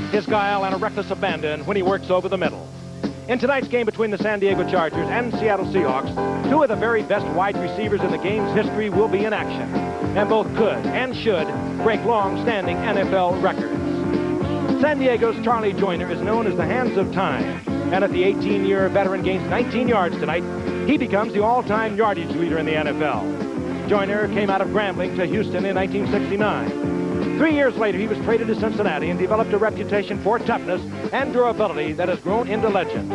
his guile, and a reckless abandon when he works over the middle. In tonight's game between the San Diego Chargers and Seattle Seahawks, two of the very best wide receivers in the game's history will be in action, and both could and should break long-standing NFL records. San Diego's Charlie Joyner is known as the Hands of Time, and if the 18-year veteran gains 19 yards tonight, he becomes the all-time yardage leader in the NFL. Joyner came out of Grambling to Houston in 1969. 3 years later, he was traded to Cincinnati and developed a reputation for toughness and durability that has grown into legend.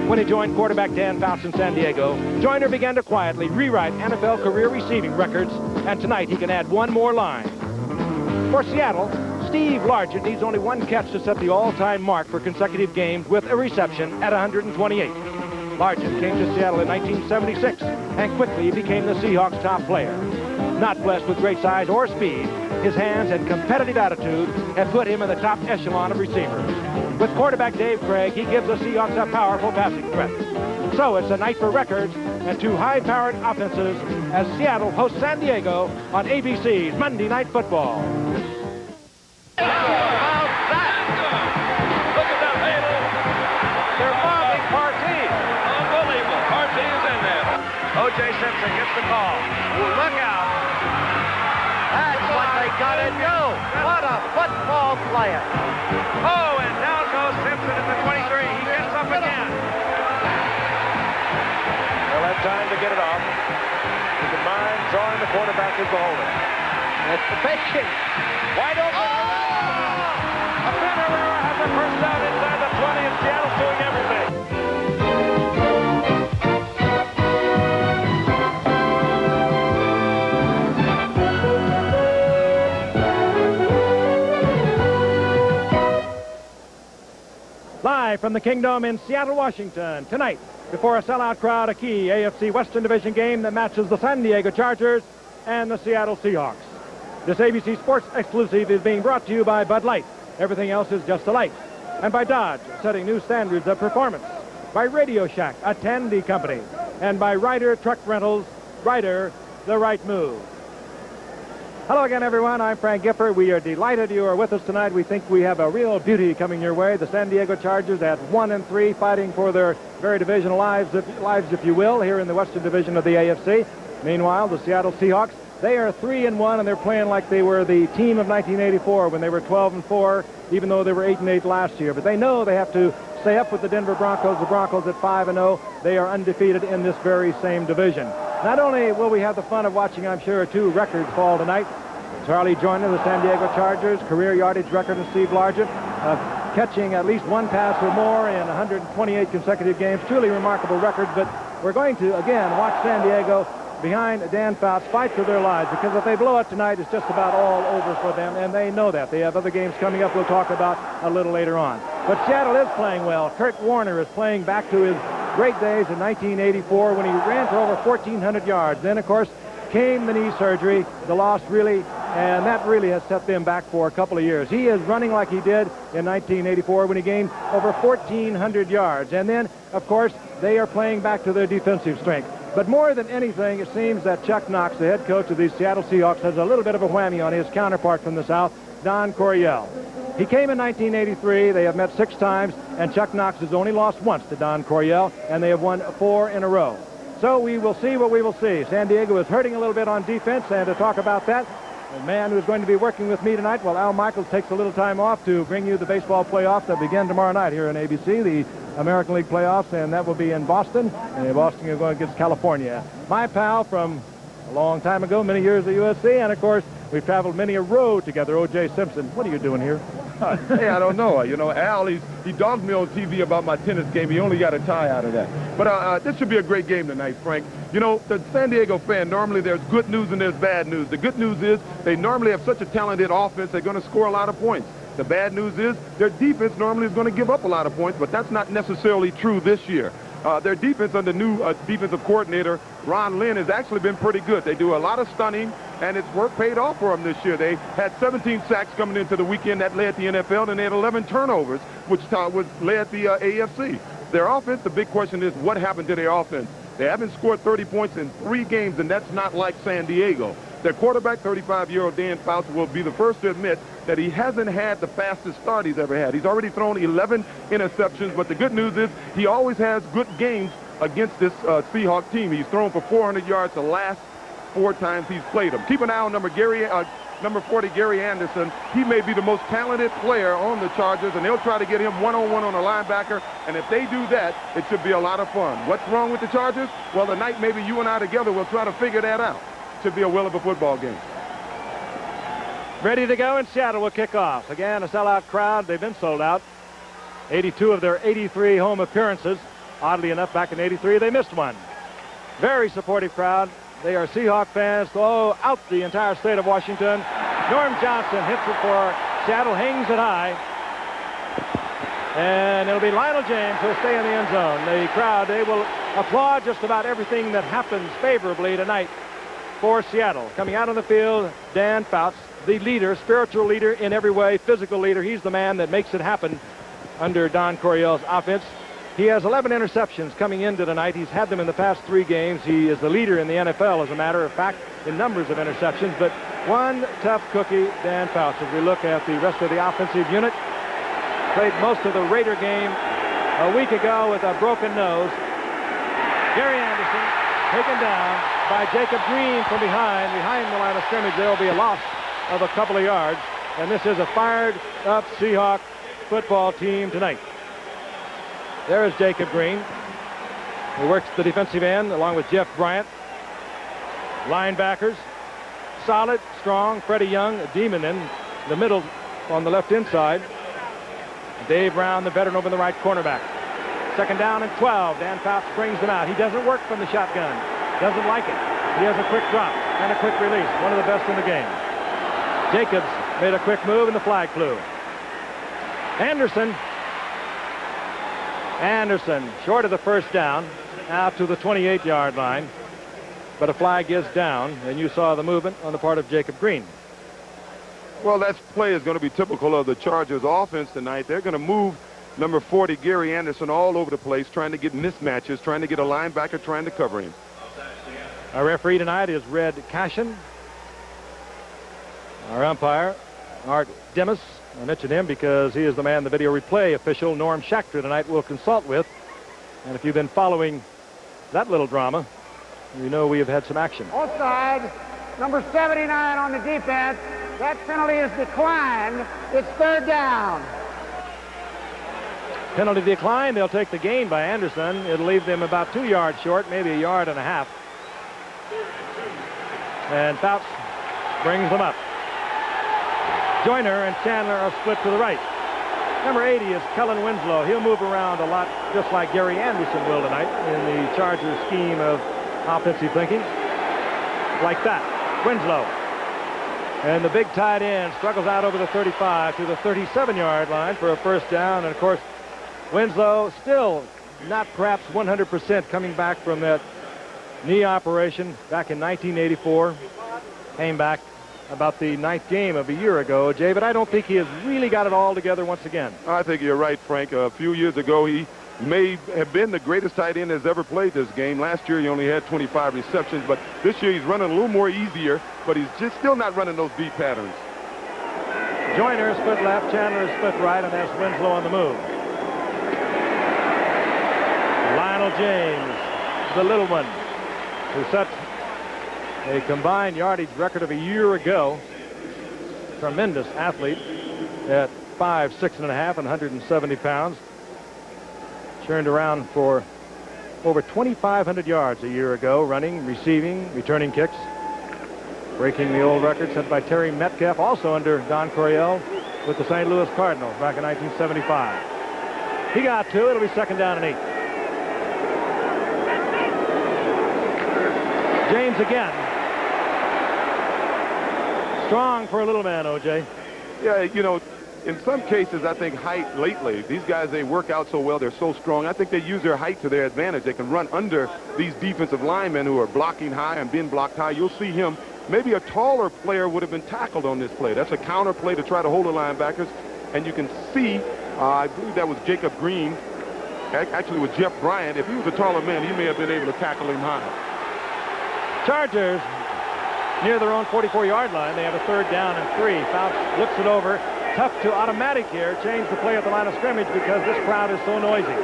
When he joined quarterback Dan Fouts in San Diego, Joyner began to quietly rewrite NFL career receiving records, and tonight he can add one more line. For Seattle, Steve Largent needs only one catch to set the all-time mark for consecutive games with a reception at 128. Largent came to Seattle in 1976 and quickly became the Seahawks' top player. Not blessed with great size or speed, his hands and competitive attitude have put him in the top echelon of receivers. With quarterback Dave Craig, he gives the Seahawks a powerful passing threat. So it's a night for records and two high-powered offenses as Seattle hosts San Diego on ABC's Monday Night Football. O.J. Simpson gets the call. Look out. That's what they got to do. What a football player. Oh, and down goes Simpson at the 23. He gets up again. They'll have time to get it off. Keep in mind, drawing the quarterback is the holder. It's the pitching. Wide open. A Herrera has a first down inside the 20, and Seattle's doing everything. Live from the Kingdom in Seattle, Washington, tonight, before a sellout crowd, a key AFC Western Division game that matches the San Diego Chargers and the Seattle Seahawks. This ABC Sports exclusive is being brought to you by Bud Light. Everything else is just a light. And by Dodge, setting new standards of performance. By Radio Shack, a Tandy company. And by Ryder Truck Rentals, Ryder, the right move. Hello again, everyone. I'm Frank Gifford. We are delighted you are with us tonight. We think we have a real beauty coming your way. The San Diego Chargers at 1-3, fighting for their very divisional lives, if you will, here in the Western Division of the AFC. Meanwhile, the Seattle Seahawks, they are 3-1, and they're playing like they were the team of 1984 when they were 12-4, even though they were 8-8 last year. But they know they have to stay up with the Denver Broncos. The Broncos at 5-0. They are undefeated in this very same division. Not only will we have the fun of watching, I'm sure, two records fall tonight. Charlie Joyner, the San Diego Chargers, career yardage record of Steve Largent, catching at least one pass or more in 128 consecutive games. Truly remarkable records, but we're going to, again, watch San Diego behind Dan Fouts fight for their lives, because if they blow it tonight, it's just about all over for them, and they know that. They have other games coming up we'll talk about a little later on. But Seattle is playing well. Kurt Warner is playing back to his great days in 1984 when he ran for over 1,400 yards. Then, of course, came the knee surgery, the loss really, and that really has set them back for a couple of years. He is running like he did in 1984 when he gained over 1,400 yards. And then, of course, they are playing back to their defensive strength. But more than anything, it seems that Chuck Knox, the head coach of the Seattle Seahawks, has a little bit of a whammy on his counterpart from the South, Don Coryell. He came in 1983. They have met 6 times, and Chuck Knox has only lost once to Don Coryell, and they have won 4 in a row. So we will see what we will see. San Diego is hurting a little bit on defense, and to talk about that, the man who's going to be working with me tonight, well, Al Michaels takes a little time off to bring you the baseball playoffs that begin tomorrow night here on ABC, the American League playoffs, and that will be in Boston. And in Boston, you're going against California. My pal from a long time ago, many years at USC, and of course, we've traveled many a road together, O.J. Simpson. What are you doing here? Hey, I don't know. You know, Al, he dogged me on TV about my tennis game. He only got a tie out of that. But this should be a great game tonight, Frank. You know, the San Diego fan, normally there's good news and there's bad news. The good news is they normally have such a talented offense, they're going to score a lot of points. The bad news is their defense normally is going to give up a lot of points, but that's not necessarily true this year. Their defense under new defensive coordinator, Ron Lynn, has actually been pretty good. They do a lot of stunning, and its work paid off for them this year. They had 17 sacks coming into the weekend. That led the NFL, and they had 11 turnovers, which led the AFC. Their offense, the big question is, what happened to their offense? They haven't scored 30 points in 3 games, and that's not like San Diego. Their quarterback, 35-year-old Dan Fouts, will be the first to admit that he hasn't had the fastest start he's ever had. He's already thrown 11 interceptions, but the good news is he always has good games against this Seahawks team. He's thrown for 400 yards the last 4 times he's played them. Keep an eye on number 40, Gary Anderson. He may be the most talented player on the Chargers, and they'll try to get him one-on-one on a linebacker, and if they do that, it should be a lot of fun. What's wrong with the Chargers? Well, tonight maybe you and I together will try to figure that out. Should be a will of a football game. Ready to go, and Seattle will kick off. Again, a sellout crowd. They've been sold out. 82 of their 83 home appearances. Oddly enough, back in 83, they missed one. Very supportive crowd. They are Seahawk fans throughout the entire state of Washington. Norm Johnson hits it for Seattle, hangs it high. And it'll be Lionel James who'll stay in the end zone. The crowd, they will applaud just about everything that happens favorably tonight for Seattle. Coming out on the field, Dan Fouts, the leader, spiritual leader in every way, physical leader. He's the man that makes it happen under Don Coryell's offense. He has 11 interceptions coming into tonight. He's had them in the past 3 games. He is the leader in the NFL, as a matter of fact, in numbers of interceptions. But one tough cookie, Dan Fouts. As we look at the rest of the offensive unit, played most of the Raider game a week ago with a broken nose. Gary Anderson taken down by Jacob Green from behind the line of scrimmage. There will be a loss of a couple of yards. And this is a fired-up Seahawk football team tonight. There is Jacob Green. He works the defensive end along with Jeff Bryant. Linebackers, solid, strong. Freddie Young, a demon in the middle on the left inside. Dave Brown, the veteran, over the right cornerback. 2nd down and 12. Dan Fouts brings them out. He doesn't work from the shotgun. Doesn't like it. He has a quick drop and a quick release. One of the best in the game. Jacobs made a quick move and the flag flew. Anderson, short of the 1st down, out to the 28-yard line. But a flag is down, and you saw the movement on the part of Jacob Green. Well, that play is going to be typical of the Chargers offense tonight. They're going to move number 40, Gary Anderson, all over the place, trying to get mismatches, trying to get a linebacker, trying to cover him. Our referee tonight is Red Cashin. Our umpire, Art Demas. I mentioned him because he is the man the video replay official Norm Schachter tonight will consult with. And if you've been following that little drama, you know we have had some action. Offside, number 79 on the defense. That penalty is declined. It's 3rd down. Penalty decline. They'll take the gain by Anderson. It'll leave them about 2 yards short, maybe a yard and a half. And Fouts brings them up. Joyner and Chandler are split to the right. Number 80 is Kellen Winslow. He'll move around a lot, just like Gary Anderson will tonight in the Chargers scheme of offensive thinking. Like that. Winslow. And the big tight end struggles out over the 35 to the 37-yard line for a 1st down. And, of course, Winslow still not perhaps 100% coming back from that knee operation back in 1984. Came back about the 9th game of a year ago, Jay, but I don't think he has really got it all together once again. I think you're right, Frank. A few years ago, he may have been the greatest tight end that's ever played this game. Last year, he only had 25 receptions, but this year he's running a little more easier, but he's just still not running those deep patterns. Joyner is split left, Chandler is split right, and that's Winslow on the move. Lionel James, the little one, who set a combined yardage record of a year ago. Tremendous athlete at 5'6.5" and 170 pounds. Turned around for over 2,500 yards a year ago, running, receiving, returning kicks. Breaking the old record set by Terry Metcalf, also under Don Coryell with the St. Louis Cardinals back in 1975. He got 2. It'll be 2nd down and 8. James again. Strong for a little man, O.J. Yeah, you know, in some cases, I think height lately, these guys, they work out so well, they're so strong. I think they use their height to their advantage. They can run under these defensive linemen who are blocking high and being blocked high. You'll see him. Maybe a taller player would have been tackled on this play. That's a counter play to try to hold the linebackers. And you can see, I believe that was Jacob Green. Actually, with Jeff Bryant. If he was a taller man, he may have been able to tackle him high. Chargers near their own 44-yard line. They have a 3rd down and 3. Fouts looks it over. Tough to automatic here. Change the play at the line of scrimmage because this crowd is so noisy.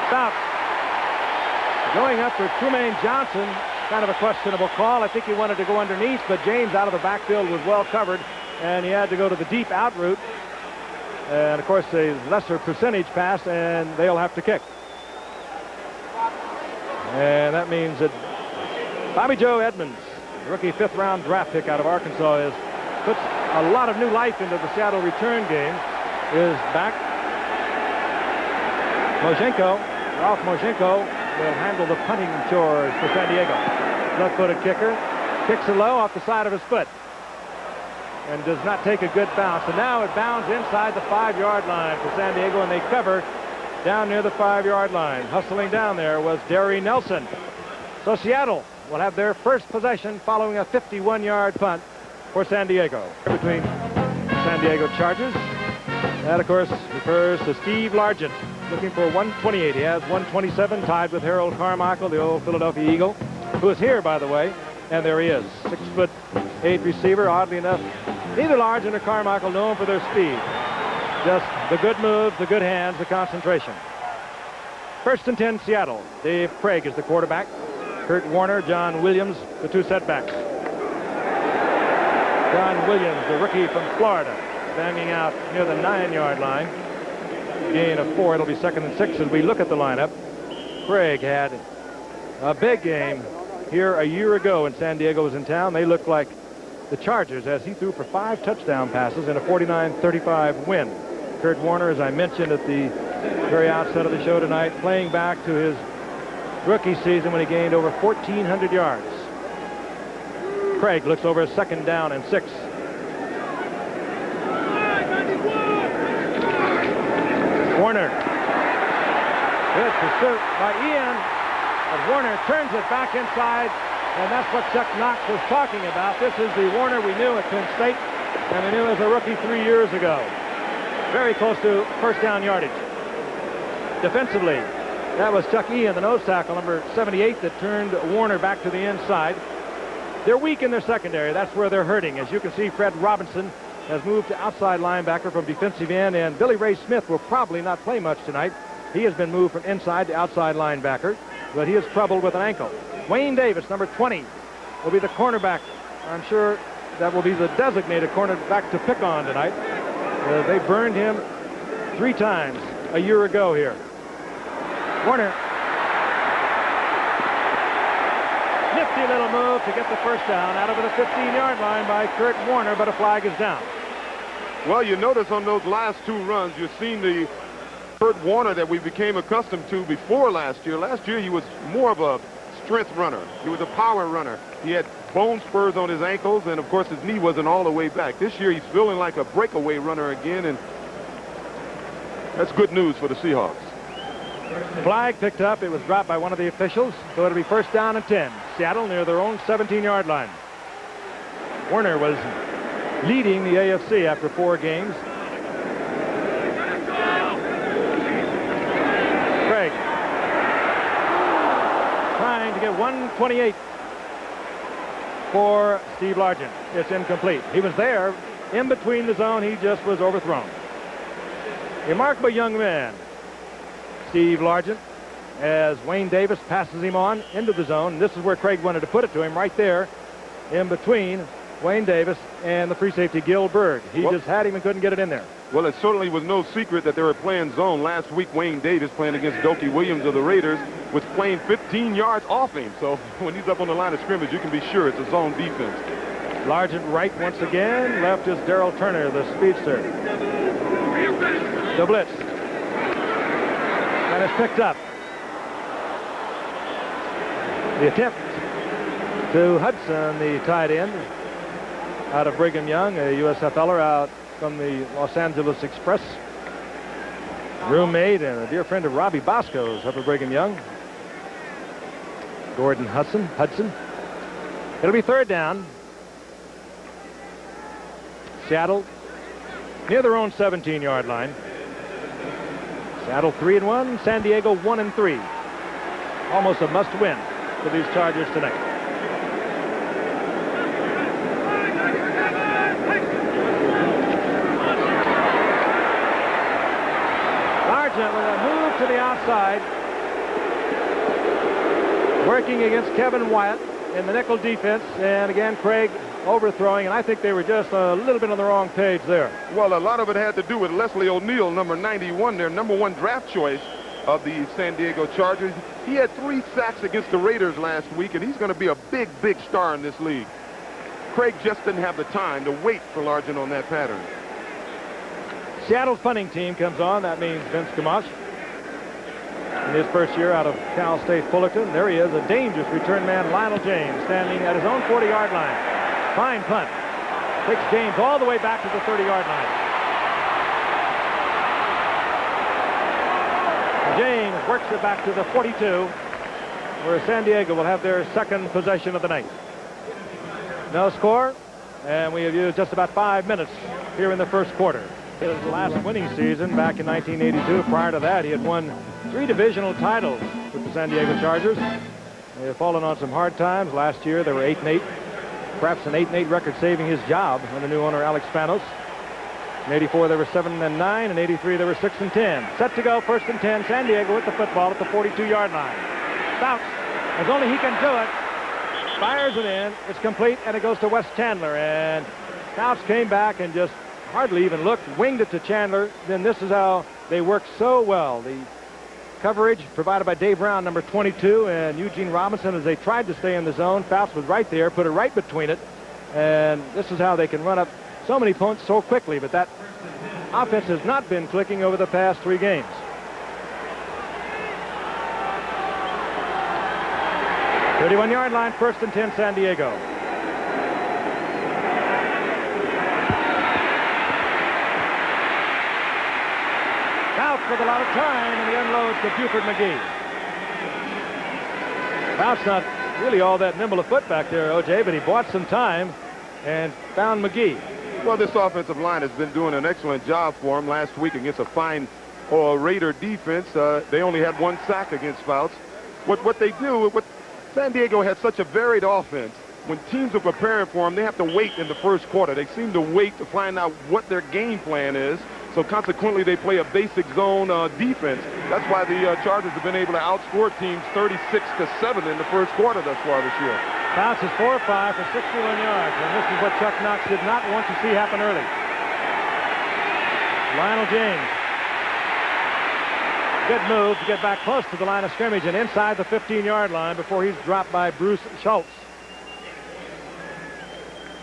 Fouts going up for Trumaine Johnson. Kind of a questionable call. I think he wanted to go underneath, but James out of the backfield was well covered, and he had to go to the deep out route. And, of course, a lesser percentage pass, and they'll have to kick. And that means that Bobby Joe Edmonds, rookie 5th-round draft pick out of Arkansas, puts a lot of new life into the Seattle return game, is back. Ralph Moshenko will handle the punting chores for San Diego. Left-footed kicker, kicks it low off the side of his foot and does not take a good bounce. And now it bounds inside the 5-yard line for San Diego, and they cover down near the 5-yard line. Hustling down there was Derry Nelson. So Seattle will have their first possession following a 51-yard punt for San Diego. Between San Diego Chargers. That, of course, refers to Steve Largent, looking for 128. He has 127, tied with Harold Carmichael, the old Philadelphia Eagle, who is here, by the way. And there he is, 6'8" receiver. Oddly enough, neither Largent or Carmichael known for their speed. Just the good moves, the good hands, the concentration. 1st and 10, Seattle. Dave Craig is the quarterback. Kurt Warner, John Williams, the 2 setbacks. John Williams, the rookie from Florida, standing out near the 9-yard line. Gain of 4. It'll be 2nd and 6 as we look at the lineup. Craig had a big game here a year ago when San Diego was in town. They looked like the Chargers as he threw for 5 touchdown passes in a 49-35 win. Kurt Warner, as I mentioned at the very outset of the show tonight, playing back to his rookie season when he gained over 1,400 yards. Craig looks over a 2nd down and 6. Warner. Good pursuit by Ian. But Warner turns it back inside, and that's what Chuck Knox was talking about. This is the Warner we knew at Penn State, and we knew as a rookie 3 years ago. Very close to 1st down yardage. Defensively, that was Chuck Ian, the nose tackle, number 78, that turned Warner back to the inside. They're weak in their secondary. That's where they're hurting. As you can see, Fred Robinson has moved to outside linebacker from defensive end, and Billy Ray Smith will probably not play much tonight. He has been moved from inside to outside linebacker, but he is troubled with an ankle. Wayne Davis, number 20, will be the cornerback. I'm sure that will be the designated cornerback to pick on tonight. They burned him 3 times a year ago here. Warner. Nifty little move to get the 1st down out over the 15-yard line by Kurt Warner, but a flag is down. Well, you notice on those last 2 runs, you've seen the Kurt Warner that we became accustomed to before last year. Last year, he was more of a strength runner. He was a power runner. He had bone spurs on his ankles, and, of course, his knee wasn't all the way back. This year, he's feeling like a breakaway runner again, and that's good news for the Seahawks. Flag picked up. It was dropped by one of the officials, so it'll be 1st down and 10. Seattle near their own 17-yard line. Warner was leading the AFC after 4 games. Craig trying to get 128 for Steve Largent. It's incomplete. He was there in between the zone. He just was overthrown. Remarkable young man, Steve Largent, as Wayne Davis passes him on into the zone. This is where Craig wanted to put it to him, right there in between Wayne Davis and the free safety Gil Berg. He just had him and couldn't get it in there. Well, it certainly was no secret that they were playing zone. Last week, Wayne Davis, playing against Dokie Williams of the Raiders, was playing 15 yards off him. So when he's up on the line of scrimmage, you can be sure it's a zone defense. Largent right once again. Left is Darrell Turner, the speedster. The blitz. That is picked up. The attempt to Hudson, the tight end, out of Brigham Young, a USFLer out from the Los Angeles Express. Roommate and a dear friend of Robbie Bosco's up at Brigham Young. Gordon Hudson. It'll be 3rd down. Seattle near their own 17-yard line. Seattle 3-1, San Diego 1-3. Almost a must-win. for these Chargers tonight. Sargent with a move to the outside, working against Kevin Wyatt in the nickel defense, and again Craig overthrowing, and I think they were just a little bit on the wrong page there. Well, a lot of it had to do with Leslie O'Neal, number 91, their number 1 draft choice of the San Diego Chargers. He had 3 sacks against the Raiders last week, and he's going to be a big, big star in this league. Craig just didn't have the time to wait for Largent on that pattern. Seattle's punting team comes on. That means Vince Camacho. In his first year out of Cal State Fullerton, there he is, a dangerous return man, Lionel James, standing at his own 40-yard line. Fine punt. Takes James all the way back to the 30-yard line. James works it back to the 42, where San Diego will have their second possession of the night. No score, and we have used just about 5 minutes here in the first quarter. His last winning season back in 1982. Prior to that, he had won 3 divisional titles with the San Diego Chargers. They have fallen on some hard times. Last year, they were 8-8. Perhaps an 8-8 record saving his job under new owner Alex Spanos. In 84, they were 7-9. In 83, they were 6-10. Set to go, 1st and 10. San Diego with the football at the 42-yard line. Bounce, as only he can do it. Fires it in. It's complete, and it goes to Wes Chandler. And Fouts came back and just hardly even looked, winged it to Chandler. Then this is how they work so well. The coverage provided by Dave Brown, number 22, and Eugene Robinson, as they tried to stay in the zone. Fouts was right there, put it right between it. And this is how they can run up so many points so quickly. But that offense has not been clicking over the past 3 games. "31-yard line, 1st and 10, San Diego. Fouts with a lot of time, and he unloads to Buford McGee. Fouts not really all that nimble a foot back there, O.J., but he bought some time and found McGee. Well, this offensive line has been doing an excellent job for him last week against a fine Raider defense. They only had 1 sack against Fouts. What they do, San Diego has such a varied offense. When teams are preparing for them, they have to wait in the first quarter. They seem to wait to find out what their game plan is. So consequently, they play a basic zone defense. That's why the Chargers have been able to outscore teams 36-7 in the first quarter thus far this year. Fouts is 4 of 5 for 61 yards, and this is what Chuck Knox did not want to see happen early. Lionel James. Good move to get back close to the line of scrimmage and inside the 15-yard line before he's dropped by Bruce Schultz.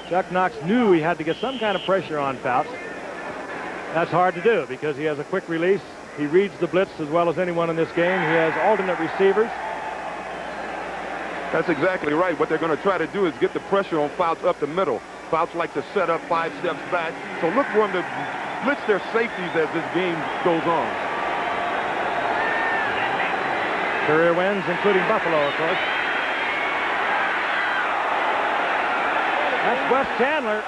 Chuck Knox knew he had to get some kind of pressure on Fouts. That's hard to do because he has a quick release. He reads the blitz as well as anyone in this game. He has alternate receivers. That's exactly right. What they're going to try to do is get the pressure on Fouts up the middle. Fouts like to set up 5 steps back. So look for them to blitz their safeties as this game goes on. Career wins, including Buffalo, of course. That's Wes Chandler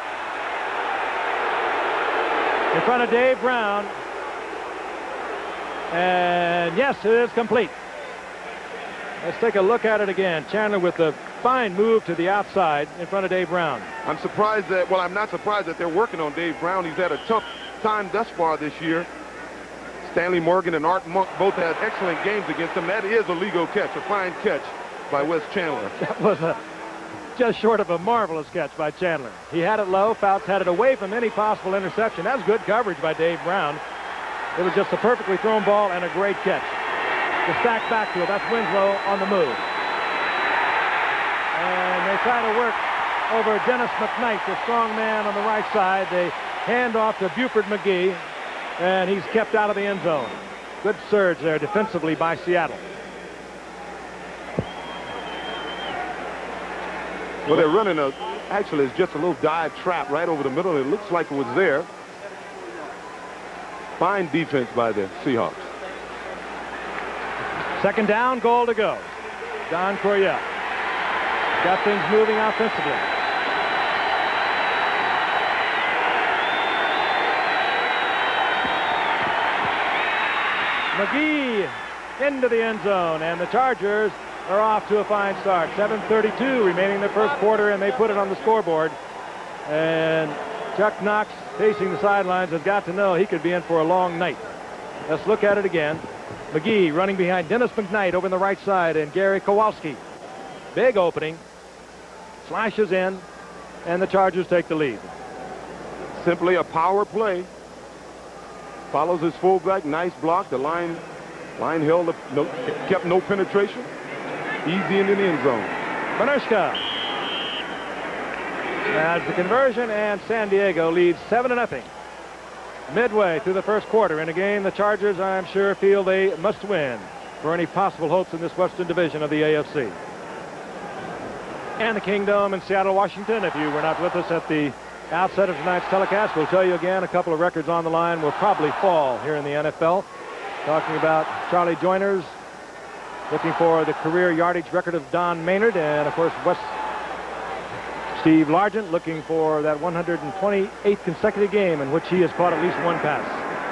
in front of Dave Brown. And yes, it is complete. Let's take a look at it again. Chandler with the fine move to the outside in front of Dave Brown. I'm surprised that, well, I'm not surprised that they're working on Dave Brown. He's had a tough time thus far this year. Stanley Morgan and Art Monk both had excellent games against him. That is a legal catch, a fine catch by Wes Chandler. That was just short of a marvelous catch by Chandler. He had it low. Fouts had it away from any possible interception. That was good coverage by Dave Brown. It was just a perfectly thrown ball and a great catch. The stack backfield, that's Winslow on the move. And they try to work over Dennis McKnight, the strong man on the right side. They hand off to Buford McGee, and he's kept out of the end zone. Good surge there defensively by Seattle. Well, they're running actually it's just a little dive trap right over the middle. It looks like it was there. Fine defense by the Seahawks. Second down, goal to go. Don Coryell got things moving offensively. McGee into the end zone, and the Chargers are off to a fine start. 7:32 remaining in the first quarter, and they put it on the scoreboard. And Chuck Knox, pacing the sidelines, has got to know he could be in for a long night. Let's look at it again. McGee running behind Dennis McKnight over on the right side, and Gary Kowalski. Big opening. Slashes in, and the Chargers take the lead. Simply a power play. Follows his fullback. Nice block. The line held, kept no penetration. Easy into the end zone. Manushka has the conversion, and San Diego leads 7-0. Midway through the first quarter in a game the Chargers, I'm sure, feel they must win for any possible hopes in this Western Division of the AFC. And the Kingdom in Seattle, Washington. If you were not with us at the outset of tonight's telecast, we'll tell you again a couple of records on the line will probably fall here in the NFL. Talking about Charlie Joyner's looking for the career yardage record of Don Maynard, and of course Steve Largent looking for that 128th consecutive game in which he has caught at least one pass.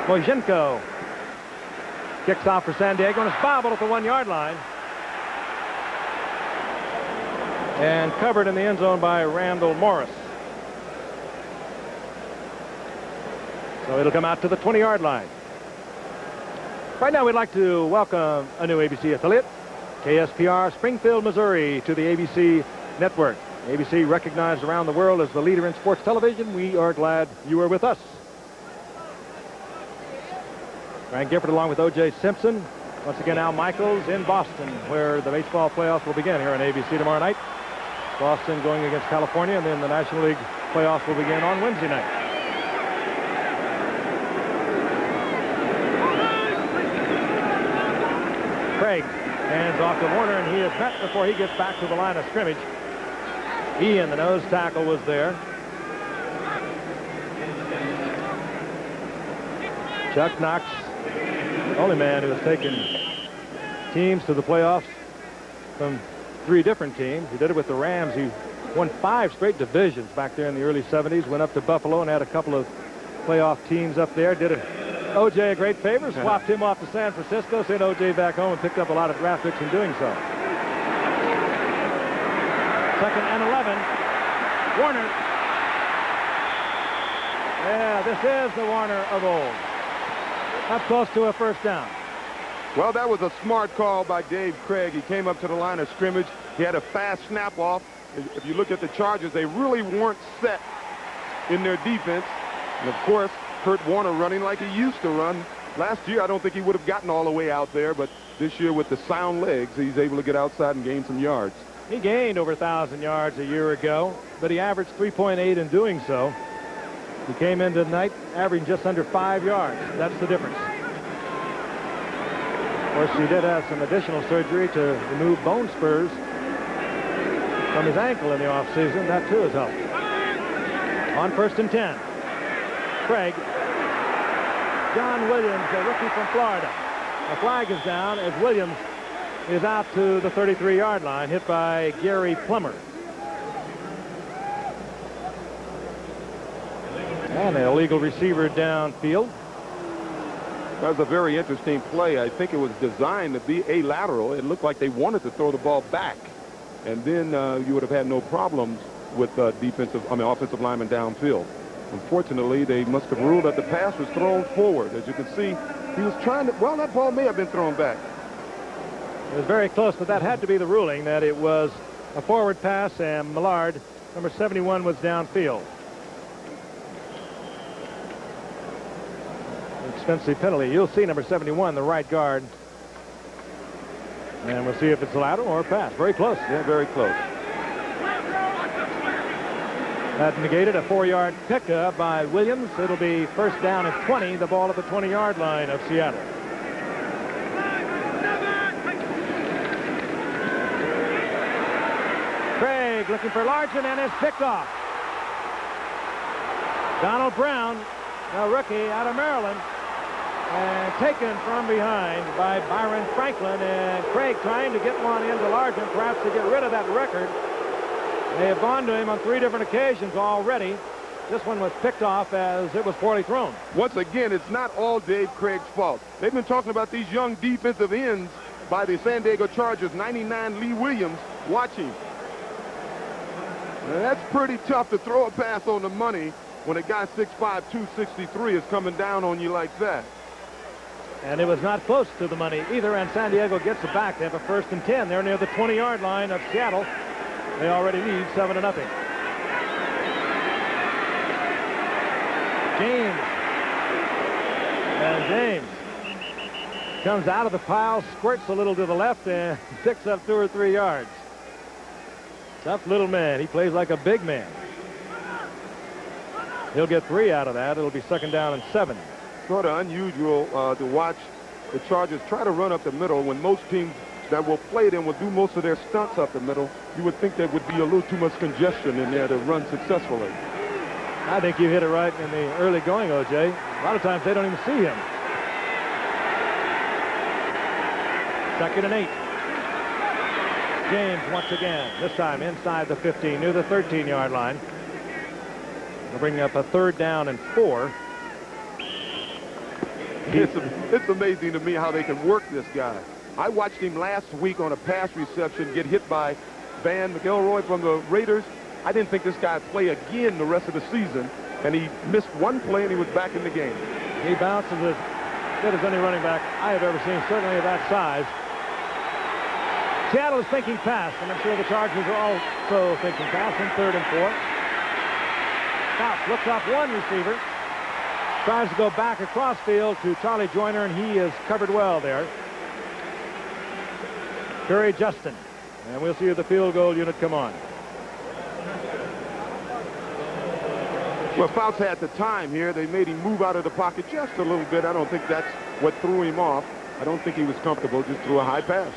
Mojenko kicks off for San Diego and is bobbled at the 1-yard line. And covered in the end zone by Randall Morris. So it'll come out to the 20-yard line. Right now we'd like to welcome a new ABC affiliate, KSPR Springfield, Missouri, to the ABC network. ABC, recognized around the world as the leader in sports television. We are glad you are with us. Frank Gifford along with O.J. Simpson. Once again, Al Michaels in Boston, where the baseball playoffs will begin here on ABC tomorrow night. Boston going against California, and then the National League playoffs will begin on Wednesday night. Craig hands off to Warner, and he is met before he gets back to the line of scrimmage. Ian, the nose tackle, was there. Chuck Knox, the only man who has taken teams to the playoffs from 3 different teams. He did it with the Rams. He won 5 straight divisions back there in the early 70s. Went up to Buffalo and had a couple of playoff teams up there. Did O.J. a great favor. Swapped him off to San Francisco. Sent O.J. back home and picked up a lot of draft picks in doing so. 2nd and 11. Warner. Yeah, this is the Warner of old. Up close to a first down. Well, that was a smart call by Dave Craig. He came up to the line of scrimmage. He had a fast snap off. If you look at the Chargers, they really weren't set in their defense. And, of course, Kurt Warner running like he used to run. Last year, I don't think he would have gotten all the way out there, but this year with the sound legs, he's able to get outside and gain some yards. He gained over 1,000 yards a year ago, but he averaged 3.8 in doing so. He came into tonight averaging just under 5 yards. That's the difference. Of course, he did have some additional surgery to remove bone spurs from his ankle in the offseason. That, too, has helped. On 1st and 10. Craig. John Williams, a rookie from Florida. A flag is down as Williams is out to the 33-yard line, hit by Gary Plummer. And an illegal receiver downfield. That was a very interesting play. I think it was designed to be a lateral. It looked like they wanted to throw the ball back. And then you would have had no problems with offensive linemen downfield. Unfortunately, they must have ruled that the pass was thrown forward. As you can see, he was trying to, well, that ball may have been thrown back. It was very close, but that had to be the ruling, that it was a forward pass, and Millard, number 71, was downfield. Expensive penalty. You'll see number 71, the right guard. And we'll see if it's a lateral or a pass. Very close. Yeah, very close. That negated a 4-yard pickup by Williams. It'll be 1st down at 20, the ball at the 20-yard line of Seattle. Craig looking for Largent and is picked off. Donald Brown, a rookie out of Maryland, and taken from behind by Byron Franklin, and Craig trying to get one into Largent, perhaps to get rid of that record. They have gone to him on 3 different occasions already. This one was picked off as it was poorly thrown. Once again, it's not all Dave Craig's fault. They've been talking about these young defensive ends by the San Diego Chargers, 99 Lee Williams, watching. Now, that's pretty tough to throw a pass on the money when a guy 6'5", 263 is coming down on you like that. And it was not close to the money either, and San Diego gets it back. They have a 1st and 10. They're near the 20-yard line of Seattle. They already lead 7-0. James. And James comes out of the pile, squirts a little to the left, and picks up 2 or 3 yards. Tough little man. He plays like a big man. He'll get 3 out of that. It'll be 2nd down and 7. Sort of unusual to watch the Chargers try to run up the middle when most teams that will play them will do most of their stunts up the middle. You would think there would be a little too much congestion in there to run successfully. I think you hit it right in the early going, O.J. A lot of times they don't even see him. 2nd and 8. James once again, this time inside the 15, near the 13-yard line. They'll bring up a 3rd down and 4. It's amazing to me how they can work this guy. I watched him last week on a pass reception get hit by Van McElroy from the Raiders. I didn't think this guy would play again the rest of the season, and he missed 1 play and he was back in the game. He bounces as good as any running back I have ever seen, certainly of that size. Seattle is thinking pass, and I'm sure the Chargers are also thinking pass in 3rd and 4. Fouts looks off one receiver. Tries to go back across field to Charlie Joyner, and he is covered well there. Curry Justin. And we'll see if the field goal unit come on. Well, Fouts had the time here. They made him move out of the pocket just a little bit. I don't think that's what threw him off. I don't think he was comfortable, just threw a high pass.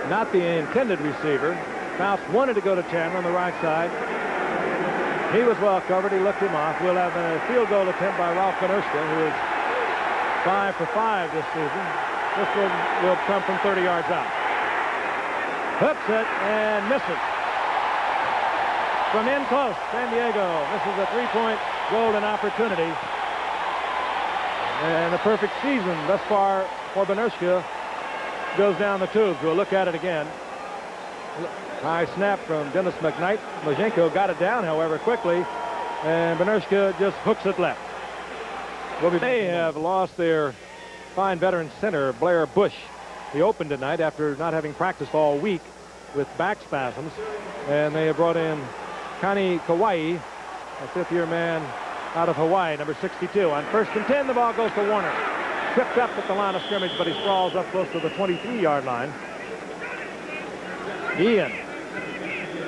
Not the intended receiver. Fouts wanted to go to Chandler on the right side. He was well covered. He looked him off. We'll have a field goal attempt by Ralph Konerska, who is 5 for 5 this season. This one will come from 30 yards out. Hooks it and misses. From in close, San Diego. This is a 3-point golden opportunity. And a perfect season thus far for Konerska goes down the tubes. We'll look at it again. High snap from Dennis McKnight. Mojenko got it down, however, quickly, and Konerska just hooks it left. They have lost their fine veteran center, Blair Bush. He opened tonight after not having practiced all week with back spasms, and they have brought in Kani Kauai, a 5th-year man out of Hawaii, number 62. On 1st and 10, the ball goes to Warner. Tripped up at the line of scrimmage, but he sprawls up close to the 23-yard line. Ian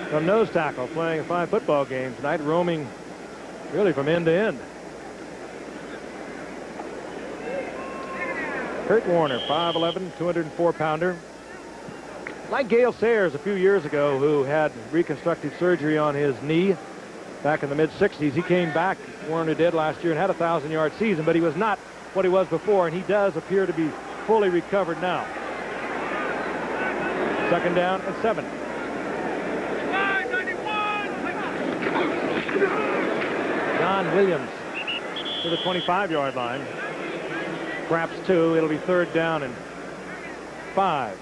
from nose tackle, playing a fine football game tonight, roaming really from end to end. Kurt Warner, 5'11", 204-pounder. Like Gale Sayers a few years ago, who had reconstructive surgery on his knee back in the mid-60s. He came back, Warner did, last year and had a 1,000-yard season, but he was not what he was before, and he does appear to be fully recovered now. 2nd down and 7. John Williams to the 25-yard line. Perhaps 2. It'll be 3rd down and 5.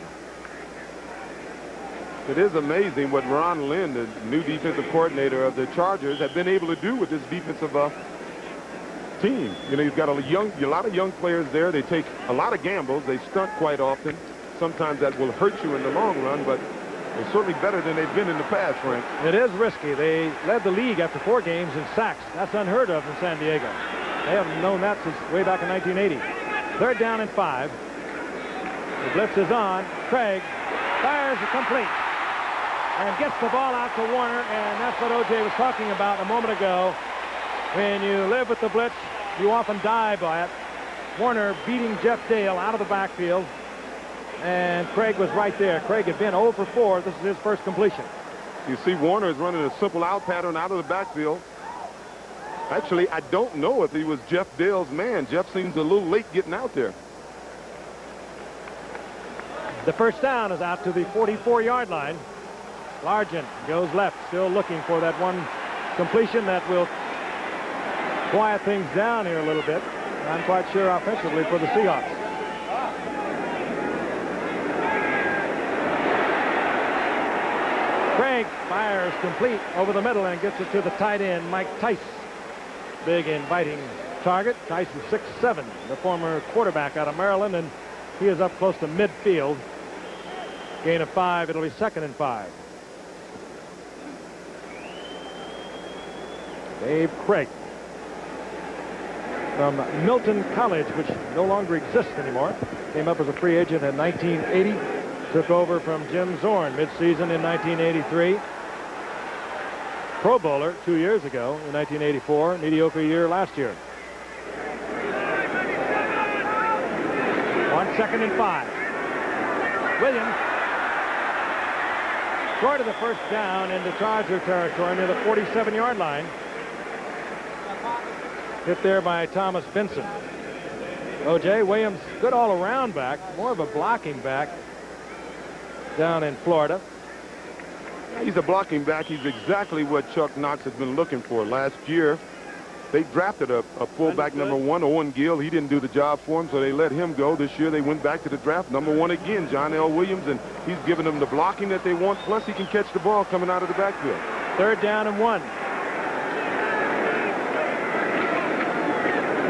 It is amazing what Ron Lynn, the new defensive coordinator of the Chargers, have been able to do with this defensive team. You know, he's got a lot of young players there. They take a lot of gambles. They stunt quite often. Sometimes that will hurt you in the long run, but they're certainly better than they've been in the past, Frank. It is risky. They led the league after 4 games in sacks. That's unheard of in San Diego. They haven't known that since way back in 1980. 3rd down and 5. The blitz is on. Craig fires it complete and gets the ball out to Warner, and that's what O.J. was talking about a moment ago. When you live with the blitz, you often die by it. Warner beating Jeff Dale out of the backfield, and Craig was right there. Craig had been 0 for 4. This is his first completion. You see Warner is running a simple out pattern out of the backfield. Actually, I don't know if he was Jeff Dale's man. Jeff seems a little late getting out there. The first down is out to the 44-yard line. Largent goes left, still looking for that one completion that will quiet things down here a little bit. I'm quite sure offensively for the Seahawks. Craig fires complete over the middle and gets it to the tight end, Mike Tice. Big inviting target. Tice is 6'7", the former quarterback out of Maryland, and he is up close to midfield. Gain of 5. It'll be 2nd and 5. Dave Craig from Milton College, which no longer exists anymore. Came up as a free agent in 1980. Took over from Jim Zorn midseason in 1983. Pro Bowler 2 years ago in 1984. Mediocre year last year. 2nd and 5. Williams short of the first down into Charger territory near the 47-yard line. Hit there by Thomas Benson. O.J. Williams, good all-around back, more of a blocking back down in Florida. He's a blocking back. He's exactly what Chuck Knox has been looking for. Last year, they drafted a fullback #1, Owen Gill. He didn't do the job for him, so they let him go. This year, they went back to the draft. #1 again, John L. Williams, and he's giving them the blocking that they want, plus he can catch the ball coming out of the backfield. 3rd down and 1.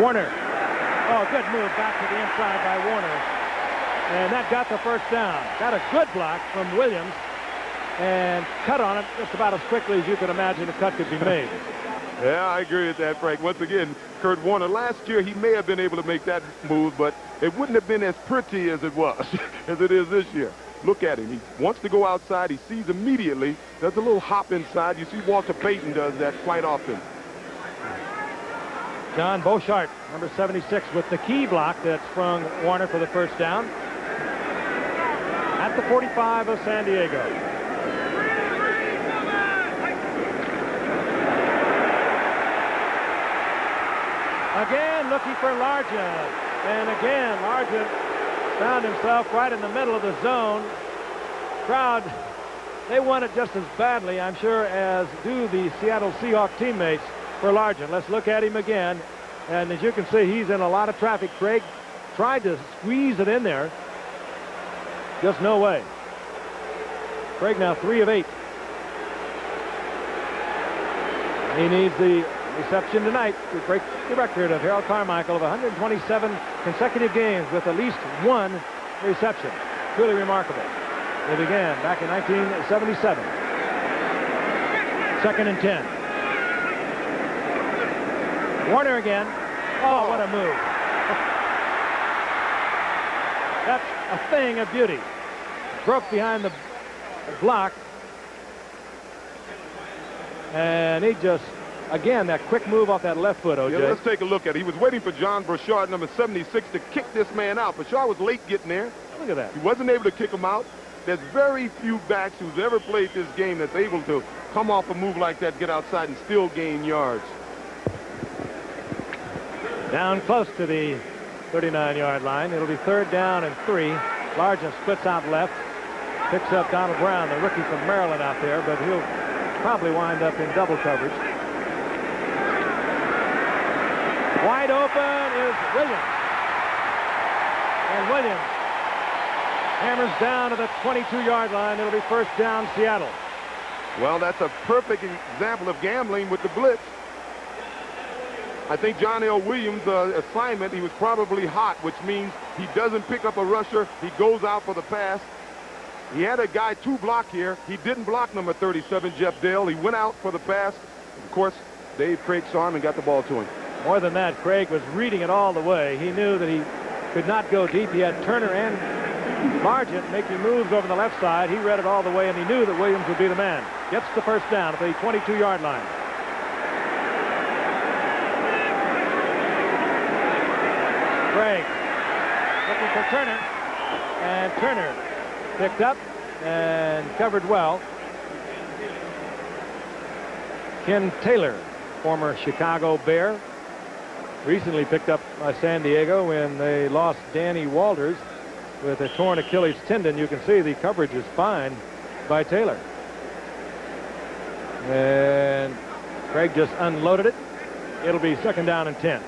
Warner. Oh, good move back to the inside by Warner. And that got the first down. Got a good block from Williams and cut on it just about as quickly as you could imagine a cut could be made. Yeah, I agree with that, Frank. Once again, Kurt Warner, last year he may have been able to make that move, but it wouldn't have been as pretty as it was, as it is this year. Look at him. He wants to go outside. He sees immediately. Does a little hop inside. You see Walter Payton does that quite often. John Beauchart, number 76, with the key block that sprung Warner for the first down at the 45 of San Diego. Again, looking for Largent. And again, Largent found himself right in the middle of the zone. Crowd, they want it just as badly, I'm sure, as do the Seattle Seahawks teammates for Largent. Let's look at him again. And as you can see, he's in a lot of traffic. Craig tried to squeeze it in there. Just no way. Craig now 3 of 8. He needs the reception tonight to break the record of Harold Carmichael of 127 consecutive games with at least 1 reception. Truly remarkable. They began back in 1977. 2nd and 10. Warner again. Oh, what a move. That's a thing of beauty. Broke behind the block. And he just, again, that quick move off that left foot, O.J. Yeah, let's take a look at it. He was waiting for John Burchard, number 76, to kick this man out. Burchard was late getting there. Look at that. He wasn't able to kick him out. There's very few backs who's ever played this game that's able to come off a move like that, get outside, and still gain yards. Down close to the 39-yard line. It'll be 3rd down and 3. Largent splits out left. Picks up Donald Brown, the rookie from Maryland out there, but he'll probably wind up in double coverage. Wide open is Williams. And Williams hammers down to the 22-yard line. It'll be 1st down, Seattle. Well, that's a perfect example of gambling with the blitz. I think John L. Williams' assignment, he was probably hot, which means he doesn't pick up a rusher. He goes out for the pass. He had a guy to block here. He didn't block number 37, Jeff Dale. He went out for the pass. Of course, Dave Craig saw him and got the ball to him. More than that, Craig was reading it all the way. He knew that he could not go deep. He had Turner and Largent making moves over the left side. He read it all the way, and he knew that Williams would be the man. Gets the first down at the 22-yard line. Craig looking for Turner, and Turner picked up and covered well. Ken Taylor, former Chicago Bear, recently picked up by San Diego when they lost Danny Walters with a torn Achilles tendon. You can see the coverage is fine by Taylor. And Craig just unloaded it. It'll be 2nd down and 10.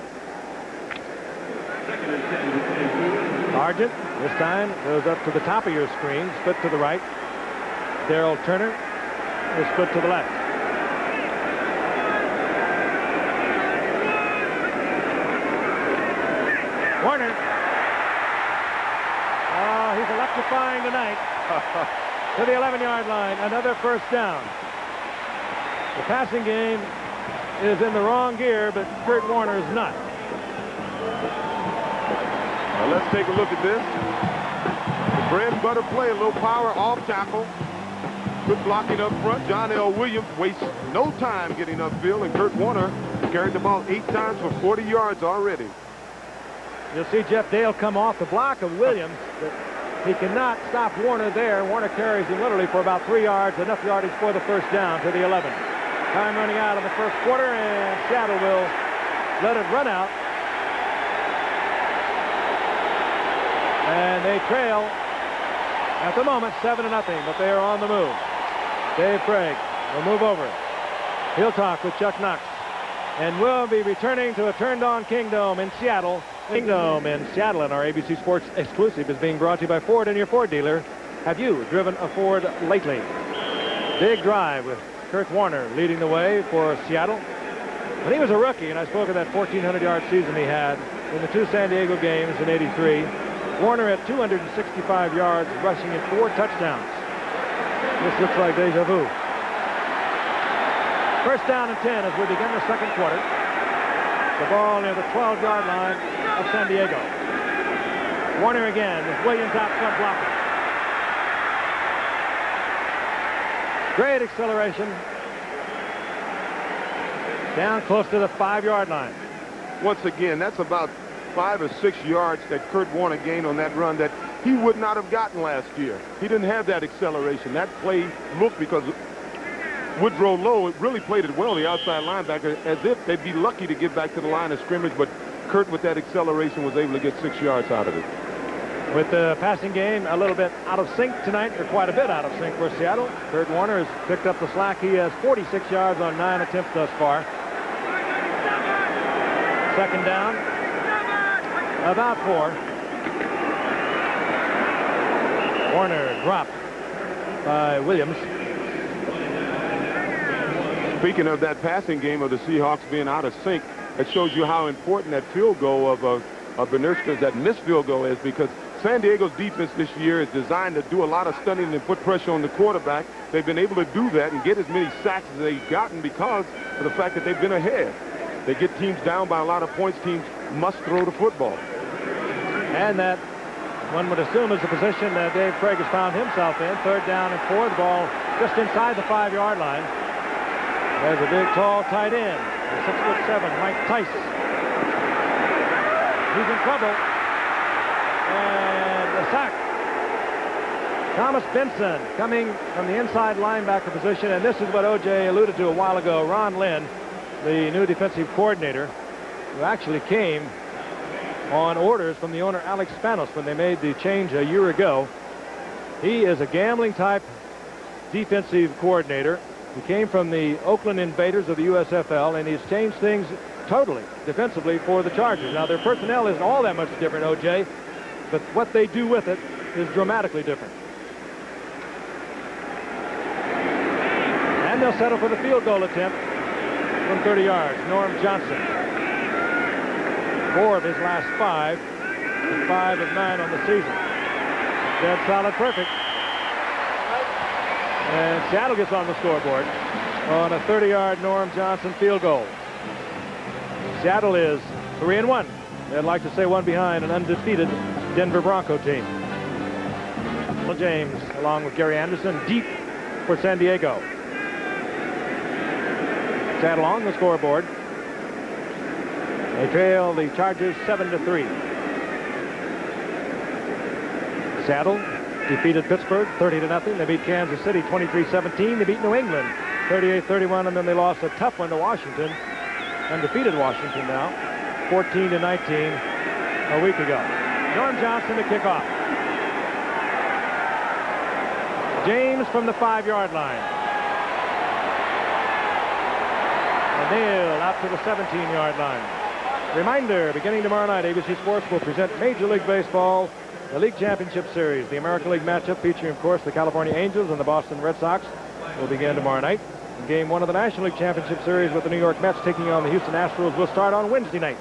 Largent this time goes up to the top of your screen, split to the right. Darrell Turner is split to the left. Warner. Oh, he's electrifying tonight. To the 11-yard line. Another first down. The passing game is in the wrong gear, but Kurt Warner is not. Now let's take a look at this. The bread and butter play, a little power off tackle. Good blocking up front. John L. Williams wastes no time getting upfield, and Kurt Warner carried the ball 8 times for 40 yards already. You'll see Jeff Dale come off the block of Williams, but he cannot stop Warner there. Warner carries him literally for about 3 yards, enough yardage for the first down to the 11. Time running out in the first quarter, and Seattle will let it run out. And they trail at the moment 7-0, but they are on the move. Dave Craig will move over. He'll talk with Chuck Knox. And we'll be returning to a turned-on Kingdome in Seattle. Kingdome in Seattle, and our ABC Sports exclusive is being brought to you by Ford and your Ford dealer. Have you driven a Ford lately? Big drive with Kurt Warner leading the way for Seattle. When he was a rookie, and I spoke of that 1,400-yard season he had in the 2 San Diego games in '83, Warner at 265 yards, rushing in 4 touchdowns. This looks like deja vu. First down and 10 as we begin the second quarter. The ball near the 12-yard line of San Diego. Warner again with Williams out front blocking. Great acceleration. Down close to the 5-yard line. Once again, that's about 5 or 6 yards that Kurt Warner gained on that run that he would not have gotten last year. He didn't have that acceleration. That play looked, because Woodrow Lowe really played it well, the outside linebacker, as if they'd be lucky to get back to the line of scrimmage, but Kurt, with that acceleration, was able to get 6 yards out of it. With the passing game a little bit out of sync tonight, or quite a bit out of sync for Seattle, Kurt Warner has picked up the slack. He has 46 yards on 9 attempts thus far. Second down, about 4. Warner dropped by Williams. Speaking of that passing game of the Seahawks being out of sync, it shows you how important that field goal of Benerska's, that missed field goal, is, because San Diego's defense this year is designed to do a lot of stunning and put pressure on the quarterback. They've been able to do that and get as many sacks as they've gotten because of the fact that they've been ahead. They get teams down by a lot of points. Teams must throw the football. And that, one would assume, is the position that Dave Craig has found himself in. Third down and 4. The ball just inside the 5-yard line. There's a big, tall tight end, 6'7", Mike Tice. He's in trouble. And a sack. Thomas Benson coming from the inside linebacker position, and this is what O.J. alluded to a while ago. Ron Lynn, the new defensive coordinator, who actually came on orders from the owner Alex Spanos when they made the change a year ago. He is a gambling type defensive coordinator. He came from the Oakland Invaders of the USFL, and he's changed things totally defensively for the Chargers. Now, their personnel isn't all that much different, O.J., but what they do with it is dramatically different. And they'll settle for the field goal attempt from 30 yards. Norm Johnson. 4 of his last 5, and 5 of 9 on the season. Dead solid, perfect. And Seattle gets on the scoreboard on a 30-yard Norm Johnson field goal. Seattle is 3-1. They'd like to say one behind an undefeated Denver Bronco team. James, along with Gary Anderson, deep for San Diego. Seattle on the scoreboard. They trail the Chargers 7-3. Seattle defeated Pittsburgh 30-0. They beat Kansas City 23-17. They beat New England 38-31, and then they lost a tough one to Washington, undefeated Washington now, 14-19 a week ago. Norm Johnson to kick off. James from the 5-yard line. And Neal out to the 17-yard line. Reminder, beginning tomorrow night, ABC Sports will present Major League Baseball, the League Championship Series, the American League matchup featuring, of course, the California Angels and the Boston Red Sox. will begin tomorrow night. Game 1 of the National League Championship Series with the New York Mets taking on the Houston Astros will start on Wednesday night.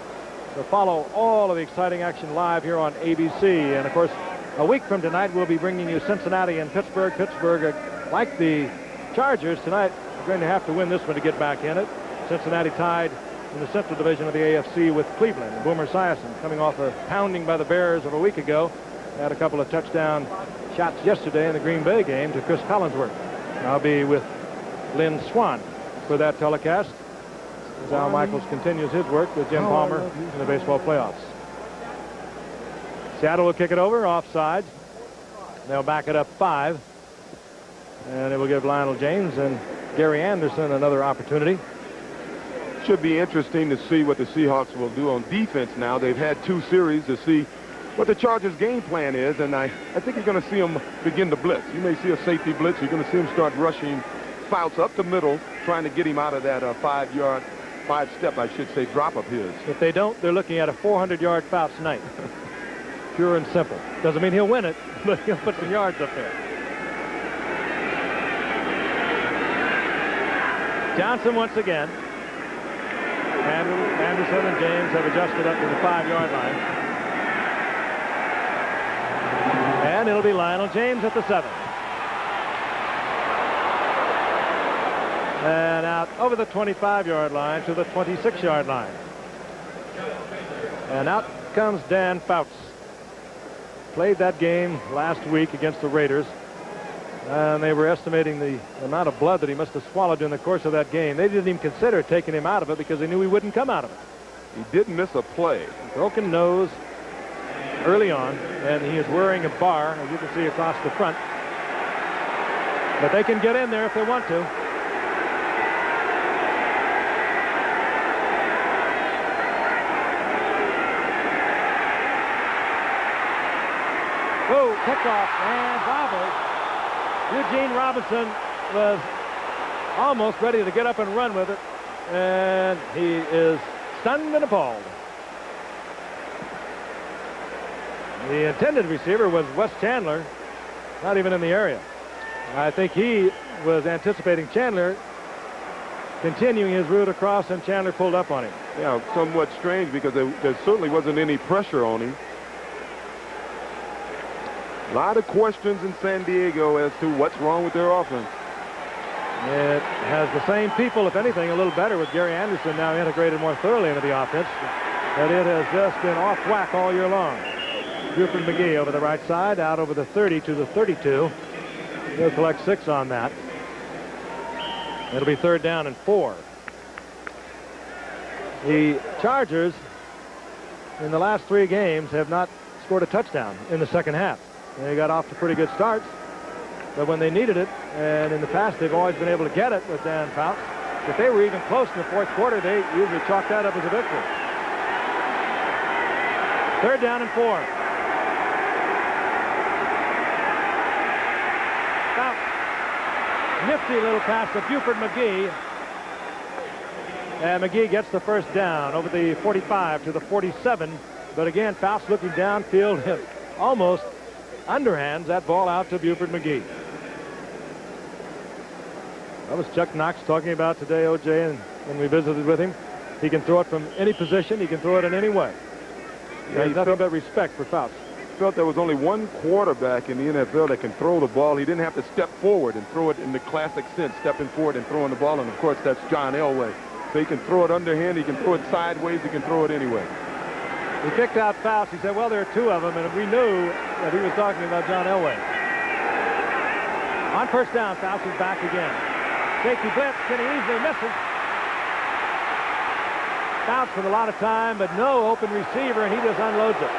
So follow all of the exciting action live here on ABC. And, of course, a week from tonight, we'll be bringing you Cincinnati and Pittsburgh. Pittsburgh, like the Chargers tonight, are going to have to win this one to get back in it. Cincinnati tied in the Central Division of the AFC with Cleveland. And Boomer Esiason, coming off a pounding by the Bears of a week ago, had a couple of touchdown shots yesterday in the Green Bay game to Chris Collinsworth. I'll be with Lynn Swan for that telecast as Al Michaels continues his work with Jim Palmer in the baseball playoffs. Seattle will kick it over, offside. They'll back it up 5. And it will give Lionel James and Gary Anderson another opportunity. Should be interesting to see what the Seahawks will do on defense now. They've had 2 series to see what the Chargers' game plan is, and I think you're going to see them begin to blitz. You may see a safety blitz. You're going to see them start rushing Fouts up the middle, trying to get him out of that 5-step, I should say, drop of his. If they don't, they're looking at a 400-yard Fouts night. Pure and simple. Doesn't mean he'll win it, but he'll put some yards up there. Johnson once again. Anderson and James have adjusted up to the 5-yard line. And it'll be Lionel James at the 7. And out over the 25-yard line to the 26-yard line. And out comes Dan Fouts. Played that game last week against the Raiders. And they were estimating the amount of blood that he must have swallowed in the course of that game. They didn't even consider taking him out of it because they knew he wouldn't come out of it. He didn't miss a play. Broken nose early on, and he is wearing a bar, as you can see across the front. But they can get in there if they want to. Whoa, kickoff and bobbled. Eugene Robinson was almost ready to get up and run with it, and he is stunned and appalled. The intended receiver was Wes Chandler, not even in the area. I think he was anticipating Chandler continuing his route across, and Chandler pulled up on him. Yeah, somewhat strange because there certainly wasn't any pressure on him. A lot of questions in San Diego as to what's wrong with their offense. It has the same people, if anything, a little better with Gary Anderson now integrated more thoroughly into the offense. But it has just been off whack all year long. Buford McGee over the right side, out over the 30 to the 32. He'll collect 6 on that. It'll be 3rd down and 4. The Chargers in the last 3 games have not scored a touchdown in the second half. They got off to pretty good starts, but when they needed it, and in the past they've always been able to get it with Dan Fouts, if they were even close in the 4th quarter, they usually chalk that up as a victory. 3rd down and 4. Fouts, nifty little pass to Buford McGee, and McGee gets the 1st down over the 45 to the 47, but again, Fouts looking downfield, almost underhands that ball out to Buford McGee. That was Chuck Knox talking about today, O.J., and when we visited with him. He can throw it from any position. He can throw it in any way. Yeah, he's nothing but respect for Fouts. Felt there was only one quarterback in the NFL that can throw the ball. He didn't have to step forward and throw it in the classic sense, stepping forward and throwing the ball. And, of course, that's John Elway. So he can throw it underhand. He can throw it sideways. He can throw it anyway. He kicked out Fouts. He said, well, there are 2 of them, and we knew that he was talking about John Elway. On 1st down, Fouts is back again. Safety blitz, and he easily misses. Fouts with a lot of time, but no open receiver, and he just unloads it.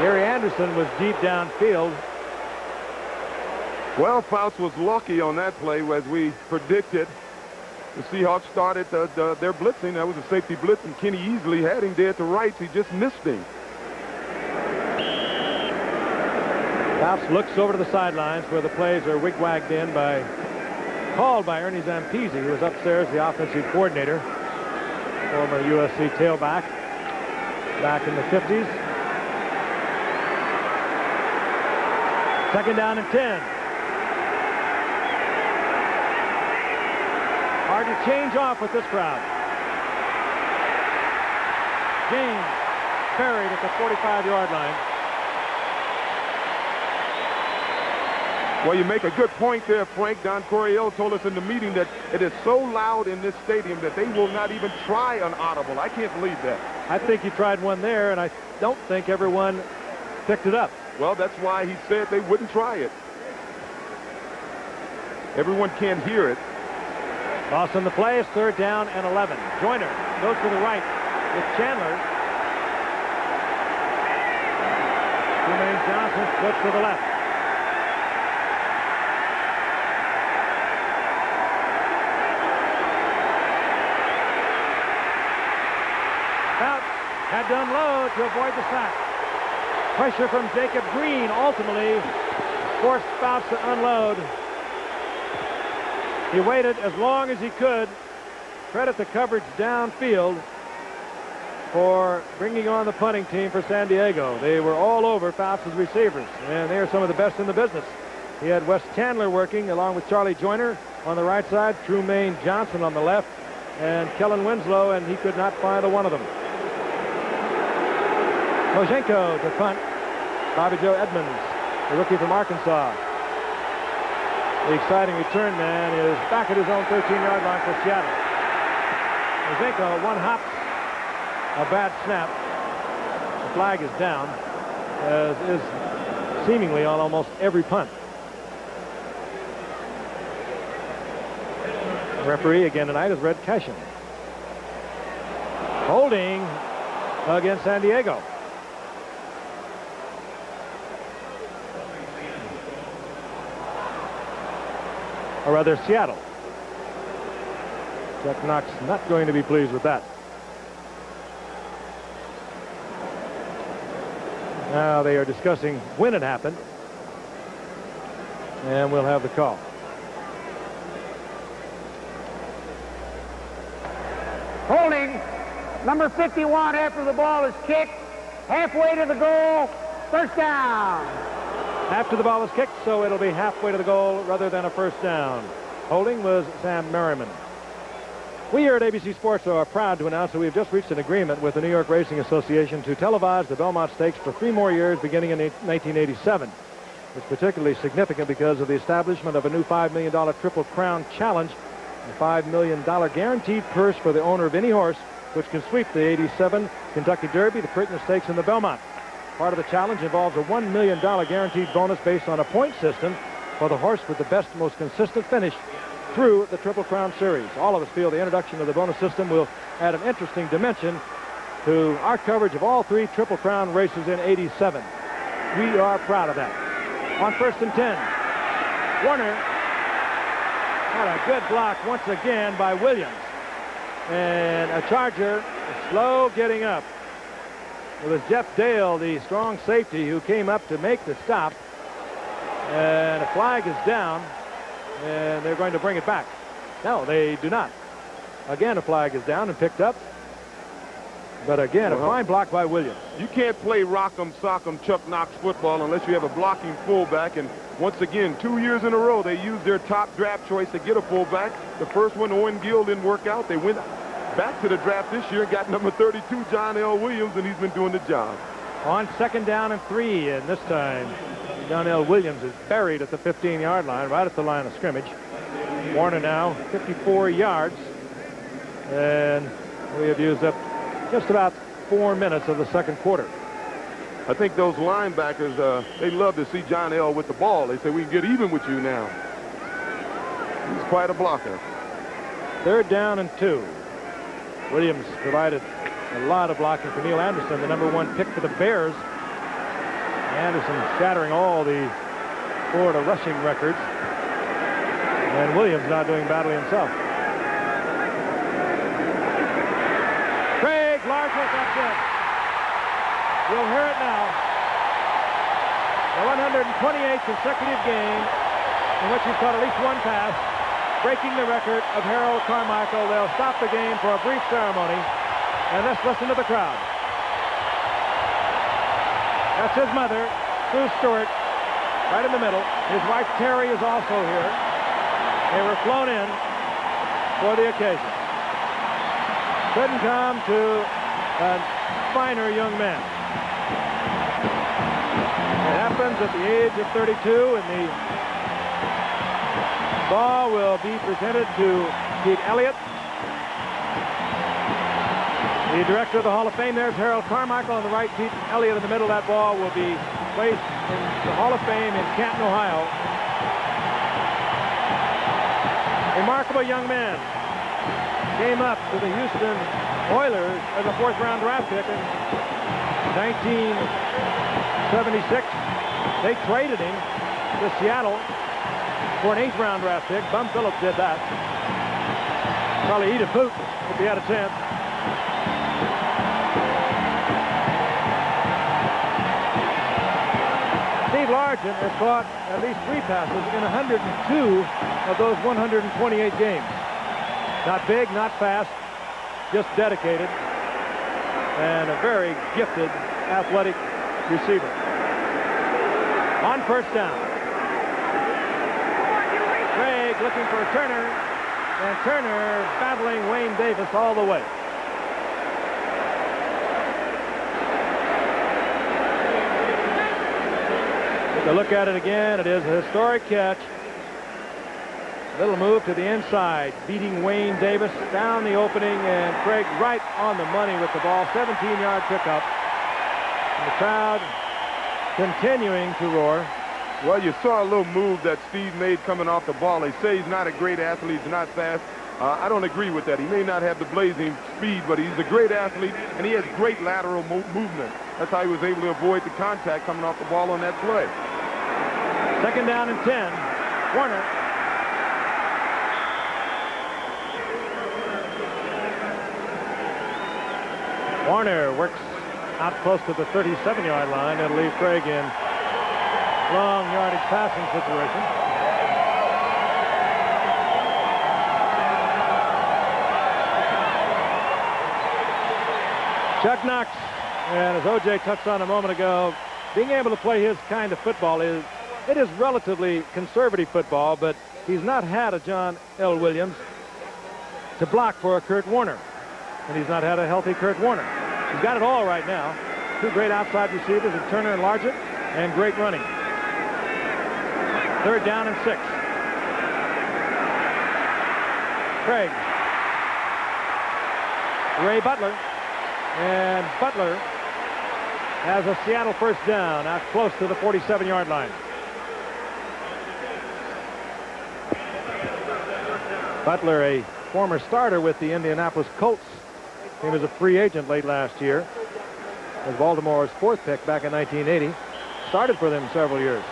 Gary Anderson was deep downfield. Well, Fouts was lucky on that play, as we predicted. The Seahawks started their blitzing. That was a safety blitz, and Kenny easily had him dead to rights. He just missed him. Fouts looks over to the sidelines where the plays are wig-wagged in called by Ernie Zampese, who was upstairs, the offensive coordinator, former USC tailback back in the 50s. Second down and 10. Hard to change off with this crowd. James buried at the 45-yard line. Well, you make a good point there, Frank. Don Coryell told us in the meeting that it is so loud in this stadium that they will not even try an audible. I can't believe that. I think he tried one there, and I don't think everyone picked it up. Well, that's why he said they wouldn't try it. Everyone can't hear it. Loss on the play is third down and 11. Joyner goes to the right with Chandler. Jermaine Johnson splits to the left. Had to unload to avoid the sack. Pressure from Jacob Green ultimately forced Fouts to unload. He waited as long as he could. Credit the coverage downfield for bringing on the punting team for San Diego. They were all over Fouts' receivers, and they are some of the best in the business. He had Wes Chandler working along with Charlie Joyner on the right side, Trumaine Johnson on the left, and Kellen Winslow, and he could not find a one of them. Mojenko to punt. Bobby Joe Edmonds, the rookie from Arkansas. The exciting return man is back at his own 13-yard line for Seattle. Mojenko, one hop, a bad snap. The flag is down, as is seemingly on almost every punt. The referee again tonight is Red Cashin. Holding against San Diego. Or rather, Seattle. Chuck Knox not going to be pleased with that. Now they are discussing when it happened, and we'll have the call. Holding number 51 after the ball is kicked, halfway to the goal, first down. After the ball is kicked, so it'll be halfway to the goal rather than a first down. Holding was Sam Merriman. We here at ABC Sports are proud to announce that we have just reached an agreement with the New York Racing Association to televise the Belmont Stakes for 3 more years beginning in 1987. It's particularly significant because of the establishment of a new $5 million Triple Crown Challenge, a $5 million guaranteed purse for the owner of any horse which can sweep the 87 Kentucky Derby, the Preakness Stakes, and the Belmont. Part of the challenge involves a $1 million guaranteed bonus based on a point system for the horse with the best, most consistent finish through the Triple Crown Series. All of us feel the introduction of the bonus system will add an interesting dimension to our coverage of all 3 Triple Crown races in '87. We are proud of that. On first and 10, Warner had a good block once again by Williams. And a Charger is slow getting up. It was Jeff Dale, the strong safety, who came up to make the stop. And a flag is down, and they're going to bring it back. No, they do not. Again, a flag is down and picked up. But again, a fine block by Williams. You can't play rock'em, sock'em, Chuck Knox football unless you have a blocking fullback. And once again, 2 years in a row, they used their top draft choice to get a fullback. The first one, Owen Gill, didn't work out. They went back to the draft this year and got number 32, John L. Williams, and he's been doing the job. On second down and 3, and this time, John L. Williams is buried at the 15-yard line, right at the line of scrimmage. Warner now 54 yards, and we have used up just about 4 minutes of the second quarter. I think those linebackers, they love to see John L. with the ball. They say, we can get even with you now. He's quite a blocker. Third down and 2. Williams provided a lot of blocking for Neil Anderson, the #1 pick for the Bears. Anderson shattering all the Florida rushing records. And Williams not doing badly himself. Craig Largent, that's it. You'll hear it now. The 128th consecutive game in which he's caught at least 1 pass, breaking the record of Harold Carmichael. They'll stop the game for a brief ceremony, and let's listen to the crowd. That's his mother, Sue Stewart, right in the middle. His wife, Terry, is also here. They were flown in for the occasion. Couldn't come to a finer young man. It happens at the age of 32, and the ball will be presented to Pete Elliott. The director of the Hall of Fame, there's Harold Carmichael on the right, Pete Elliott in the middle. That ball will be placed in the Hall of Fame in Canton, Ohio. Remarkable young man. Came up to the Houston Oilers as a 4th-round draft pick in 1976. They traded him to Seattle for an 8th-round draft pick. Bum Phillips did that. Probably eat a boot if he had a chance. Steve Largent has caught at least 3 passes in 102 of those 128 games. Not big, not fast, just dedicated, and a very gifted athletic receiver. On first down. Craig looking for Turner, and Turner battling Wayne Davis all the way. Take a look at it again. It is a historic catch. Little move to the inside, beating Wayne Davis down the opening, and Craig right on the money with the ball. 17-yard pickup. And the crowd continuing to roar. Well, you saw a little move that Steve made coming off the ball. They say he's not a great athlete, he's not fast. I don't agree with that. He may not have the blazing speed, but he's a great athlete, and he has great lateral movement. That's how he was able to avoid the contact coming off the ball on that play. 2nd down and 10. Warner. Warner works out close to the 37-yard line. It'll leave Craig in long yardage passing situation. Chuck Knox, and as O.J. touched on a moment ago, being able to play his kind of football is relatively conservative football, but he's not had a John L. Williams to block for a Kurt Warner, and he's not had a healthy Kurt Warner. He's got it all right now. 2 great outside receivers in Turner and Largent, and great running. 3rd down and 6. Craig. Ray Butler. And Butler has a Seattle first down out close to the 47-yard line. Butler, a former starter with the Indianapolis Colts. He was a free agent late last year. Was Baltimore's 4th pick back in 1980. Started for them several years.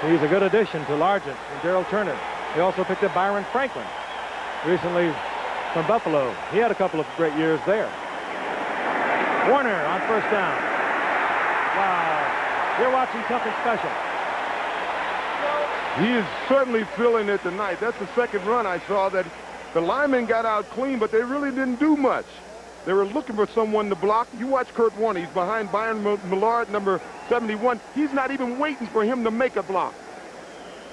He's a good addition to Largent and Gerald Turner. They also picked up Byron Franklin recently from Buffalo. He had a couple of great years there. Warner on first down. Wow. You're watching something special. He is certainly feeling it tonight. That's the 2nd run I saw that the linemen got out clean, but they really didn't do much. They were looking for someone to block. You watch Kurt Warner. He's behind Byron Millard, number 71. He's not even waiting for him to make a block.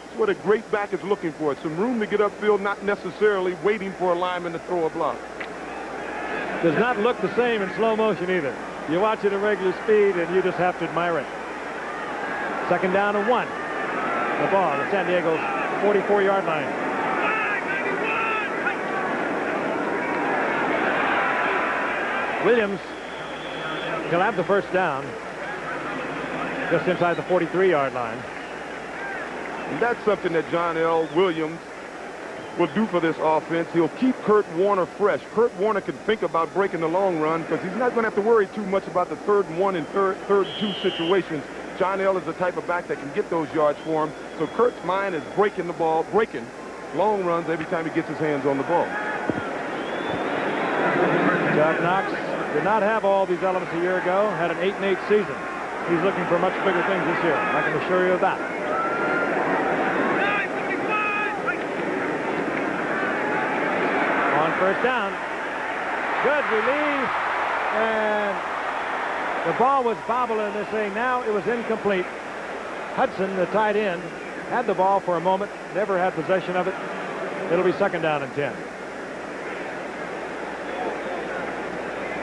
That's what a great back is looking for. Some room to get upfield, not necessarily waiting for a lineman to throw a block. Does not look the same in slow motion either. You watch it at regular speed, and you just have to admire it. 2nd down and 1. The ball at San Diego's 44-yard line. Williams will have the first down just inside the 43-yard line. And that's something that John L. Williams will do for this offense. He'll keep Kurt Warner fresh. Kurt Warner can think about breaking the long run because he's not going to have to worry too much about the 3rd and 1 and 3rd and 2 situations. John L. is the type of back that can get those yards for him. So Kurt's mind is breaking the ball, breaking long runs every time he gets his hands on the ball. Chuck Knox did not have all these elements a year ago, had an 8-8 season. He's looking for much bigger things this year. I can assure you of that. On first down. Good release. And the ball was bobbling this thing. Now it was incomplete. Hudson, the tight end, had the ball for a moment, never had possession of it. It'll be 2nd down and 10.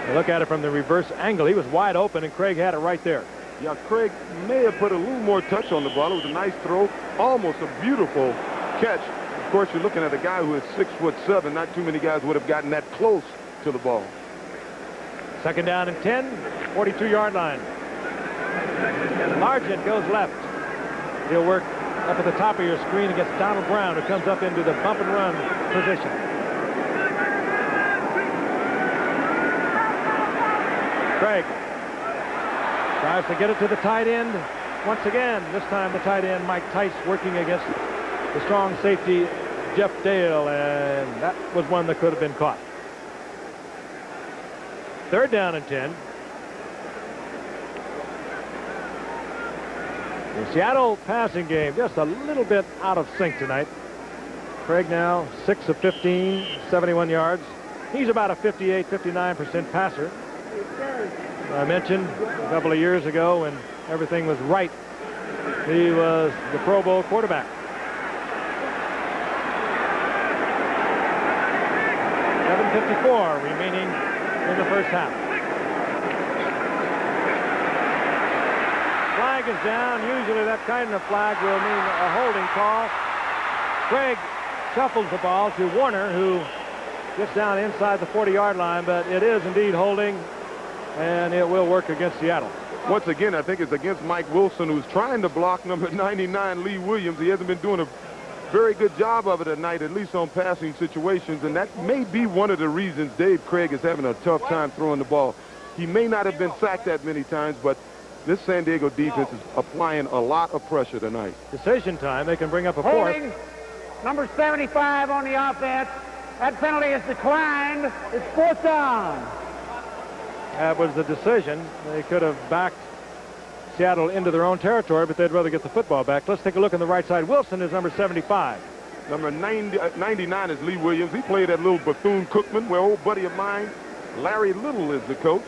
You look at it from the reverse angle. He was wide open, and Craig had it right there. Yeah, Craig may have put a little more touch on the ball. It was a nice throw, almost a beautiful catch. Of course, you're looking at a guy who is 6'7". Not too many guys would have gotten that close to the ball. 2nd down and 10, 42-yard line. Largent goes left. He'll work up at the top of your screen against Donald Brown, who comes up into the bump and run position. Craig tries to get it to the tight end. Once again, this time the tight end, Mike Tice, working against the strong safety, Jeff Dale, and that was one that could have been caught. 3rd down and 10. The Seattle passing game just a little bit out of sync tonight. Craig now 6 of 15, 71 yards. He's about a 58, 59% passer. I mentioned a couple of years ago when everything was right, he was the Pro Bowl quarterback. 7:54 remaining in the first half. Flag is down. Usually that kind of flag will mean a holding call. Craig shuffles the ball to Warner, who gets down inside the 40-yard line, but it is indeed holding, and it will work against Seattle. Once again, I think it's against Mike Wilson, who's trying to block number 99, Lee Williams. He hasn't been doing a very good job of it tonight, at least on passing situations, and that may be one of the reasons Dave Craig is having a tough time throwing the ball. He may not have been sacked that many times, but this San Diego defense is applying a lot of pressure tonight. Decision time. They can bring up a fourth. Holding number 75 on the offense. That penalty is declined. It's 4th down. That was the decision. They could have backed Seattle into their own territory, but they'd rather get the football back. Let's take a look on the right side. Wilson is number 75. Number 99 is Lee Williams. He played at little Bethune-Cookman, where old buddy of mine, Larry Little, is the coach.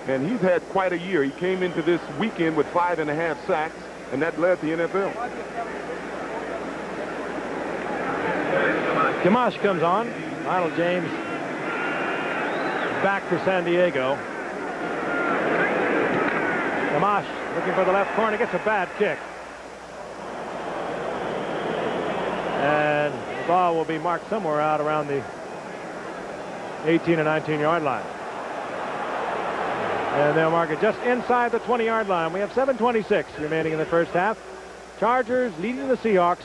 And he's had quite a year. He came into this weekend with 5.5 sacks, and that led the NFL. Gamache comes on. Lionel James back for San Diego. Gamache looking for the left corner. Gets a bad kick. And the ball will be marked somewhere out around the 18 or 19-yard line. And they'll mark it just inside the 20-yard line. We have 7:26 remaining in the first half. Chargers leading the Seahawks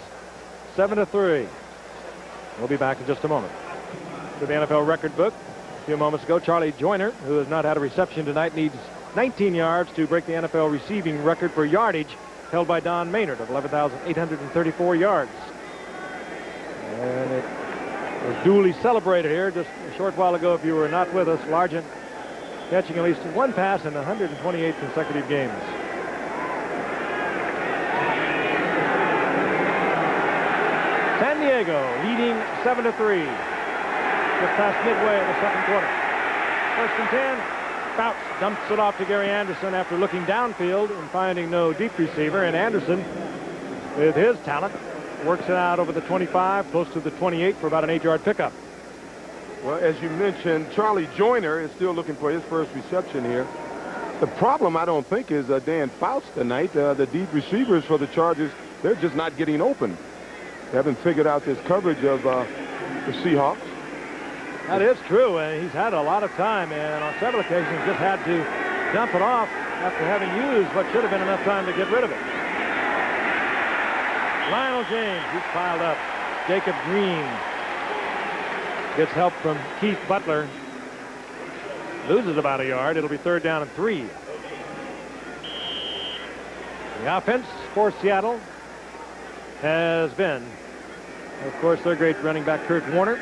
7-3. We'll be back in just a moment. To the NFL record book. A few moments ago, Charlie Joyner, who has not had a reception tonight, needs 19 yards to break the NFL receiving record for yardage held by Don Maynard of 11,834 yards. And it was duly celebrated here just a short while ago. If you were not with us, Largent catching at least one pass in 128 consecutive games. San Diego leading 7-3. Just past midway of the second quarter. 1st and 10. Fouts dumps it off to Gary Anderson after looking downfield and finding no deep receiver. And Anderson, with his talent, works it out over the 25, close to the 28 for about an 8-yard pickup. Well, as you mentioned, Charlie Joyner is still looking for his first reception here. The problem, I don't think, is Dan Fouts tonight. The deep receivers for the Chargers, they're just not getting open. They haven't figured out this coverage of the Seahawks. That is true, and he's had a lot of time, and on several occasions just had to dump it off after having used what should have been enough time to get rid of it. Lionel James, he's piled up. Jacob Green gets help from Keith Butler. Loses about a yard. It'll be 3rd down and 3. The offense for Seattle has been, of course, their great running back Kurt Warner.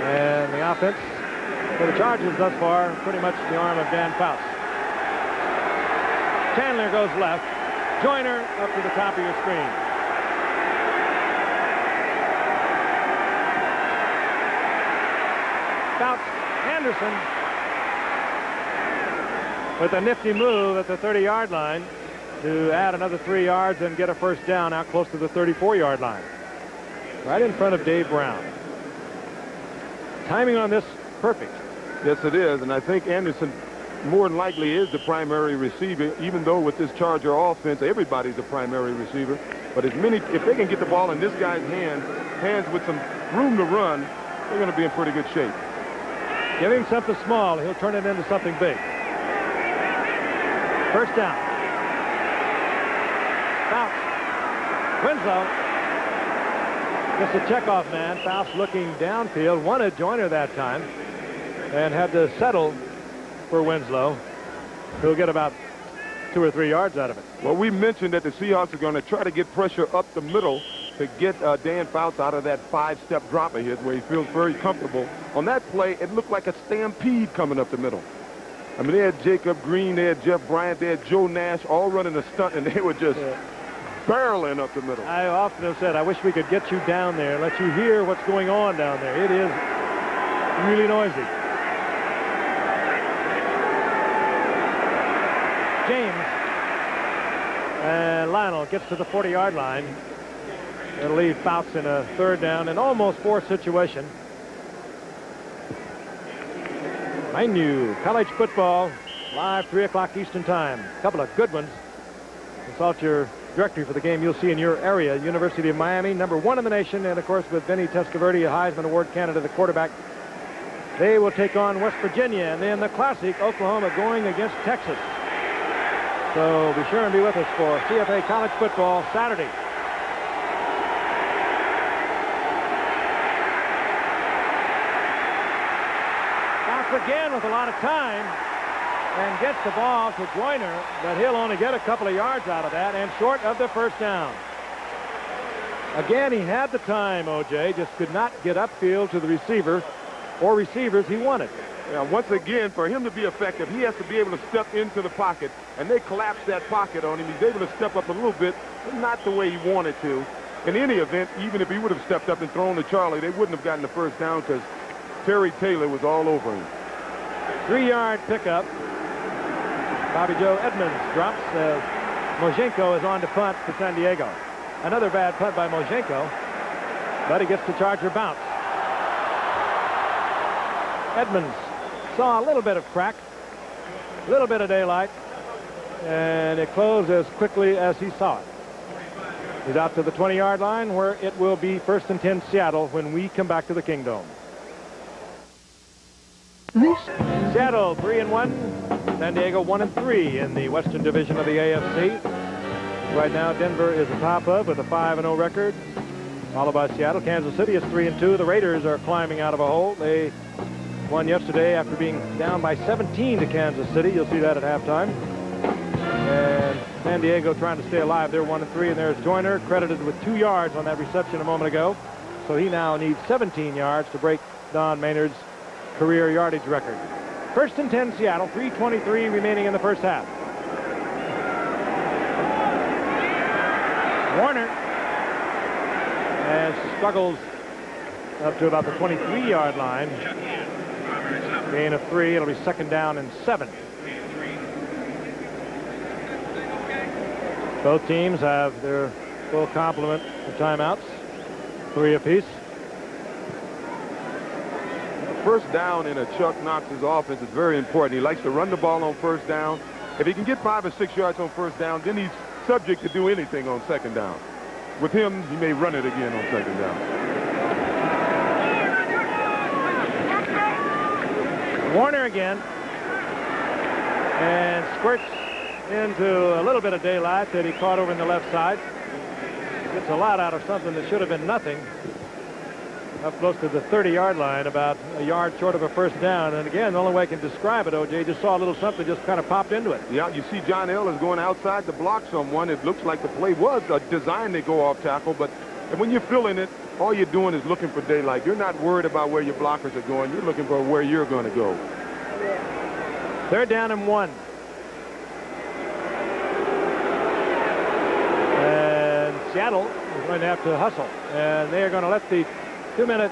And the offense for the Chargers thus far, pretty much the arm of Dan Fouts. Chandler goes left. Joyner up to the top of your screen. Fouts, Anderson with a nifty move at the 30-yard line. to add another 3 yards and get a first down out close to the 34-yard line. Right in front of Dave Brown. Timing on this, perfect. Yes, it is, and I think Anderson more than likely is the primary receiver, even though with this Charger offense, everybody's a primary receiver. But if they can get the ball in this guy's hands with some room to run, they're going to be in pretty good shape. Give him something small. He'll turn it into something big. First down. Faust. Winslow. Just a checkoff man. Faust looking downfield. Wanted Joyner that time and had to settle for Winslow. He'll get about 2 or 3 yards out of it. Well, we mentioned that the Seahawks are going to try to get pressure up the middle to get Dan Faust out of that 5-step drop of his where he feels very comfortable. On that play, it looked like a stampede coming up the middle. I mean, they had Jacob Green, they had Jeff Bryant, they had Joe Nash all running a stunt, and they were just barreling up the middle. I often have said, I wish we could get you down there and let you hear what's going on down there. It is really noisy. James and Lionel gets to the 40-yard line. It'll leave Faust in a 3rd down and almost 4th situation. Mind you, college football, live 3 o'clock Eastern time. A couple of good ones. Consult your directory for the game you'll see in your area. University of Miami, #1 in the nation, and of course with Vinny Testaverde, a Heisman Award candidate, the quarterback. They will take on West Virginia, and then the classic, Oklahoma going against Texas. So be sure and be with us for CFA college football Saturday. Again with a lot of time and gets the ball to Joyner, but he'll only get a couple of yards out of that and short of the first down. Again, he had the time, O.J., just could not get upfield to the receiver or receivers he wanted. Yeah, once again, for him to be effective, he has to be able to step into the pocket, and they collapse that pocket on him. He's able to step up a little bit, but not the way he wanted to. In any event, even if he would have stepped up and thrown to Charlie, they wouldn't have gotten the first down because Terry Taylor was all over him. 3-yard pickup. Bobby Joe Edmonds drops. Mojenko is on to punt for San Diego. Another bad punt by Mojenko, but he gets the Charger bounce. Edmonds saw a little bit of crack, a little bit of daylight, and it closed as quickly as he saw it. He's out to the 20-yard line where it will be 1st and 10 Seattle when we come back to the Kingdome. Seattle 3-1, San Diego 1-3 in the Western Division of the AFC. Right now, Denver is atop of with a 5-0 record, followed by Seattle. Kansas City is 3-2. The Raiders are climbing out of a hole. They won yesterday after being down by 17 to Kansas City. You'll see that at halftime. And San Diego trying to stay alive. They're 1-3, and there's Joyner credited with 2 yards on that reception a moment ago. So he now needs 17 yards to break Don Maynard's career yardage record. 1st and 10 Seattle, 3:23 remaining in the first half. Warner and struggles up to about the 23-yard line. Gain of 3. It'll be 2nd down and 7. Both teams have their full complement of timeouts, 3 apiece. First down in a Chuck Knox's offense is very important. He likes to run the ball on 1st down. If he can get 5 or 6 yards on 1st down, then he's subject to do anything on 2nd down. With him, he may run it again on 2nd down. Warner again. And squirts into a little bit of daylight that he caught over in the left side. Gets a lot out of something that should have been nothing. Up close to the 30-yard line, about a yard short of a first down. And again, the only way I can describe it, O.J., just saw a little something just kind of popped into it. Yeah, you see John Ellis going outside to block someone. It looks like the play was designed to go off tackle, but when you're filling it, all you're doing is looking for daylight. You're not worried about where your blockers are going. You're looking for where you're going to go. 3rd down and 1. And Seattle is going to have to hustle. And they are going to let the 2-minute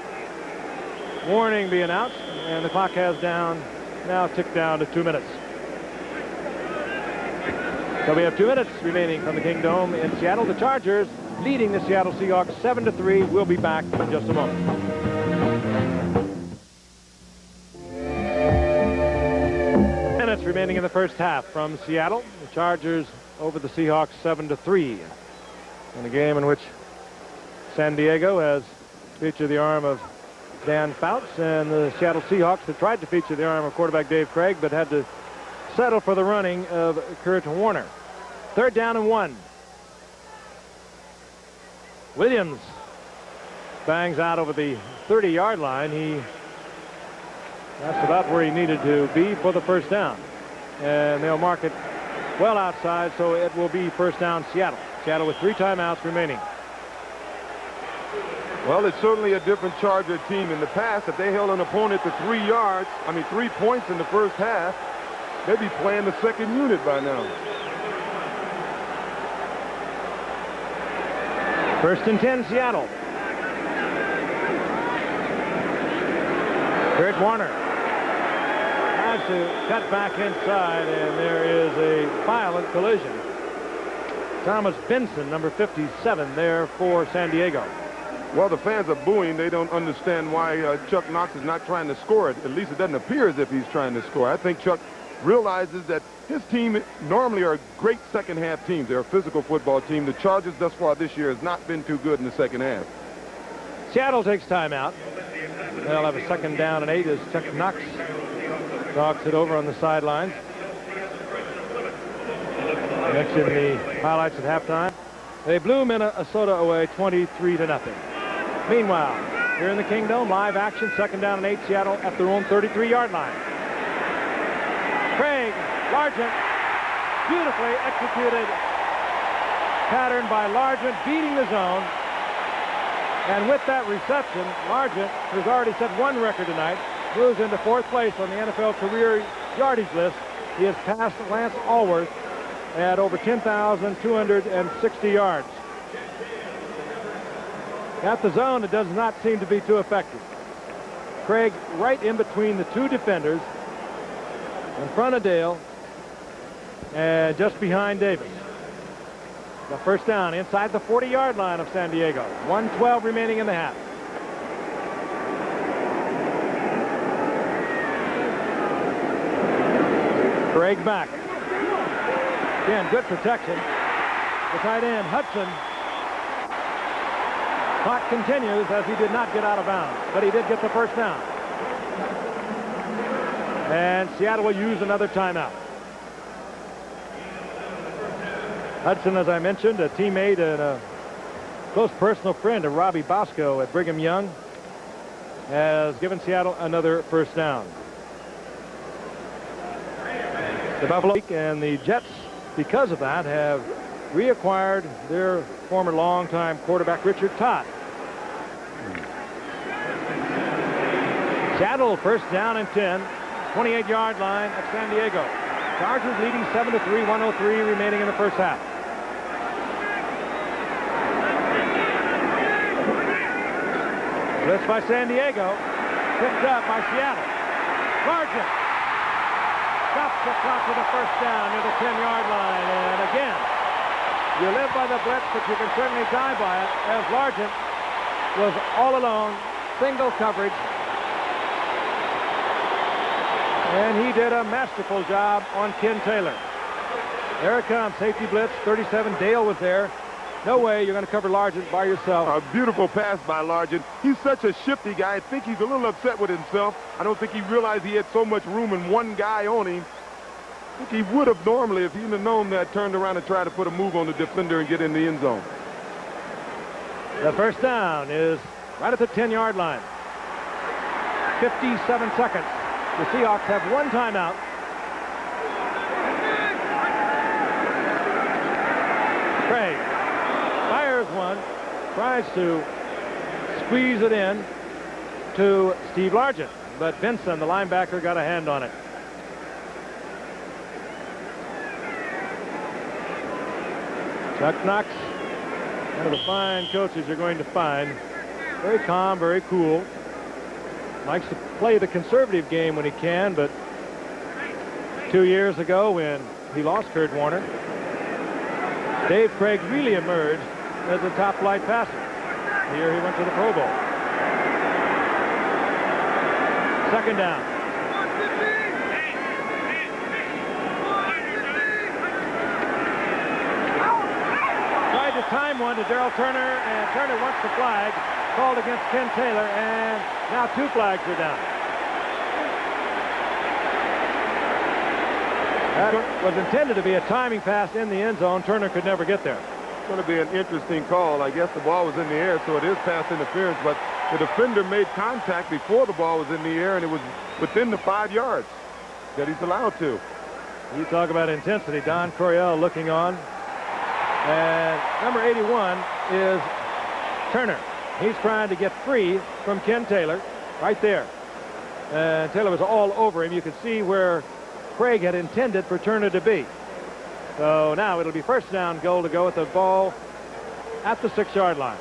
warning be announced, and the clock has now ticked down to 2 minutes. So we have 2 minutes remaining from the Kingdome in Seattle. The Chargers leading the Seattle Seahawks 7-3. We'll be back in just a moment. Minutes remaining in the first half from Seattle. The Chargers over the Seahawks 7-3 in a game in which San Diego has featured the arm of Dan Fouts, and the Seattle Seahawks had tried to feature the arm of quarterback Dave Craig, but had to settle for the running of Kurt Warner. 3rd down and 1. Williams bangs out over the 30-yard line. That's about where he needed to be for the first down. And they'll mark it well outside, so it will be first down Seattle. Seattle with 3 timeouts remaining. Well, it's certainly a different Charger team. In the past, if they held an opponent to 3 points in the first half, they'd be playing the second unit by now. 1st and 10, Seattle. Kurt Warner tries to cut back inside, and there is a violent collision. Thomas Benson, number 57, there for San Diego. Well, the fans are booing. They don't understand why Chuck Knox is not trying to score it. At least it doesn't appear as if he's trying to score. I think Chuck realizes that his team normally are great second-half teams. They're a physical football team. The Chargers thus far this year has not been too good in the second half. Seattle takes timeout. They'll have a 2nd down and 8 as Chuck Knox talks it over on the sidelines. Mentioned the highlights at halftime. They blew Minnesota away 23-0. Meanwhile, here in the Kingdome, live action, 2nd down and 8, Seattle at their own 33-yard line. Craig Largent, beautifully executed pattern by Largent, beating the zone. And with that reception, Largent, who's already set 1 record tonight, moves into 4th place on the NFL career yardage list. He has passed Lance Allworth at over 10,260 yards. At the zone, it does not seem to be too effective. Craig right in between the 2 defenders, in front of Dale, and just behind Davis. The first down inside the 40-yard line of San Diego. 1:12 remaining in the half. Craig back. Again, good protection. The tight end, Hudson. Clock continues as he did not get out of bounds, but he did get the first down. And Seattle will use another timeout. Hudson, as I mentioned, a teammate and a close personal friend of Robbie Bosco at Brigham Young, has given Seattle another first down. The Buffalo and the Jets, because of that, have reacquired their former longtime quarterback Richard Todd. Seattle first down and 10, 28-yard line at San Diego. Chargers leading 7-3, 1:03 remaining in the first half. Blitz by San Diego, picked up by Seattle. Largent stops the clock with a first down near the 10-yard line. And again, you live by the blitz, but you can certainly die by it, as Largent was all alone, single coverage. And he did a masterful job on Ken Taylor. There it comes, safety blitz, 37. Dale was there. No way you're going to cover Largent by yourself. A beautiful pass by Largent. He's such a shifty guy. I think he's a little upset with himself. I don't think he realized he had so much room and one guy on him. I think he would have normally, if he'd have known that, turned around and tried to put a move on the defender and get in the end zone. The first down is right at the 10-yard line. 57 seconds. The Seahawks have one timeout. Craig fires one, tries to squeeze it in to Steve Largent, but Benson, the linebacker, got a hand on it. Chuck Knox, one of the fine coaches you're going to find. Very calm, very cool. Likes to play the conservative game when he can, but 2 years ago when he lost Kurt Warner, Dave Craig really emerged as a top-flight passer. Here he went to the Pro Bowl. Second down. Tried to time one to Darrell Turner, and Turner wants the flag called against Ken Taylor, and now 2 flags are down. That was intended to be a timing pass in the end zone. Turner could never get there. It's going to be an interesting call. I guess the ball was in the air, so it is pass interference, but the defender made contact before the ball was in the air, and it was within the 5 yards that he's allowed to. You talk about intensity. Don Coryell looking on. And number 81 is Turner. He's trying to get free from Ken Taylor right there. And Taylor was all over him. You could see where Craig had intended for Turner to be. So now it'll be first down goal to go with the ball at the 6-yard line.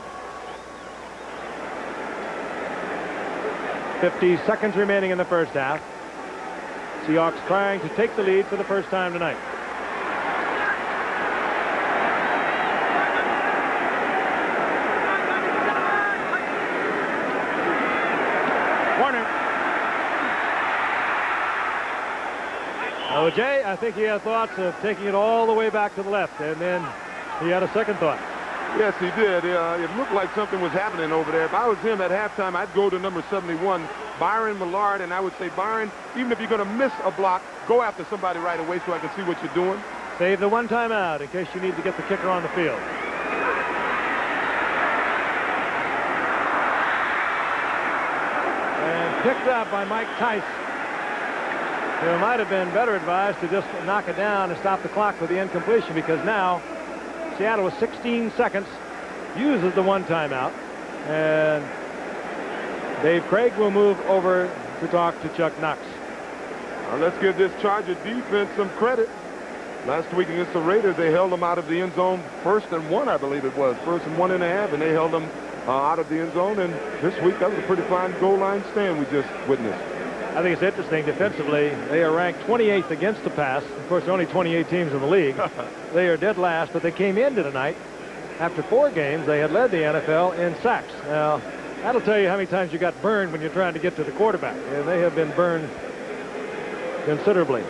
50 seconds remaining in the first half. Seahawks trying to take the lead for the first time tonight. Oh, Jay, I think he had thoughts of taking it all the way back to the left, and then he had a second thought. Yes, he did. It looked like something was happening over there. If I was him at halftime, I'd go to number 71, Byron Millard, and I would say, Byron, even if you're going to miss a block, go after somebody right away so I can see what you're doing. Save the 1 timeout in case you need to get the kicker on the field. And picked up by Mike Tice, who might have been better advised to just knock it down and stop the clock with the incompletion, because now Seattle with 16 seconds uses the 1 timeout, and Dave Craig will move over to talk to Chuck Knox. Well, let's give this Charger defense some credit. Last week against the Raiders, they held them out of the end zone 1st and 1, I believe it was, 1st and 1.5, and they held them out of the end zone. And this week, that was a pretty fine goal line stand we just witnessed. I think it's interesting defensively. They are ranked 28th against the pass. Of course, there are only 28 teams in the league. They are dead last, but they came into tonight. After 4 games, they had led the NFL in sacks. Now, that'll tell you how many times you got burned when you're trying to get to the quarterback. And they have been burned considerably.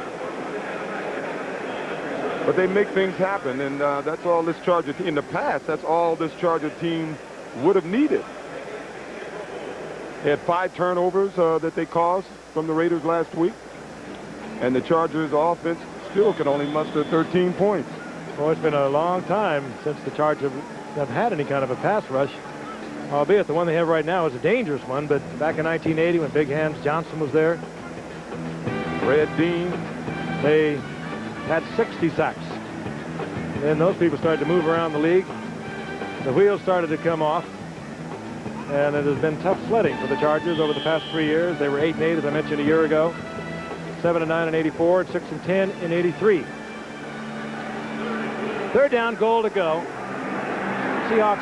But they make things happen, and that's all this Charger team, in the past, that's all this Charger team would have needed. They had 5 turnovers that they caused from the Raiders last week, and the Chargers offense still can only muster 13 points. Well, it's been a long time since the Chargers have had any kind of a pass rush, albeit the one they have right now is a dangerous one. But back in 1980, when Big Hands Johnson was there, Red Dean, they had 60 sacks. Then those people started to move around the league. The wheels started to come off. And it has been tough sledding for the Chargers over the past 3 years. They were 8-8, as I mentioned a year ago, 7-9 in '84, and 6-10 in '83. Third down, goal to go. Seahawks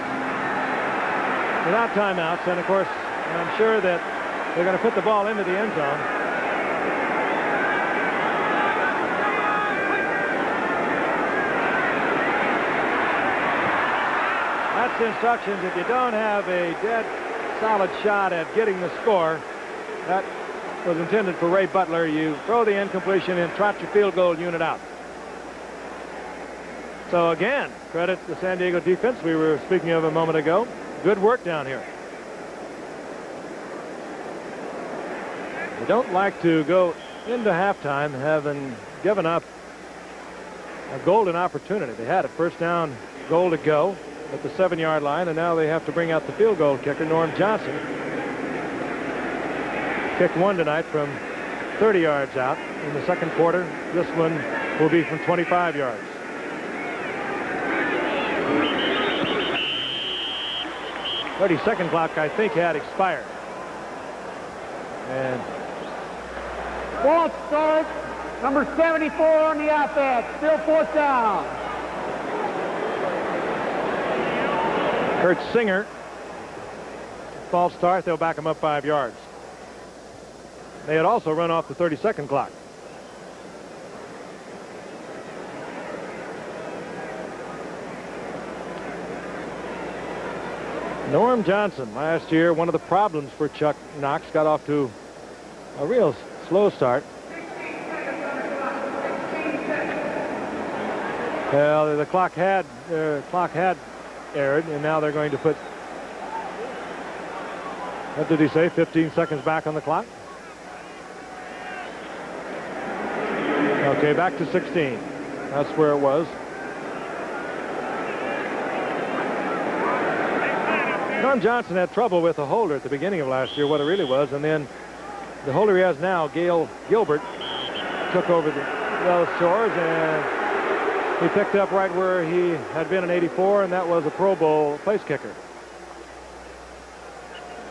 without timeouts, and of course, I'm sure that they're going to put the ball into the end zone. That's instructions. If you don't have a dead solid shot at getting the score, that was intended for Ray Butler. You throw the incompletion and trot your field goal unit out. So again, credit the San Diego defense we were speaking of a moment ago. Good work down here. You don't like to go into halftime having given up a golden opportunity. They had a first down, goal to go at the 7-yard line, and now they have to bring out the field goal kicker, Norm Johnson. Kicked one tonight from 30 yards out in the second quarter. This one will be from 25 yards. The 30-second clock, I think, had expired. And Ball start. Number 74 on the offense. Still 4th down. Kurt Singer, false start. They'll back him up 5 yards. They had also run off the 30-second clock. Norm Johnson, last year, one of the problems for Chuck Knox, got off to a real slow start. Well, the clock had aired, and now they're going to put, what did he say, 15 seconds back on the clock? Okay, back to 16. That's where it was. Norm Johnson had trouble with the holder at the beginning of last year, what it really was, and then the holder he has now, Gail Gilbert, took over those chores, and he picked up right where he had been in '84, and that was a Pro Bowl place kicker.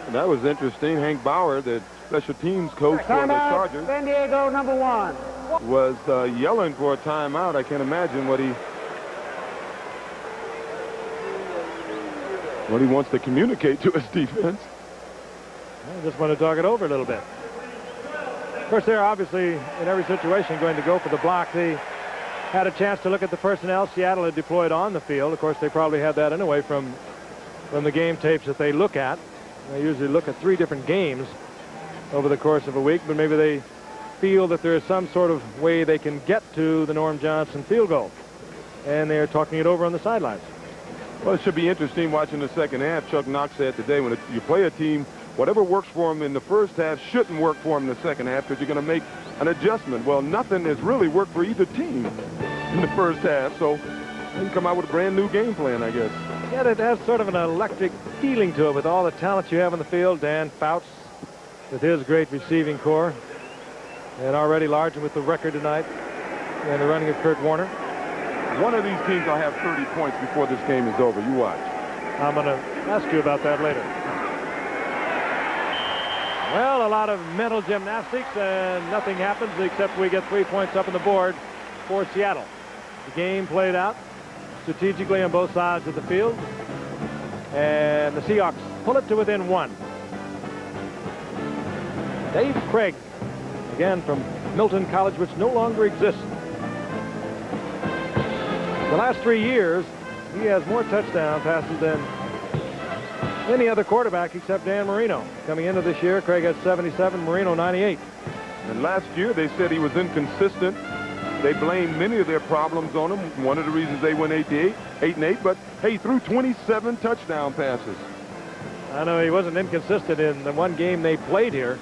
And that was interesting. Hank Bauer, the special teams coach for the Chargers, San Diego, number 1. was yelling for a timeout. I can't imagine what he wants to communicate to his defense. I just want to talk it over a little bit. Of course, they're obviously in every situation going to go for the block. They had a chance to look at the personnel Seattle had deployed on the field. Of course, they probably had that anyway from the game tapes that they look at. They usually look at 3 different games over the course of a week, but maybe they feel that there is some sort of way they can get to the Norm Johnson field goal. And they're talking it over on the sidelines. Well, it should be interesting watching the second half. Chuck Knox said today, when you play a team, whatever works for them in the first half shouldn't work for them in the second half, because you're going to make an adjustment. Well, nothing has really worked for either team in the first half, so they can come out with a brand new game plan, I guess. Yeah, it has sort of an electric feeling to it with all the talent you have on the field. Dan Fouts with his great receiving core, and already large with the record tonight and the running of Kurt Warner. One of these teams will have 30 points before this game is over. You watch. I'm going to ask you about that later. Well, a lot of mental gymnastics, and nothing happens except we get 3 points up on the board for Seattle. The game played out strategically on both sides of the field, and the Seahawks pull it to within 1. Dave Craig, again from Milton College, which no longer exists. The last 3 years, he has more touchdown passes than any other quarterback except Dan Marino. Coming into this year, Craig had 77, Marino 98. And last year, they said he was inconsistent. They blamed many of their problems on him. One of the reasons they went 8-8, but hey, he threw 27 touchdown passes. I know he wasn't inconsistent in the one game they played here.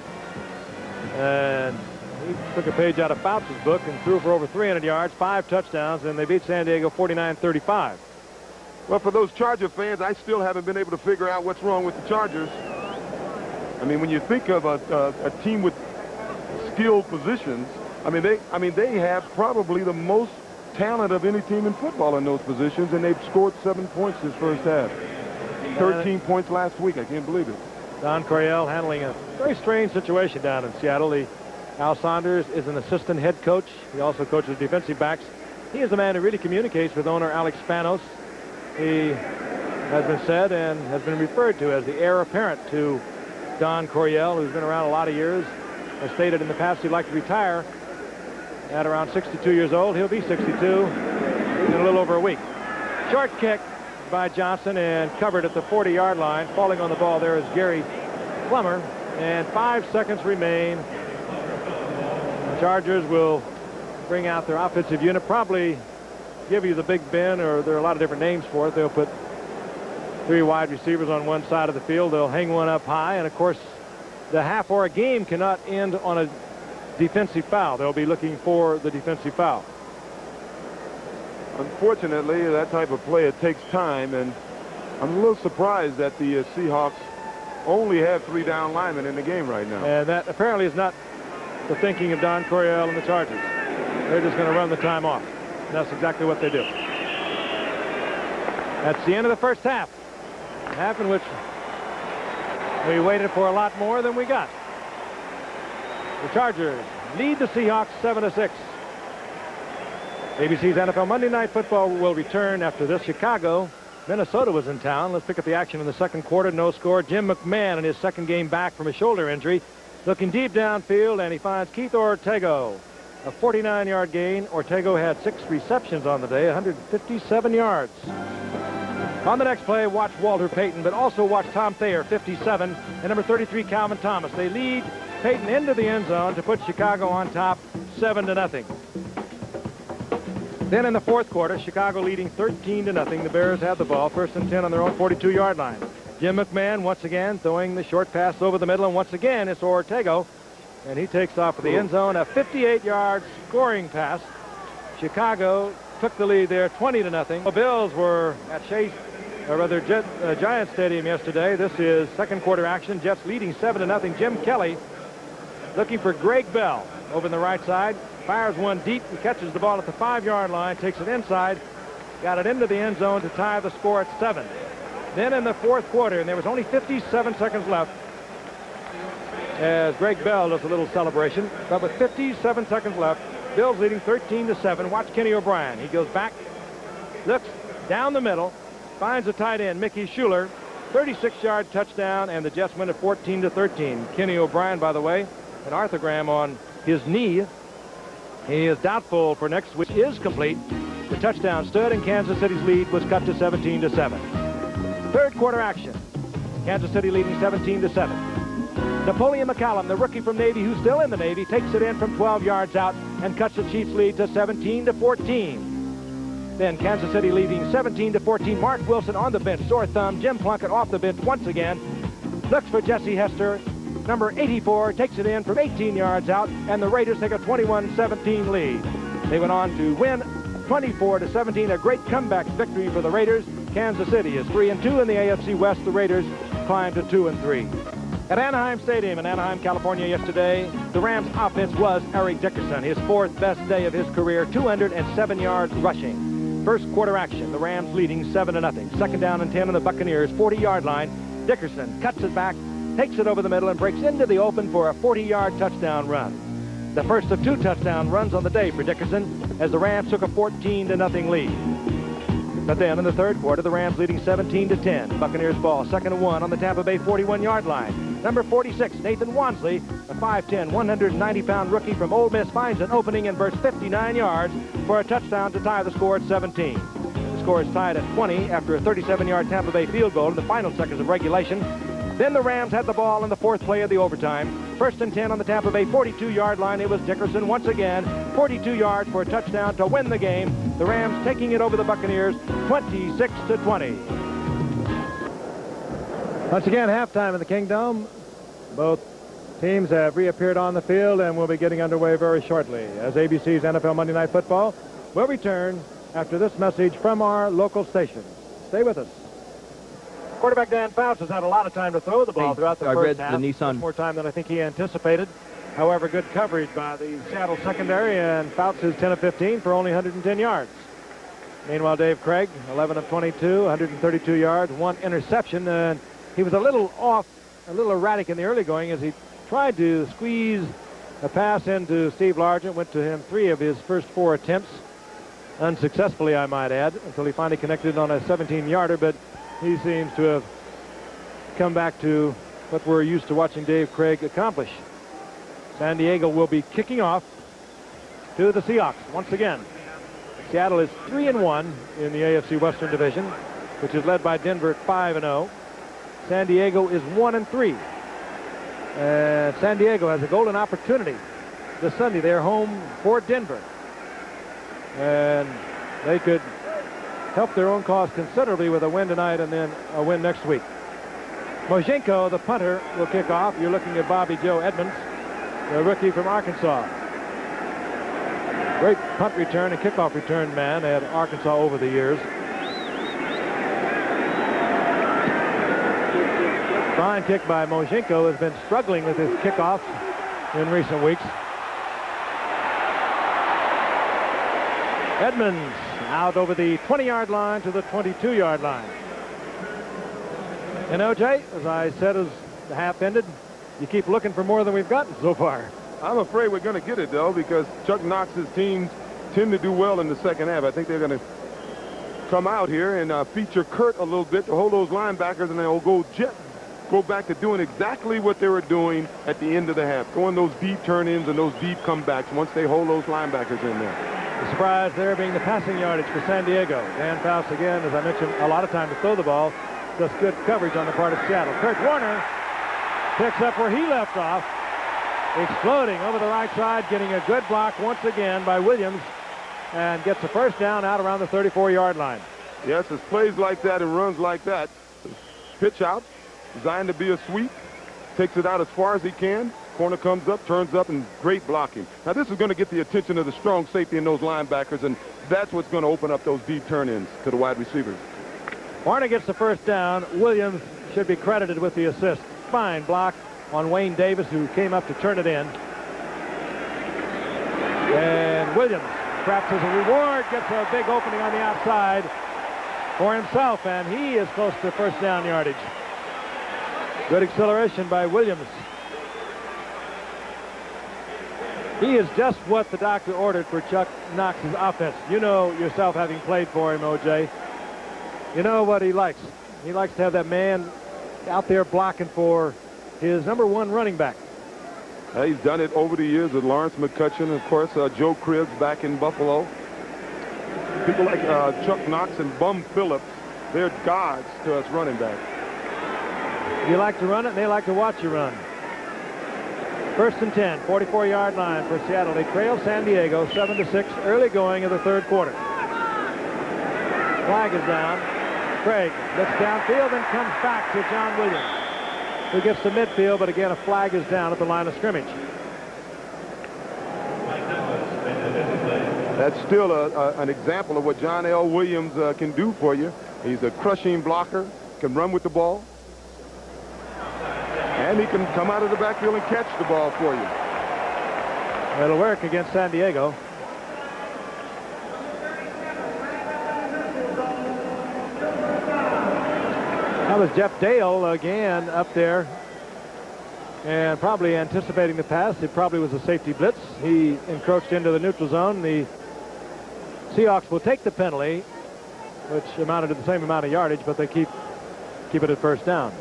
And he took a page out of Fouts' book and threw for over 300 yards, 5 touchdowns, and they beat San Diego 49-35. Well, for those Charger fans, I still haven't been able to figure out what's wrong with the Chargers. I mean, when you think of a team with skilled positions, I mean they have probably the most talent of any team in football in those positions, and they've scored 7 points this first half. 13 points last week. I can't believe it. Don Coryell handling a very strange situation down in Seattle. Al Saunders is an assistant head coach. He also coaches defensive backs. He is the man who really communicates with owner Alex Spanos. He has been said and has been referred to as the heir apparent to Don Coryell, who's been around a lot of years. Has stated in the past he'd like to retire at around 62 years old. He'll be 62 in a little over a week. Short kick by Johnson and covered at the 40-yard line. Falling on the ball there is Gary Plummer, and 5 seconds remain. The Chargers will bring out their offensive unit, probably give you the Big Ben, or there are a lot of different names for it. They'll put 3 wide receivers on one side of the field. They'll hang one up high, and of course the half or a game cannot end on a defensive foul. They'll be looking for the defensive foul. Unfortunately, that type of play, it takes time, and I'm a little surprised that the Seahawks only have 3 down linemen in the game right now. And that apparently is not the thinking of Don Coryell and the Chargers. They're just going to run the time off. And that's exactly what they do. That's the end of the first half. A half in which we waited for a lot more than we got. The Chargers lead the Seahawks 7-6. ABC's NFL Monday Night Football will return after this. Chicago, Minnesota was in town. Let's pick up the action in the second quarter. No score. Jim McMahon in his second game back from a shoulder injury. Looking deep downfield, and he finds Keith Ortego. A 49-yard gain. Ortego had 6 receptions on the day, 157 yards. On the next play, watch Walter Payton, but also watch Tom Thayer, 57, and number 33, Calvin Thomas. They lead Payton into the end zone to put Chicago on top, 7-0. Then in the fourth quarter, Chicago leading 13-0. The Bears have the ball, 1st and 10 on their own 42-yard line. Jim McMahon once again throwing the short pass over the middle, and once again it's Ortega, and he takes off for the end zone, a 58-yard scoring pass. Chicago took the lead there, 20-0. The Bills were at Giant Stadium yesterday. This is second quarter action. Jets leading 7-0. Jim Kelly looking for Greg Bell over on the right side. Fires one deep and catches the ball at the 5-yard line. Takes it inside. Got it into the end zone to tie the score at 7. Then in the fourth quarter, and there was only 57 seconds left, as Greg Bell does a little celebration. But with 57 seconds left, Bills leading 13-7. Watch Kenny O'Brien. He goes back, looks down the middle, finds a tight end, Mickey Schuler, 36-yard touchdown, and the Jets win at 14-13. Kenny O'Brien, by the way, an arthrogram on his knee. He is doubtful for next week. Is complete. The touchdown stood, and Kansas City's lead was cut to 17-7. Third quarter action. Kansas City leading 17-7. Napoleon McCallum, the rookie from Navy, who's still in the Navy, takes it in from 12 yards out and cuts the Chiefs' lead to 17-14. Then Kansas City leading 17-14. Mark Wilson on the bench, sore thumb. Jim Plunkett off the bench once again. Looks for Jesse Hester. Number 84 takes it in from 18 yards out, and the Raiders take a 21-17 lead. They went on to win 24-17, a great comeback victory for the Raiders. Kansas City is 3-2 in the AFC West. The Raiders climb to 2-3. At Anaheim Stadium in Anaheim, California yesterday, the Rams' offense was Eric Dickerson, his 4th best day of his career, 207 yards rushing. First quarter action, the Rams leading 7-0. Second down and 10 on the Buccaneers' 40-yard line. Dickerson cuts it back, takes it over the middle, and breaks into the open for a 40-yard touchdown run. The first of 2 touchdown runs on the day for Dickerson as the Rams took a 14-0 lead. But then in the third quarter, the Rams leading 17-10. Buccaneers ball, 2nd and 1 on the Tampa Bay 41-yard line. Number 46, Nathan Wansley, a 5'10", 190-pound rookie from Ole Miss, finds an opening and bursts 59 yards for a touchdown to tie the score at 17. The score is tied at 20 after a 37-yard Tampa Bay field goal in the final seconds of regulation. Then the Rams had the ball in the 4th play of the overtime. 1st and 10 on the Tampa Bay 42-yard line. It was Dickerson once again, 42 yards for a touchdown to win the game. The Rams taking it over the Buccaneers 26-20. Once again, halftime in the Kingdom. Both teams have reappeared on the field and will be getting underway very shortly as ABC's NFL Monday Night Football will return after this message from our local stations. Stay with us. Quarterback Dan Fouts has had a lot of time to throw the ball throughout the first half. More time than I think he anticipated. However, good coverage by the Seattle secondary, and Fouts is 10 of 15 for only 110 yards. Meanwhile, Dave Craig, 11 of 22, 132 yards, 1 interception, and he was a little off, a little erratic in the early going as he tried to squeeze a pass into Steve Largent. Went to him 3 of his first 4 attempts, unsuccessfully, I might add, until he finally connected on a 17-yarder, but he seems to have come back to what we're used to watching Dave Craig accomplish. San Diego will be kicking off to the Seahawks once again. Seattle is 3-1 in the AFC Western Division, which is led by Denver at 5-0. San Diego is 1-3. San Diego has a golden opportunity this Sunday. They're home for Denver, and they could help their own cause considerably with a win tonight and then a win next week. Mojenko, the punter, will kick off. You're looking at Bobby Joe Edmonds, the rookie from Arkansas. Great punt return and kickoff return man at Arkansas over the years. Fine kick by Mojenko, has been struggling with his kickoffs in recent weeks. Edmonds out over the 20-yard line to the 22-yard line. And OJ, as I said as the half ended, you keep looking for more than we've gotten so far. I'm afraid we're going to get it, though, because Chuck Knox's teams tend to do well in the second half. I think they're going to come out here and feature Kurt a little bit to hold those linebackers, and they'll go back to doing exactly what they were doing at the end of the half, going those deep turn-ins and those deep comebacks once they hold those linebackers in there. The surprise there being the passing yardage for San Diego. Dan Faust, again, as I mentioned, a lot of time to throw the ball. Just good coverage on the part of Seattle. Kurt Warner picks up where he left off, exploding over the right side, getting a good block once again by Williams, and gets a first down out around the 34-yard line. Yes, it's plays like that and runs like that. Pitch out, designed to be a sweep, takes it out as far as he can. Corner comes up, turns up, and great blocking. Now, this is going to get the attention of the strong safety and those linebackers, and that's what's going to open up those deep turn-ins to the wide receivers. Warner gets the first down. Williams should be credited with the assist. Fine block on Wayne Davis, who came up to turn it in. And Williams, perhaps as a reward, gets a big opening on the outside for himself, and he is close to first down yardage. Good acceleration by Williams. He is just what the doctor ordered for Chuck Knox's offense. You know yourself, having played for him, O.J. You know what he likes. He likes to have that man out there blocking for his #1 running back. He's done it over the years with Lawrence McCutcheon, of course, Joe Cribbs back in Buffalo. People like Chuck Knox and Bum Phillips, they're gods to us running backs. You like to run it, and they like to watch you run. First and 10, 44-yard line for Seattle. They trail San Diego 7-6, early going of the third quarter. Flag is down. Craig looks downfield and comes back to John Williams, who gets to midfield, but again, a flag is down at the line of scrimmage. That's still an example of what John L. Williams can do for you. He's a crushing blocker, can run with the ball, and he can come out of the backfield and catch the ball for you. It'll work against San Diego. That was Jeff Dale again up there, and probably anticipating the pass. It probably was a safety blitz. He encroached into the neutral zone. The Seahawks will take the penalty, which amounted to the same amount of yardage, but they keep it at first down.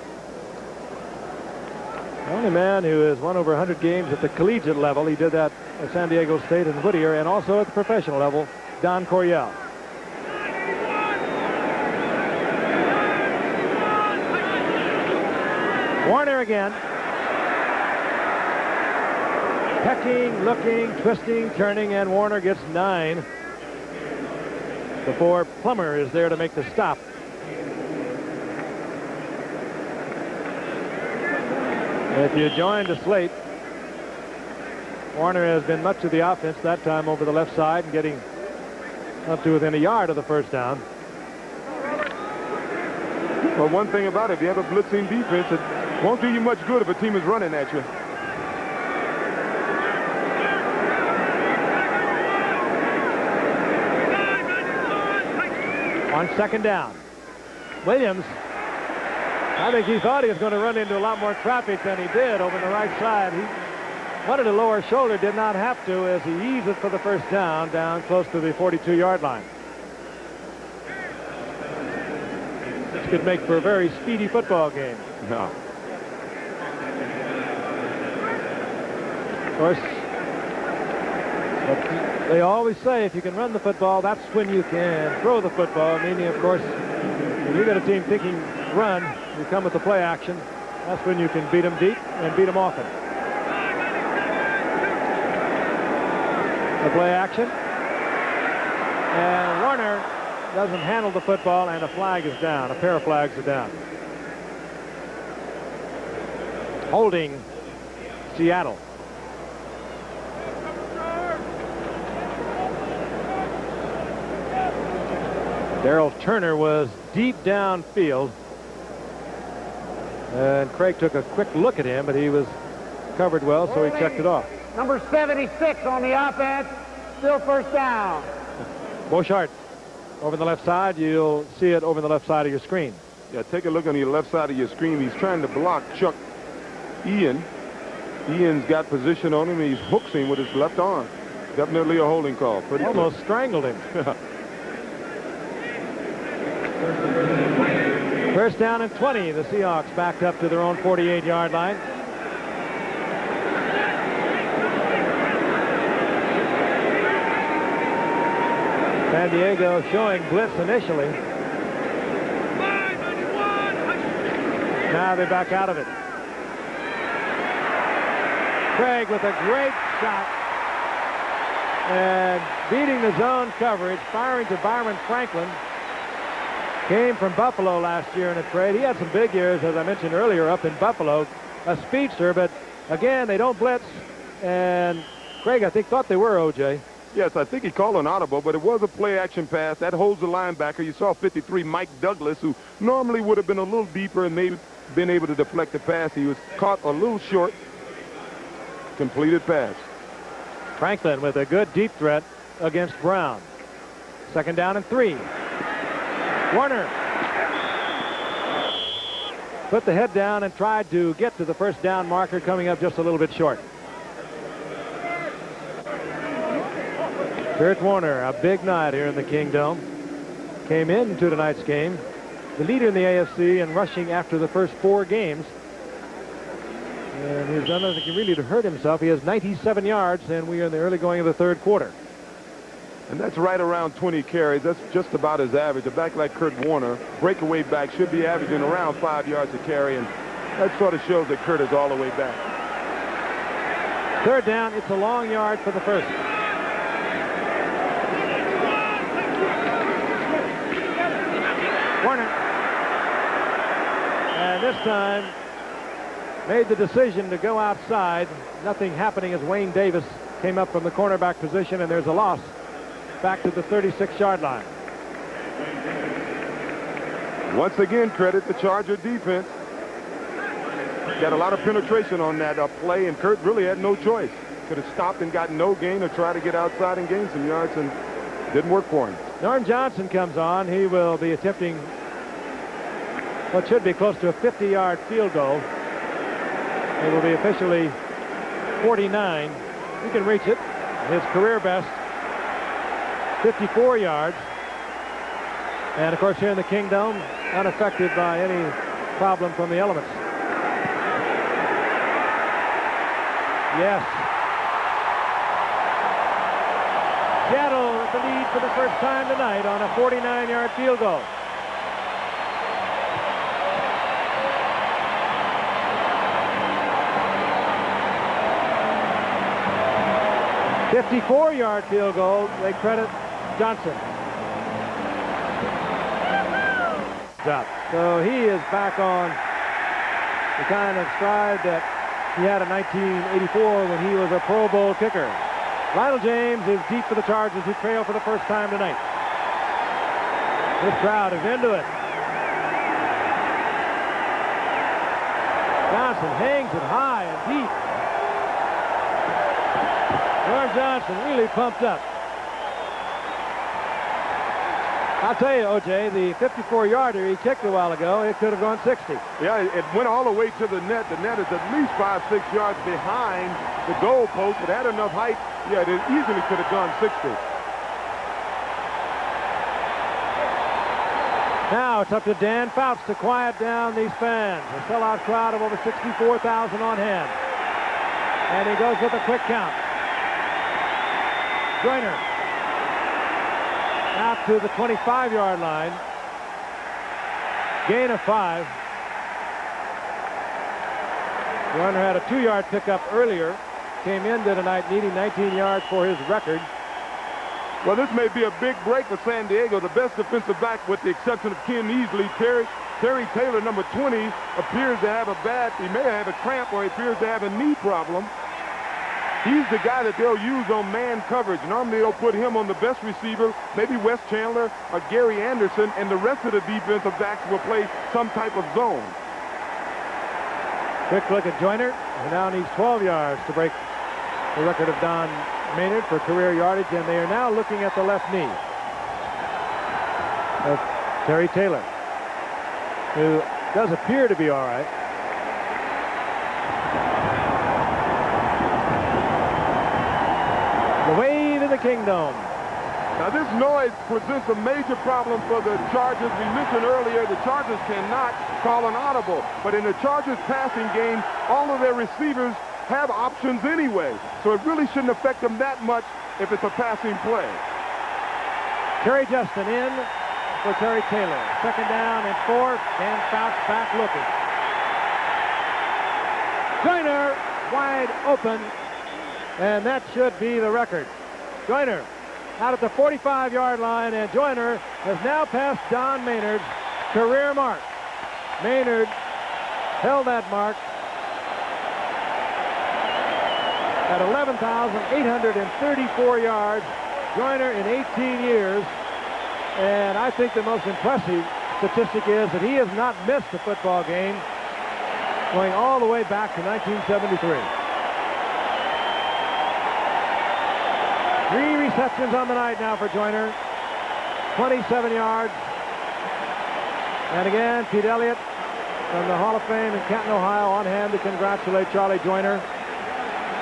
The only man who has won over 100 games at the collegiate level, he did that at San Diego State and Whittier, and also at the professional level, Don Coryell. Warner again. Pecking, looking, twisting, turning, and Warner gets 9 before Plummer is there to make the stop. If you join the slate, Warner has been much of the offense, that time over the left side and getting up to within a yard of the first down. Well, one thing about it, if you have a blitzing defense, it won't do you much good if a team is running at you. On second down, Williams, I think he thought he was going to run into a lot more traffic than he did over the right side. He wanted a lower shoulder, did not have to, as he eased it for the first down close to the 42-yard line. This could make for a very speedy football game. No. Of course, they always say if you can run the football, that's when you can throw the football. Meaning, of course, when you got a team thinking run, you come with the play action. That's when you can beat them deep and beat them often. The play action. And Warner doesn't handle the football, and a flag is down. A pair of flags are down. Holding Seattle. Darrell Turner was deep downfield, and Craig took a quick look at him, but he was covered well, so he checked it off. Number 76 on the offense, still first down. Boshart Over the left side, you'll see it over the left side of your screen. Yeah, take a look on your left side of your screen. He's trying to block Chuck Ian. Ian's got position on him. He's hooks him with his left arm. Definitely a holding call. Pretty almost strangled him. First down and 20. The Seahawks backed up to their own 48-yard line. San Diego showing blitz initially. Now they're back out of it. Craig with a great shot. And beating the zone coverage, firing to Byron Franklin. Came from Buffalo last year in a trade. He had some big years, as I mentioned earlier, up in Buffalo. A speedster, but again, they don't blitz. And Craig, I think, thought they were, O.J. Yes, I think he called an audible, but it was a play-action pass. That holds the linebacker. You saw 53, Mike Douglas, who normally would have been a little deeper and maybe been able to deflect the pass. He was caught a little short. Completed pass. Franklin with a good deep threat against Brown. 2nd down and 3. Warner put the head down and tried to get to the 1st down marker, coming up just a little bit short. Kurt Warner, a big night here in the Kingdome. Came into tonight's game the leader in the AFC in rushing after the first 4 games. And he's done nothing really to hurt himself. He has 97 yards, and we are in the early going of the 3rd quarter. And that's right around 20 carries. That's just about his average. A back like Kurt Warner, breakaway back, should be averaging around 5 yards a carry, and that sort of shows that Kurt is all the way back. 3rd down, it's a long yard for the 1st. Warner. And this time made the decision to go outside. Nothing happening as Wayne Davis came up from the cornerback position, and there's a loss back to the 36-yard line. Once again, credit the Charger defense. Got a lot of penetration on that play, and Kurt really had no choice. Could have stopped and gotten no gain or tried to get outside and gain some yards, and didn't work for him. Norm Johnson comes on. He will be attempting what should be close to a 50-yard field goal. It will be officially 49. He can reach it. His career best, 54 yards. And, of course, here in the Kingdome, unaffected by any problem from the elements. Yes. Seattle with the lead for the first time tonight on a 49-yard field goal. "54-yard field goal." They credit Johnson. So he is back on the kind of stride that he had in 1984 when he was a Pro Bowl kicker. Lionel James is deep for the Chargers, who trail for the first time tonight. This crowd is into it. Johnson hangs it high and deep. Norm Johnson really pumped up. I'll tell you, O.J., the 54-yarder he kicked a while ago, it could have gone 60. Yeah, it went all the way to the net. The net is at least 5-6 yards behind the goal post. It had enough height. Yeah, it easily could have gone 60. Now it's up to Dan Fouts to quiet down these fans. A sellout crowd of over 64,000 on hand. And he goes with a quick count. Joyner out to the 25-yard line. Gain of 5. Joyner had a 2-yard pickup earlier. Came into tonight needing 19 yards for his record. Well, this may be a big break for San Diego. The best defensive back, with the exception of Ken Easley, Terry Taylor, number 20, appears to have he may have a cramp, or he appears to have a knee problem. He's the guy that they'll use on man coverage. Normally they'll put him on the best receiver, maybe Wes Chandler or Gary Anderson, and the rest of the defensive backs will play some type of zone. Quick look at Joyner, who now needs 12 yards to break the record of Don Maynard for career yardage, and they are now looking at the left knee of Terry Taylor, who does appear to be all right. The way to the Kingdome. Now, this noise presents a major problem for the Chargers. We mentioned earlier the Chargers cannot call an audible, but in the Chargers passing game, all of their receivers have options anyway, so it really shouldn't affect them that much if it's a passing play. Terry Justin in for Terry Taylor. Second down and 4. Dan Fouts back looking. Joyner wide open, and that should be the record. Joyner out at the 45-yard line, and Joyner has now passed Don Maynard's career mark. Maynard held that mark at 11,834 yards. Joyner in 18 years. And I think the most impressive statistic is that he has not missed a football game going all the way back to 1973. 3 receptions on the night now for Joyner. 27 yards. And again, Pete Elliott from the Hall of Fame in Canton, Ohio, on hand to congratulate Charlie Joyner.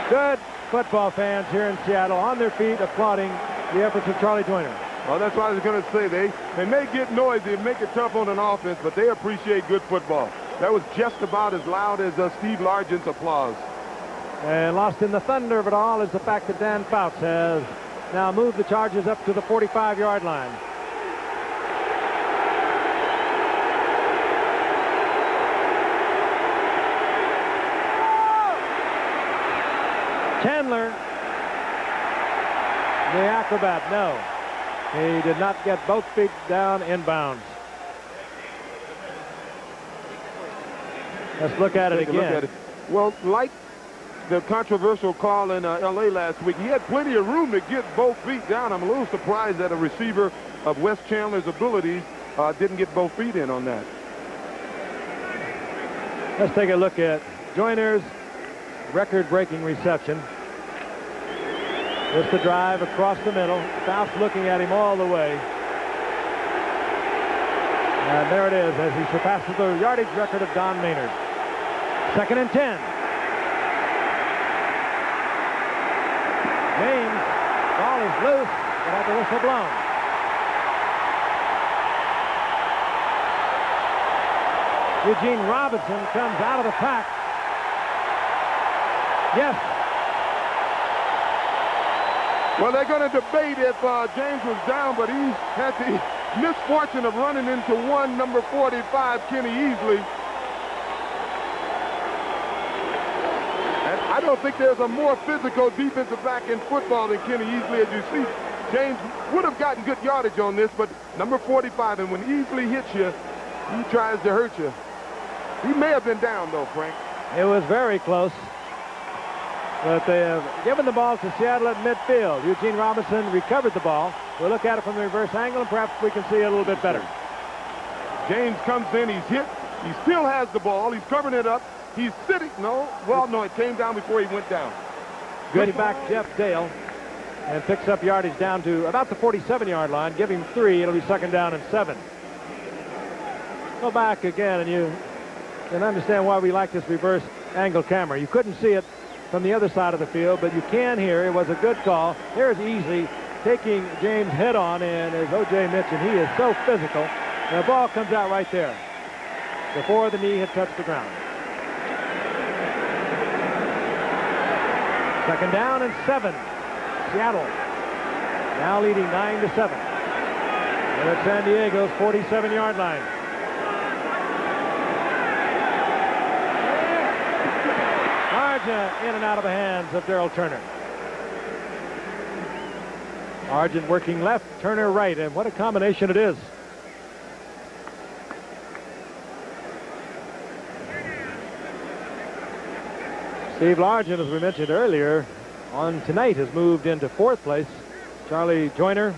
Good football fans here in Seattle on their feet applauding the efforts of Charlie Joyner. Well, that's what I was going to say. They may get noisy and make it tough on an offense, but they appreciate good football. That was just about as loud as Steve Largent's applause. And lost in the thunder of it all is the fact that Dan Fouts has now moved the Chargers up to the 45-yard line. Chandler, the acrobat, no. He did not get both feet down inbounds. Let's look at it again. Well, like the controversial call in L.A. last week, he had plenty of room to get both feet down. I'm a little surprised that a receiver of Wes Chandler's abilities didn't get both feet in on that. Let's take a look at Joyner's record-breaking reception. Just the drive across the middle. Fouts looking at him all the way. And there it is as he surpasses the yardage record of Don Maynard. 2nd and 10. James, ball is loose, but had the whistle blown. Eugene Robinson comes out of the pack. Yes. Well, they're going to debate if James was down, but he had the misfortune of running into number 45, Kenny Easley. And I don't think there's a more physical defensive back in football than Kenny Easley. As you see, James would have gotten good yardage on this, but number 45, and when Easley hits you, he tries to hurt you. He may have been down, though, Frank. It was very close. But they have given the ball to Seattle at midfield. Eugene Robinson recovered the ball. We'll look at it from the reverse angle, and perhaps we can see it a little bit better. James comes in. He's hit. He still has the ball. He's covering it up. He's sitting. No, it came down before he went down. Good back Jeff Dale and picks up yardage down to about the 47-yard line. Give him 3. It'll be 2nd down and 7. Go back again, and you can understand why we like this reverse angle camera. You couldn't see it from the other side of the field, but you can hear it was a good call. Here's Easley taking James head on, and as O.J. mentioned, he is so physical. And the ball comes out right there before the knee had touched the ground. 2nd down and 7. Seattle now leading 9-7. And at San Diego's 47-yard line. In and out of the hands of Darrell Turner. Argent working left, Turner right, and what a combination it is. Steve Largent, as we mentioned earlier, on tonight has moved into 4th place. Charlie Joyner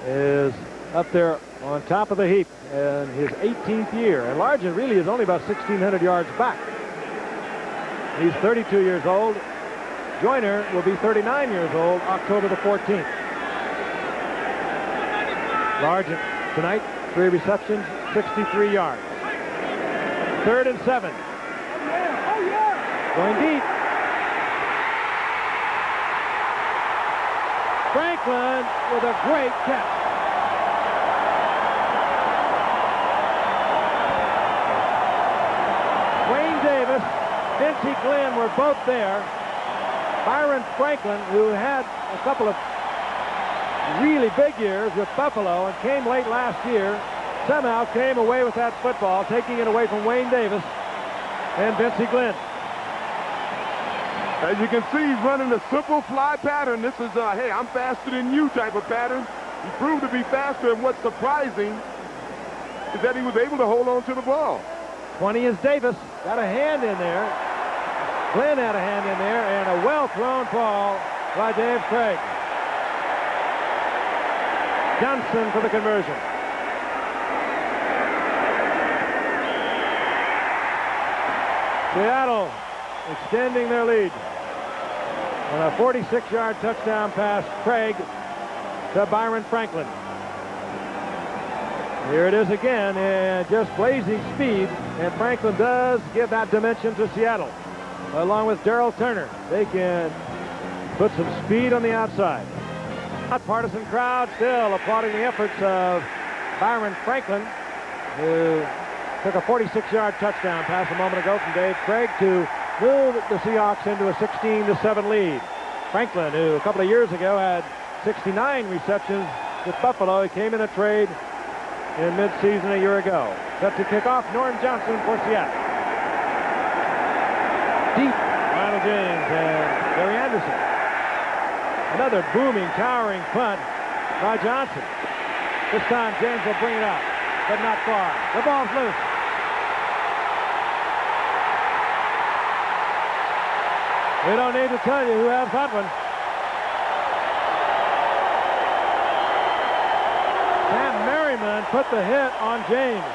is up there on top of the heap in his 18th year, and Largent really is only about 1,600 yards back. He's 32 years old. Joyner will be 39 years old October the 14th. Largent tonight, 3 receptions, 63 yards. 3rd and 7. Going deep. Franklin with a great catch. Wayne Davis, Vincey Glenn were both there. Byron Franklin, who had a couple of really big years with Buffalo and came late last year. Somehow came away with that football, taking it away from Wayne Davis and Vincey Glenn. As you can see, he's running a simple fly pattern. This is a, hey, I'm faster than you type of pattern. He proved to be faster, and what's surprising is that he was able to hold on to the ball. 20 is Davis. Got a hand in there. Glenn had a hand in there, and a well-thrown ball by Dave Craig. Johnson for the conversion. Seattle extending their lead. And a 46-yard touchdown pass, Craig to Byron Franklin. Here it is again, and just blazing speed, and Franklin does give that dimension to Seattle. Along with Darrell Turner, they can put some speed on the outside. A partisan crowd still applauding the efforts of Byron Franklin, who took a 46-yard touchdown pass a moment ago from Dave Craig to move the Seahawks into a 16-7 lead. Franklin, who a couple of years ago had 69 receptions with Buffalo, he came in a trade in midseason a year ago. Set to kick off, Norm Johnson for Seattle. Deep, Lionel James and Gary Anderson. Another booming, towering punt by Johnson. This time James will bring it up, but not far. The ball's loose. We don't need to tell you who has that one. Sam Merriman put the hit on James.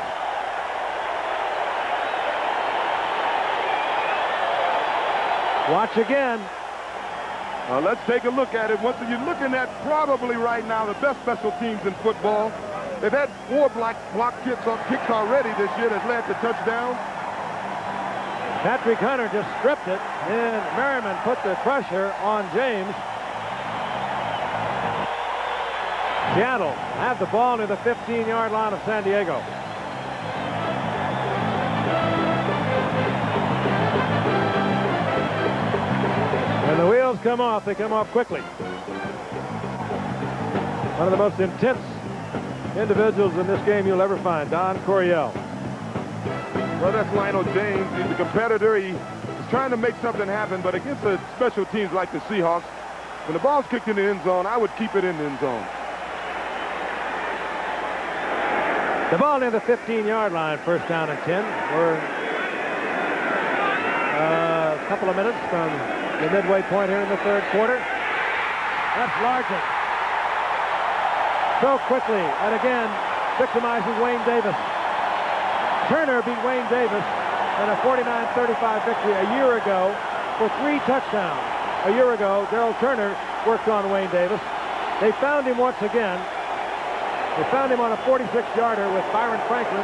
Watch again. Let's take a look at it. Once you're looking at probably right now the best special teams in football. They've had 4 block kicks already this year that led to touchdowns. Patrick Hunter just stripped it, and Merriman put the pressure on James. Seattle have the ball near the 15-yard line of San Diego. When the wheels come off, they come off quickly. One of the most intense individuals in this game you'll ever find, Don Coryell. Well, that's Lionel James. He's a competitor. He's trying to make something happen, but against the special teams like the Seahawks, when the ball's kicked in the end zone, I would keep it in the end zone. The ball near the 15-yard line, first down and 10. We're a couple of minutes from the midway point here in the third quarter. That's Largent. So quickly, and again, victimizes Wayne Davis. Turner beat Wayne Davis in a 49-35 victory a year ago for 3 touchdowns. A year ago, Darrell Turner worked on Wayne Davis. They found him once again. They found him on a 46-yarder with Byron Franklin.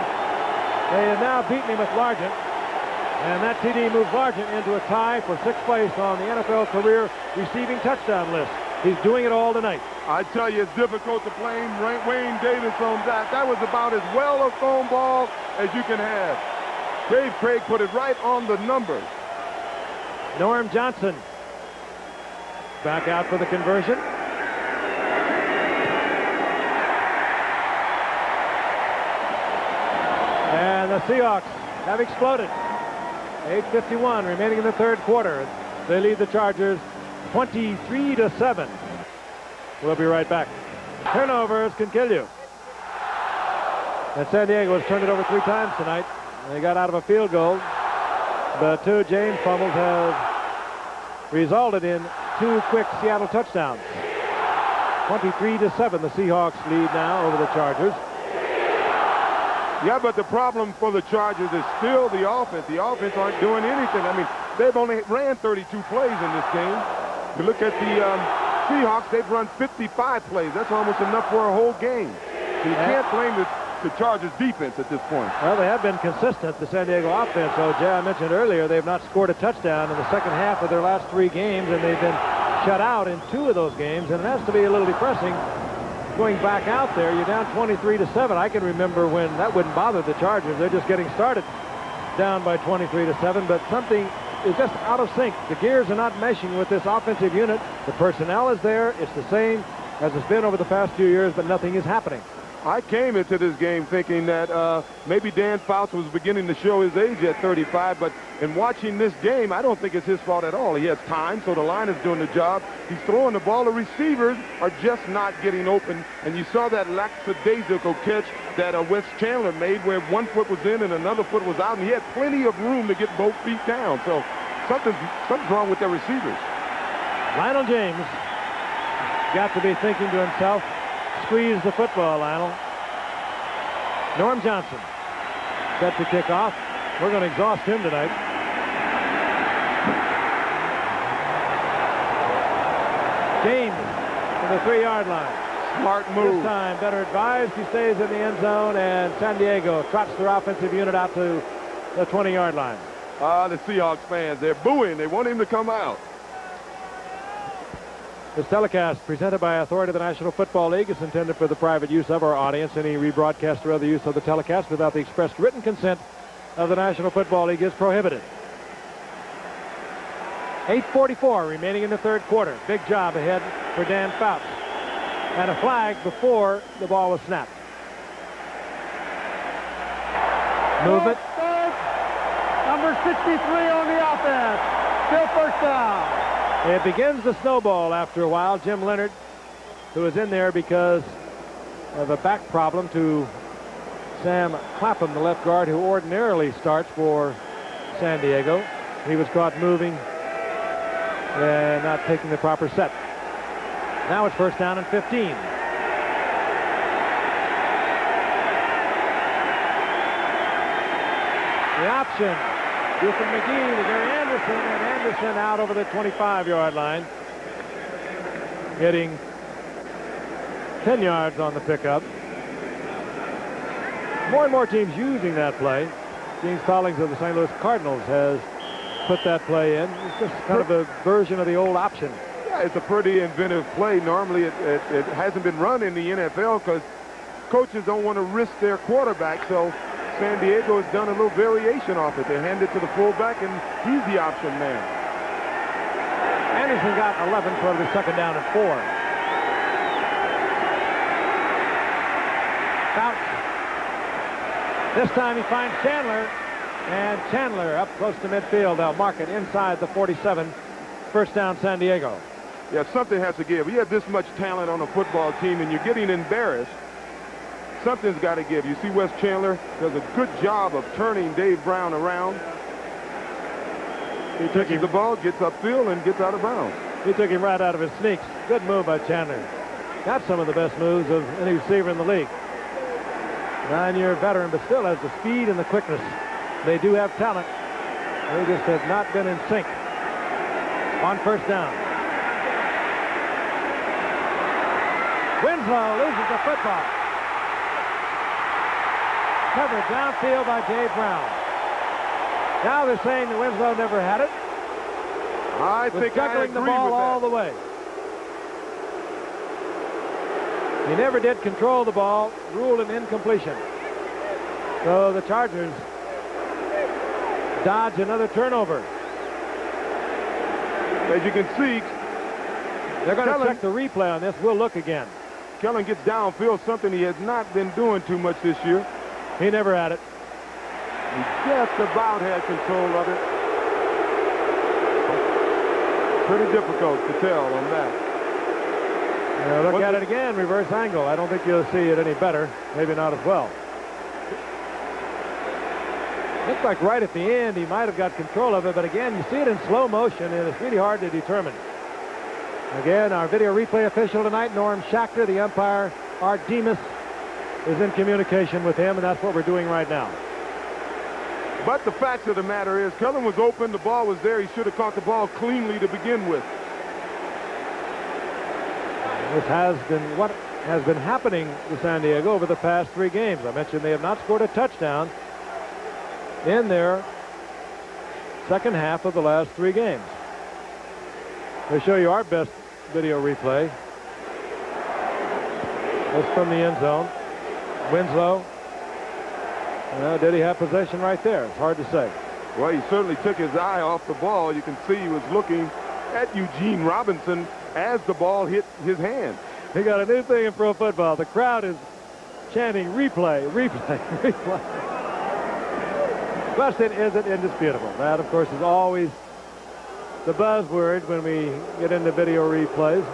They have now beaten him with Largent. And that TD moves Largent into a tie for 6th place on the NFL career receiving touchdown list. He's doing it all tonight. I tell you, it's difficult to blame Wayne Davis on that. That was about as well a thrown ball as you can have. Dave Craig put it right on the numbers. Norm Johnson back out for the conversion. And the Seahawks have exploded. 8:51 remaining in the third quarter. They lead the Chargers 23-7. We'll be right back. Turnovers can kill you. And San Diego has turned it over 3 times tonight. They got out of a field goal, but 2 James fumbles have resulted in 2 quick Seattle touchdowns. 23-7, the Seahawks lead now over the Chargers. Yeah, but the problem for the Chargers is still the offense. The offense aren't doing anything. I mean, they've only ran 32 plays in this game. If you look at the Seahawks, they've run 55 plays. That's almost enough for a whole game. So you can't blame the Chargers defense at this point. Well, they have been consistent, the San Diego offense. So, Jay, I mentioned earlier, they've not scored a touchdown in the second half of their last 3 games, and they've been shut out in 2 of those games, and it has to be a little depressing going back out there. You're down 23-7. I can remember when that wouldn't bother the Chargers. They're just getting started down by 23-7, but something is just out of sync. The gears are not meshing with this offensive unit. The personnel is there. It's the same as it's been over the past few years, but nothing is happening. I came into this game thinking that maybe Dan Fouts was beginning to show his age at 35, but in watching this game, I don't think it's his fault at all. He has time, so the line is doing the job. He's throwing the ball. The receivers are just not getting open, and you saw that lackadaisical catch that Wes Chandler made where one foot was in and another foot was out, and he had plenty of room to get both feet down. So something's wrong with their receivers. Lionel James got to be thinking to himself, squeeze the football, Lionel. Norm Johnson set to kick off. We're going to exhaust him tonight. James to the 3-yard line. Smart move. This time better advised. He stays in the end zone, and San Diego trots their offensive unit out to the 20-yard line. The Seahawks fans, they're booing. They want him to come out. This telecast, presented by authority of the National Football League, is intended for the private use of our audience. Any rebroadcast or other use of the telecast without the expressed written consent of the National Football League is prohibited. 8:44 remaining in the third quarter. Big job ahead for Dan Fouts. And a flag before the ball was snapped. Movement. Number 63 on the offense. Still first down. It begins to snowball after a while. Jim Leonard, who is in there because of a back problem to Sam Clapham, the left guard, who ordinarily starts for San Diego. He was caught moving and not taking the proper set. Now it's first down and 15. The option. Houston McGee to Gary Anderson, and Anderson out over the 25-yard line, getting 10 yards on the pickup. More and more teams using that play. Gene Stallings of the St. Louis Cardinals has put that play in. It's just kind of a version of the old option. Yeah, it's a pretty inventive play. Normally it hasn't been run in the NFL because coaches don't want to risk their quarterback, so San Diego has done a little variation off it. They hand it to the fullback, and he's the option man. Anderson got 11 for the second down and 4. Fouts. This time he finds Chandler, and Chandler up close to midfield. They'll mark it inside the 47. First down, San Diego. Yeah, something has to give. You have this much talent on a football team, and you're getting embarrassed. Something's got to give. You see Wes Chandler does a good job of turning Dave Brown around. He takes the ball, gets upfield, and gets out of bounds. He took him right out of his sneaks. Good move by Chandler. Got some of the best moves of any receiver in the league. 9-year veteran, but still has the speed and the quickness. They do have talent. They just have not been in sync. On first down. Winslow loses the football. Covered downfield by Dave Brown. Now they're saying that Winslow never had it. I think juggling the ball all the way. He never did control the ball, ruled an incompletion. So the Chargers dodge another turnover. As you can see, they're going to check the replay on this. We'll look again. Kellen gets downfield, something he has not been doing too much this year. He never had it. He just about had control of it. Pretty difficult to tell on that. Look at it again, reverse angle. I don't think you'll see it any better. Maybe not as well. Looks like right at the end he might have got control of it, but again, you see it in slow motion, and it's really hard to determine. Again, our video replay official tonight, Norm Schachter, the umpire, Art Demas, is in communication with him, and that's what we're doing right now. But the fact of the matter is, Kellen was open, the ball was there. He should have caught the ball cleanly to begin with. This has been what has been happening to San Diego over the past 3 games. I mentioned they have not scored a touchdown in their second half of the last 3 games. We'll show you our best video replay. That's from the end zone. Winslow. Did he have possession right there? It's hard to say. Well, he certainly took his eye off the ball. You can see he was looking at Eugene Robinson as the ball hit his hand. We got a new thing in pro football. The crowd is chanting replay, replay, replay. Question isn't indisputable. That, of course, is always the buzzword when we get into video replays.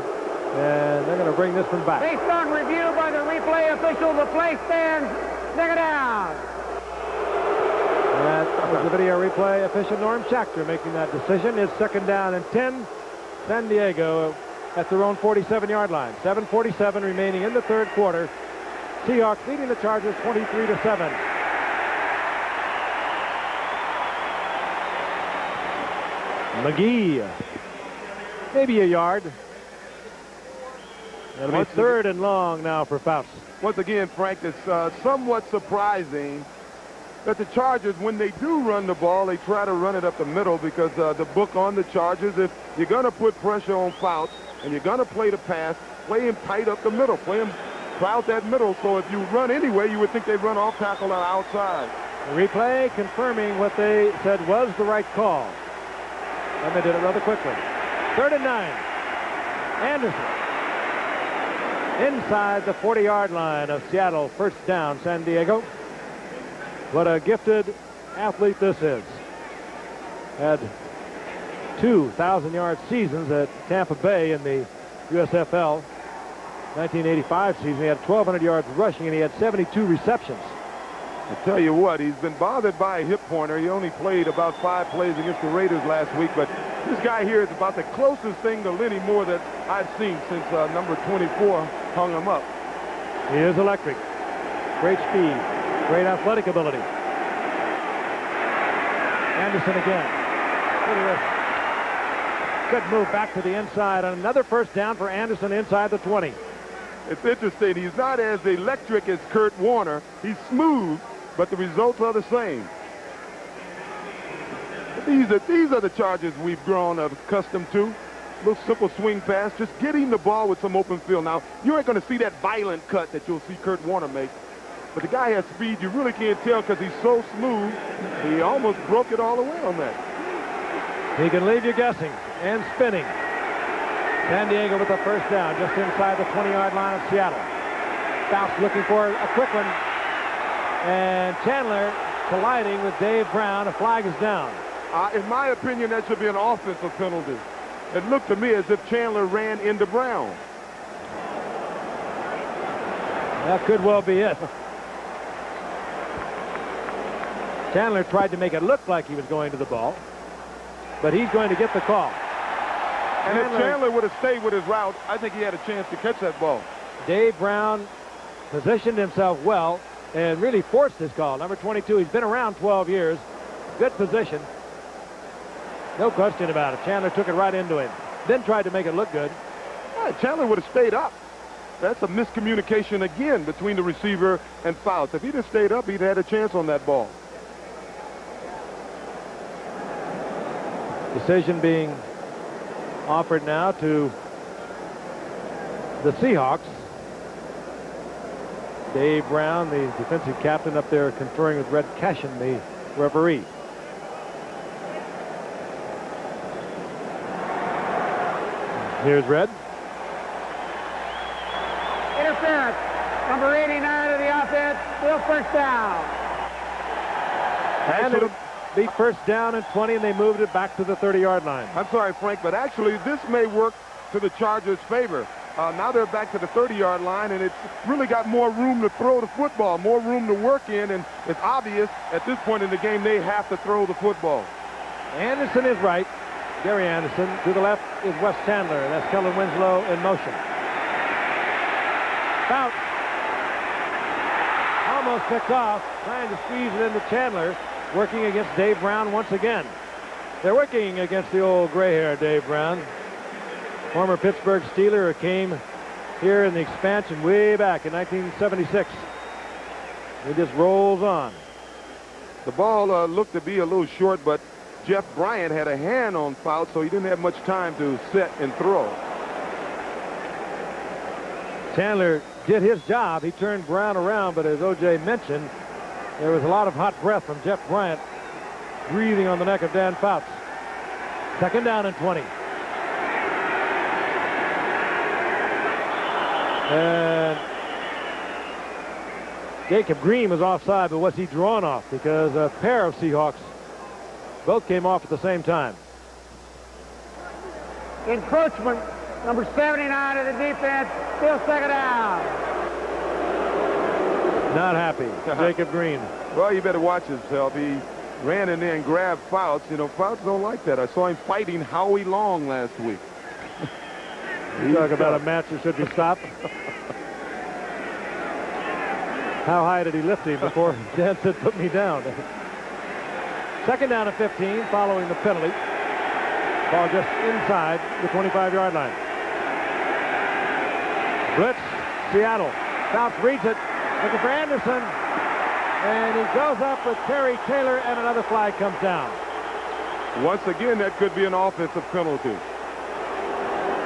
And they're going to bring this one back. Based on review by the replay official, the play stands. Take it down. That was the video replay official, Norm Schachter, making that decision. It's 2nd down and 10. San Diego at their own 47-yard line. 7:47 remaining in the 3rd quarter. Seahawks leading the Chargers 23-7. McGee, maybe a yard. It'll be 3rd and long now for Fouts. Once again, Frank, it's somewhat surprising that the Chargers, when they do run the ball, they try to run it up the middle, because the book on the Chargers, if you're going to put pressure on Fouts and you're going to play the pass, play him tight up the middle. Play him crowd that middle, so if you run anyway, you would think they'd run off tackle on outside. The replay confirming what they said was the right call. And they did it rather quickly. 3rd and 9. Anderson. Inside the 40-yard line of Seattle. 1st down, San Diego. What a gifted athlete this is. Had 2,000-yard seasons at Tampa Bay in the USFL. 1985 season, he had 1,200 yards rushing, and he had 72 receptions. I tell you what, he's been bothered by a hip pointer. He only played about 5 plays against the Raiders last week, but this guy here is about the closest thing to Lenny Moore that I've seen since number 24 hung him up. He is electric. Great speed, great athletic ability. Anderson again. Look at this. Good move back to the inside on another 1st down for Anderson inside the 20. It's interesting. He's not as electric as Kurt Warner. He's smooth, but the results are the same. These are the Chargers we've grown accustomed to. A little simple swing pass, just getting the ball with some open field. Now, you ain't going to see that violent cut that you'll see Kurt Warner make. But the guy has speed. You really can't tell because he's so smooth. He almost broke it all the way on that. He can leave you guessing and spinning. San Diego with the 1st down just inside the 20-yard line of Seattle. Fouts looking for a quick one. And Chandler colliding with Dave Brown. A flag is down. In my opinion, that should be an offensive penalty. It looked to me as if Chandler ran into Brown. That could well be it. Chandler tried to make it look like he was going to the ball, but he's going to get the call. And if Chandler would have stayed with his route, I think he had a chance to catch that ball. Dave Brown positioned himself well and really forced his call. Number 22, he's been around 12 years. Good position. No question about it. Chandler took it right into him. Then tried to make it look good. Yeah, Chandler would have stayed up. That's a miscommunication again between the receiver and Fouts. If he'd have stayed up, he'd had a chance on that ball. Decision being offered now to the Seahawks. Dave Brown, the defensive captain, up there conferring with Red Cashin, the referee. Here's Red. Interference. Number 89 of the offense. Still 1st down. And it'll be 1st down and 20, and they moved it back to the 30-yard line. I'm sorry, Frank, but actually this may work to the Chargers' favor. Now they're back to the 30-yard line, and it's really got more room to throw the football, more room to work in, and it's obvious at this point in the game they have to throw the football. Anderson is right. Gary Anderson. To the left is Wes Chandler. That's Kellen Winslow in motion. Fouts almost picked off, trying to squeeze it into Chandler, working against Dave Brown once again. They're working against the old gray-haired Dave Brown, former Pittsburgh Steeler, who came here in the expansion way back in 1976. He just rolls on. The ball looked to be a little short, but Jeff Bryant had a hand on Fouts, so he didn't have much time to set and throw. Chandler did his job. He turned Brown around, but as O.J. mentioned, there was a lot of hot breath from Jeff Bryant breathing on the neck of Dan Fouts. 2nd down and 20. And Jacob Green was offside, but was he drawn off? Because a pair of Seahawks both came off at the same time. Encroachment, number 79 of the defense, still second down. Not happy, Jacob Green. Well, you better watch himself. He ran in there and grabbed Fouts. You know, Fouts don't like that. I saw him fighting Howie Long last week. You talk about a match that should be stopped. How high did he lift him before Dan said, put me down? Second down and 15 following the penalty. Ball just inside the 25-yard line. Blitz, Seattle. Fouts reads it. Looking for Anderson. And he goes up with Terry Taylor, and another flag comes down. Once again, that could be an offensive penalty.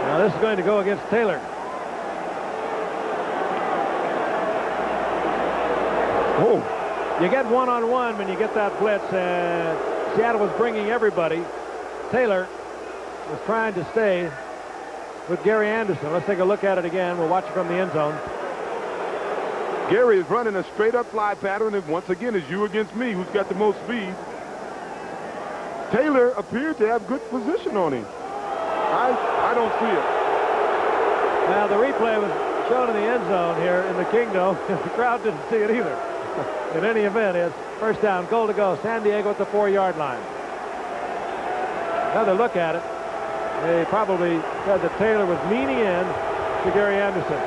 Now this is going to go against Taylor. Oh. You get one-on-one when you get that blitz, and Seattle was bringing everybody. Taylor was trying to stay with Gary Anderson. Let's take a look at it again. We'll watch it from the end zone. Gary is running a straight-up fly pattern, and once again, it's you against me. Who's got the most speed? Taylor appeared to have good position on him. I don't see it. Now, the replay was shown in the end zone here in the Kingdom. The crowd didn't see it either. In any event, it's first down, goal to go. San Diego at the 4-yard line. Another look at it. They probably said that Taylor was leaning in to Gary Anderson.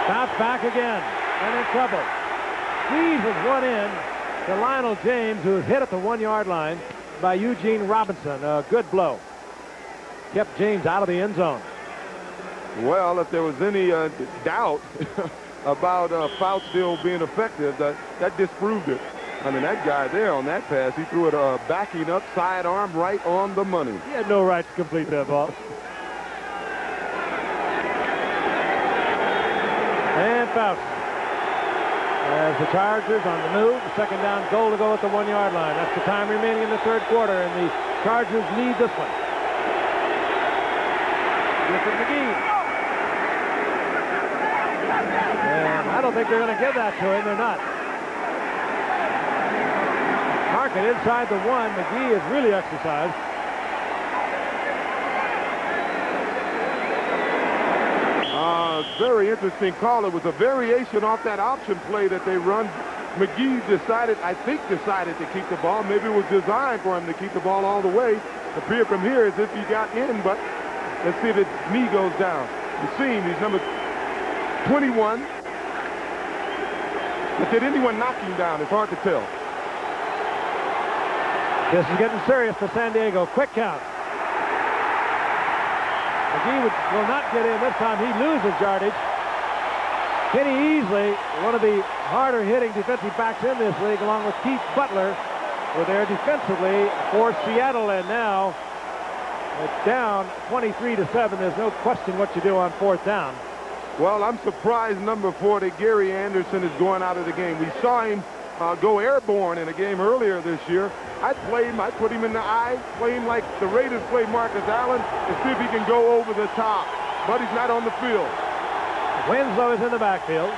Bounce back again, and in trouble. Squeezes one in to Lionel James, who was hit at the 1-yard line by Eugene Robinson. A good blow. Kept James out of the end zone. Well, if there was any doubt about Fouts still being effective, that disproved it. I mean, that guy there on that pass, he threw it backing up, sidearm, right on the money. He had no right to complete that ball. And Fouts. As the Chargers on the move, second down, goal to go at the 1-yard line. That's the time remaining in the third quarter, and the Chargers lead this one. Griffin McGee. And I don't think they're going to give that to him. They're not. Market inside the 1. McGee is really exercised. Very interesting call. It was a variation off that option play that they run. McGee decided to keep the ball. Maybe it was designed for him to keep the ball all the way. Appeared from here as if he got in, but let's see if his knee goes down. You see him, he's number 21. But did anyone knock him down? It's hard to tell. This is getting serious for San Diego. Quick count. McGee will not get in this time. He loses yardage. Kenny Easley, one of the harder hitting defensive backs in this league, along with Keith Butler, were there defensively for Seattle, and now it's down 23-7. There's no question what you do on fourth down. Well, I'm surprised number 40, Gary Anderson, is going out of the game. We saw him go airborne in a game earlier this year. I'd put him in the eye, play him like the Raiders play Marcus Allen, and see if he can go over the top. But he's not on the field. Winslow is in the backfield.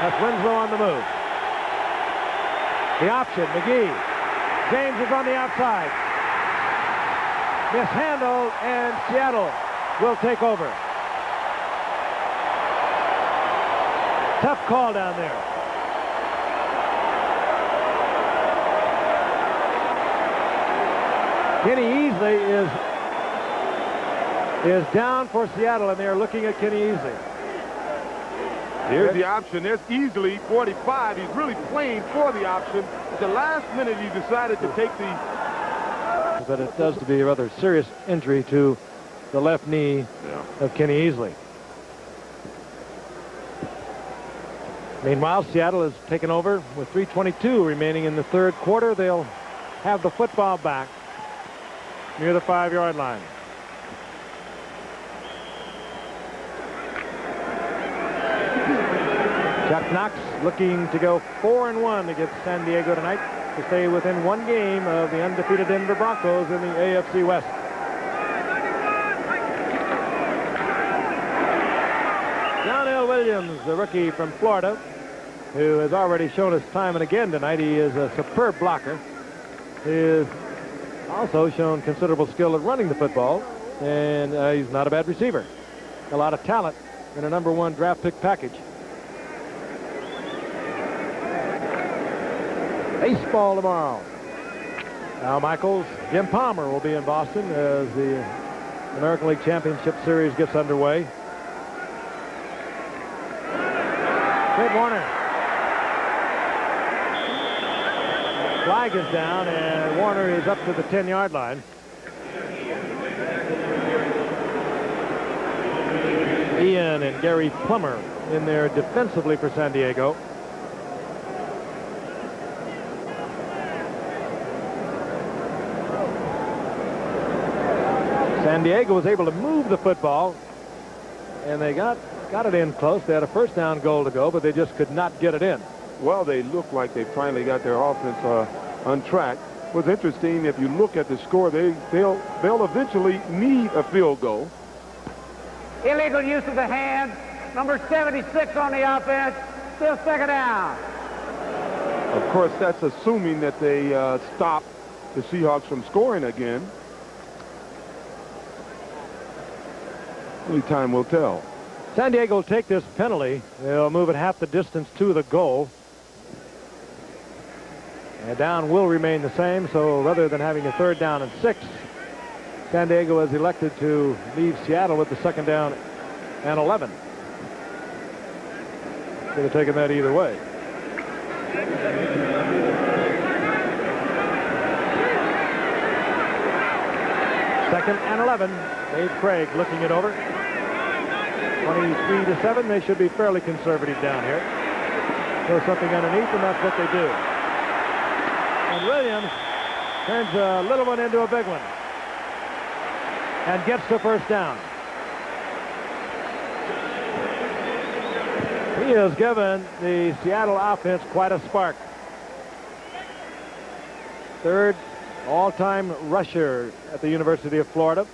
That's Winslow on the move. The option, McGee. James is on the outside. Mishandled, and Seattle will take over. Tough call down there. Kenny Easley is down for Seattle, and they're looking at Kenny Easley. Here's the option. There's Easley, 45. He's really playing for the option. At the last minute, he decided to take the... But it does to be a rather serious injury to the left knee of Kenny Easley. Meanwhile, Seattle has taken over with 3:22 remaining in the third quarter. They'll have the football back near the 5-yard line. Chuck Knox looking to go 4-1 against San Diego tonight. to stay within one game of the undefeated Denver Broncos in the AFC West. John L. Williams, the rookie from Florida, who has already shown us time and again tonight he is a superb blocker. He has also shown considerable skill at running the football, and he's not a bad receiver. A lot of talent in a #1 draft pick package. Baseball tomorrow. Al Michaels, Jim Palmer will be in Boston as the American League Championship Series gets underway. Fred Warner. Flag is down, and Warner is up to the 10-yard line. Ian and Gary Plummer in there defensively for San Diego. San Diego was able to move the football, and they got it in close. They had a first down goal to go, but they just could not get it in. Well, they look like they finally got their offense on track. What's interesting, if you look at the score, they'll eventually need a field goal. Illegal use of the hands. Number 76 on the offense. Still second down. Of course, that's assuming that they stop the Seahawks from scoring again. Only time will tell. San Diego will take this penalty. They'll move it half the distance to the goal. And down will remain the same, so rather than having a 3rd down and 6, San Diego has elected to leave Seattle with the 2nd down and 11. Could have taken that either way. Second and 11. Dave Craig looking it over. 23-7. They should be fairly conservative down here. Throw something underneath, and that's what they do. And Williams turns a little one into a big one and gets the first down. He has given the Seattle offense quite a spark. 3rd all-time rusher at the University of Florida,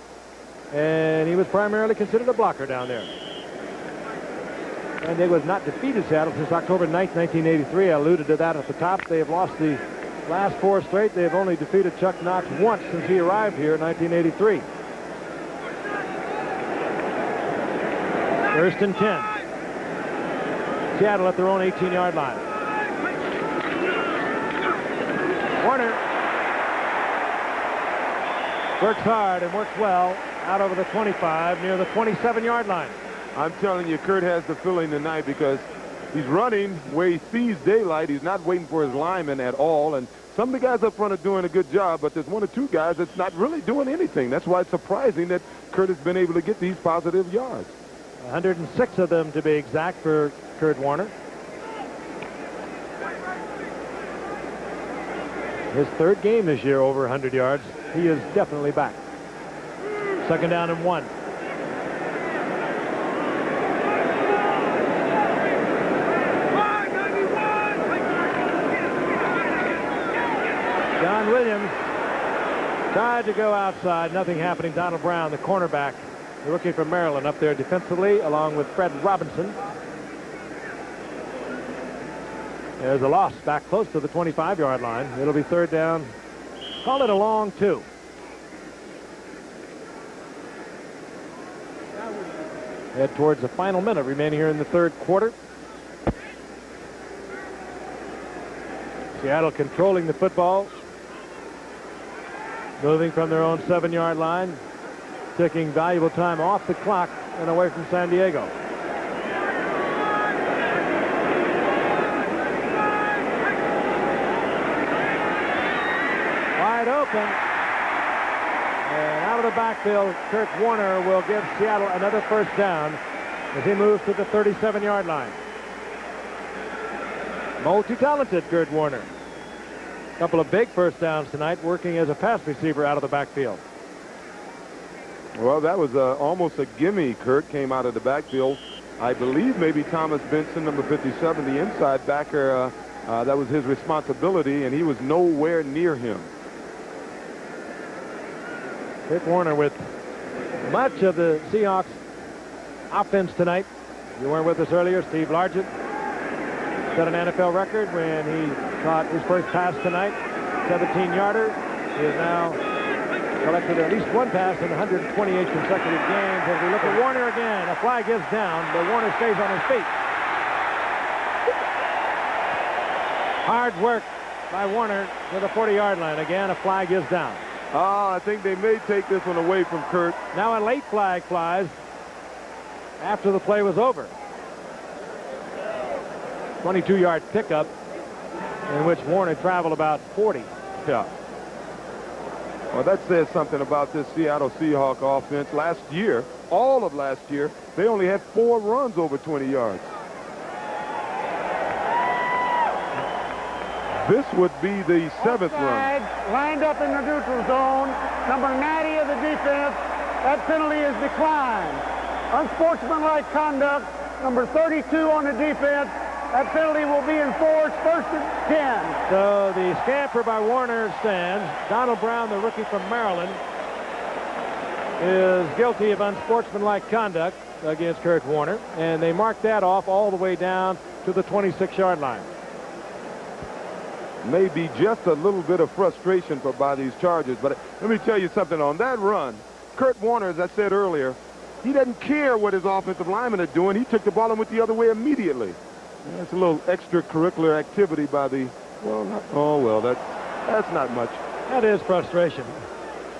and he was primarily considered a blocker down there. San Diego has not defeated Seattle since October 9th, 1983. I alluded to that at the top. They have lost the last 4 straight. They have only defeated Chuck Knox once since he arrived here in 1983. 1st and 10. Seattle at their own 18-yard line. Warner works hard and works well out over the 25 near the 27-yard line. I'm telling you, Kurt has the feeling tonight because he's running where he sees daylight. He's not waiting for his linemen at all. And some of the guys up front are doing a good job, but there's 1 or 2 guys that's not really doing anything. That's why it's surprising that Kurt has been able to get these positive yards. 106 of them to be exact for Kurt Warner. His 3rd game this year over 100 yards. He is definitely back. 2nd down and 1. John Williams tried to go outside. Nothing happening. Donald Brown, the cornerback, the rookie from Maryland, up there defensively along with Fred Robinson. There's a loss back close to the 25-yard line. It'll be 3rd down. Call it a long 2. Head towards the final minute remaining here in the 3rd quarter. Seattle controlling the football. Moving from their own 7-yard line. Taking valuable time off the clock and away from San Diego. Wide open. And out of the backfield, Kurt Warner will give Seattle another 1st down as he moves to the 37-yard line. Multi-talented Kurt Warner. A couple of big 1st downs tonight, working as a pass receiver out of the backfield. Well, that was almost a gimme. Kurt came out of the backfield. I believe maybe Thomas Benson, number 57, the inside backer, That was his responsibility, and he was nowhere near him. Kurt Warner with much of the Seahawks offense tonight. You weren't with us earlier. Steve Largent set an NFL record when he caught his first pass tonight, 17-yarder. He has now collected at least one pass in 128 consecutive games. As we look at Warner again, a flag is down, but Warner stays on his feet. Hard work by Warner to the 40-yard line. Again, a flag is down. I think they may take this one away from Kurt. Now a late flag flies after the play was over. 22-yard pickup in which Warner traveled about 40. Yeah. Well, that says something about this Seattle Seahawks offense. Last year, all of last year, they only had 4 runs over 20 yards. This would be the 7th run. Lined up in the neutral zone. Number 90 of the defense. That penalty is declined. Unsportsmanlike conduct. Number 32 on the defense. That penalty will be enforced. 1st and 10. So the scamper by Warner stands. Donald Brown, the rookie from Maryland, is guilty of unsportsmanlike conduct against Kurt Warner, and they marked that off all the way down to the 26-yard line. Maybe just a little bit of frustration by these Chargers, but let me tell you something. On that run, Kurt Warner, as I said earlier, he doesn't care what his offensive linemen are doing. He took the ball and went the other way immediately. That's a little extracurricular activity by the, that's not much. That is frustration,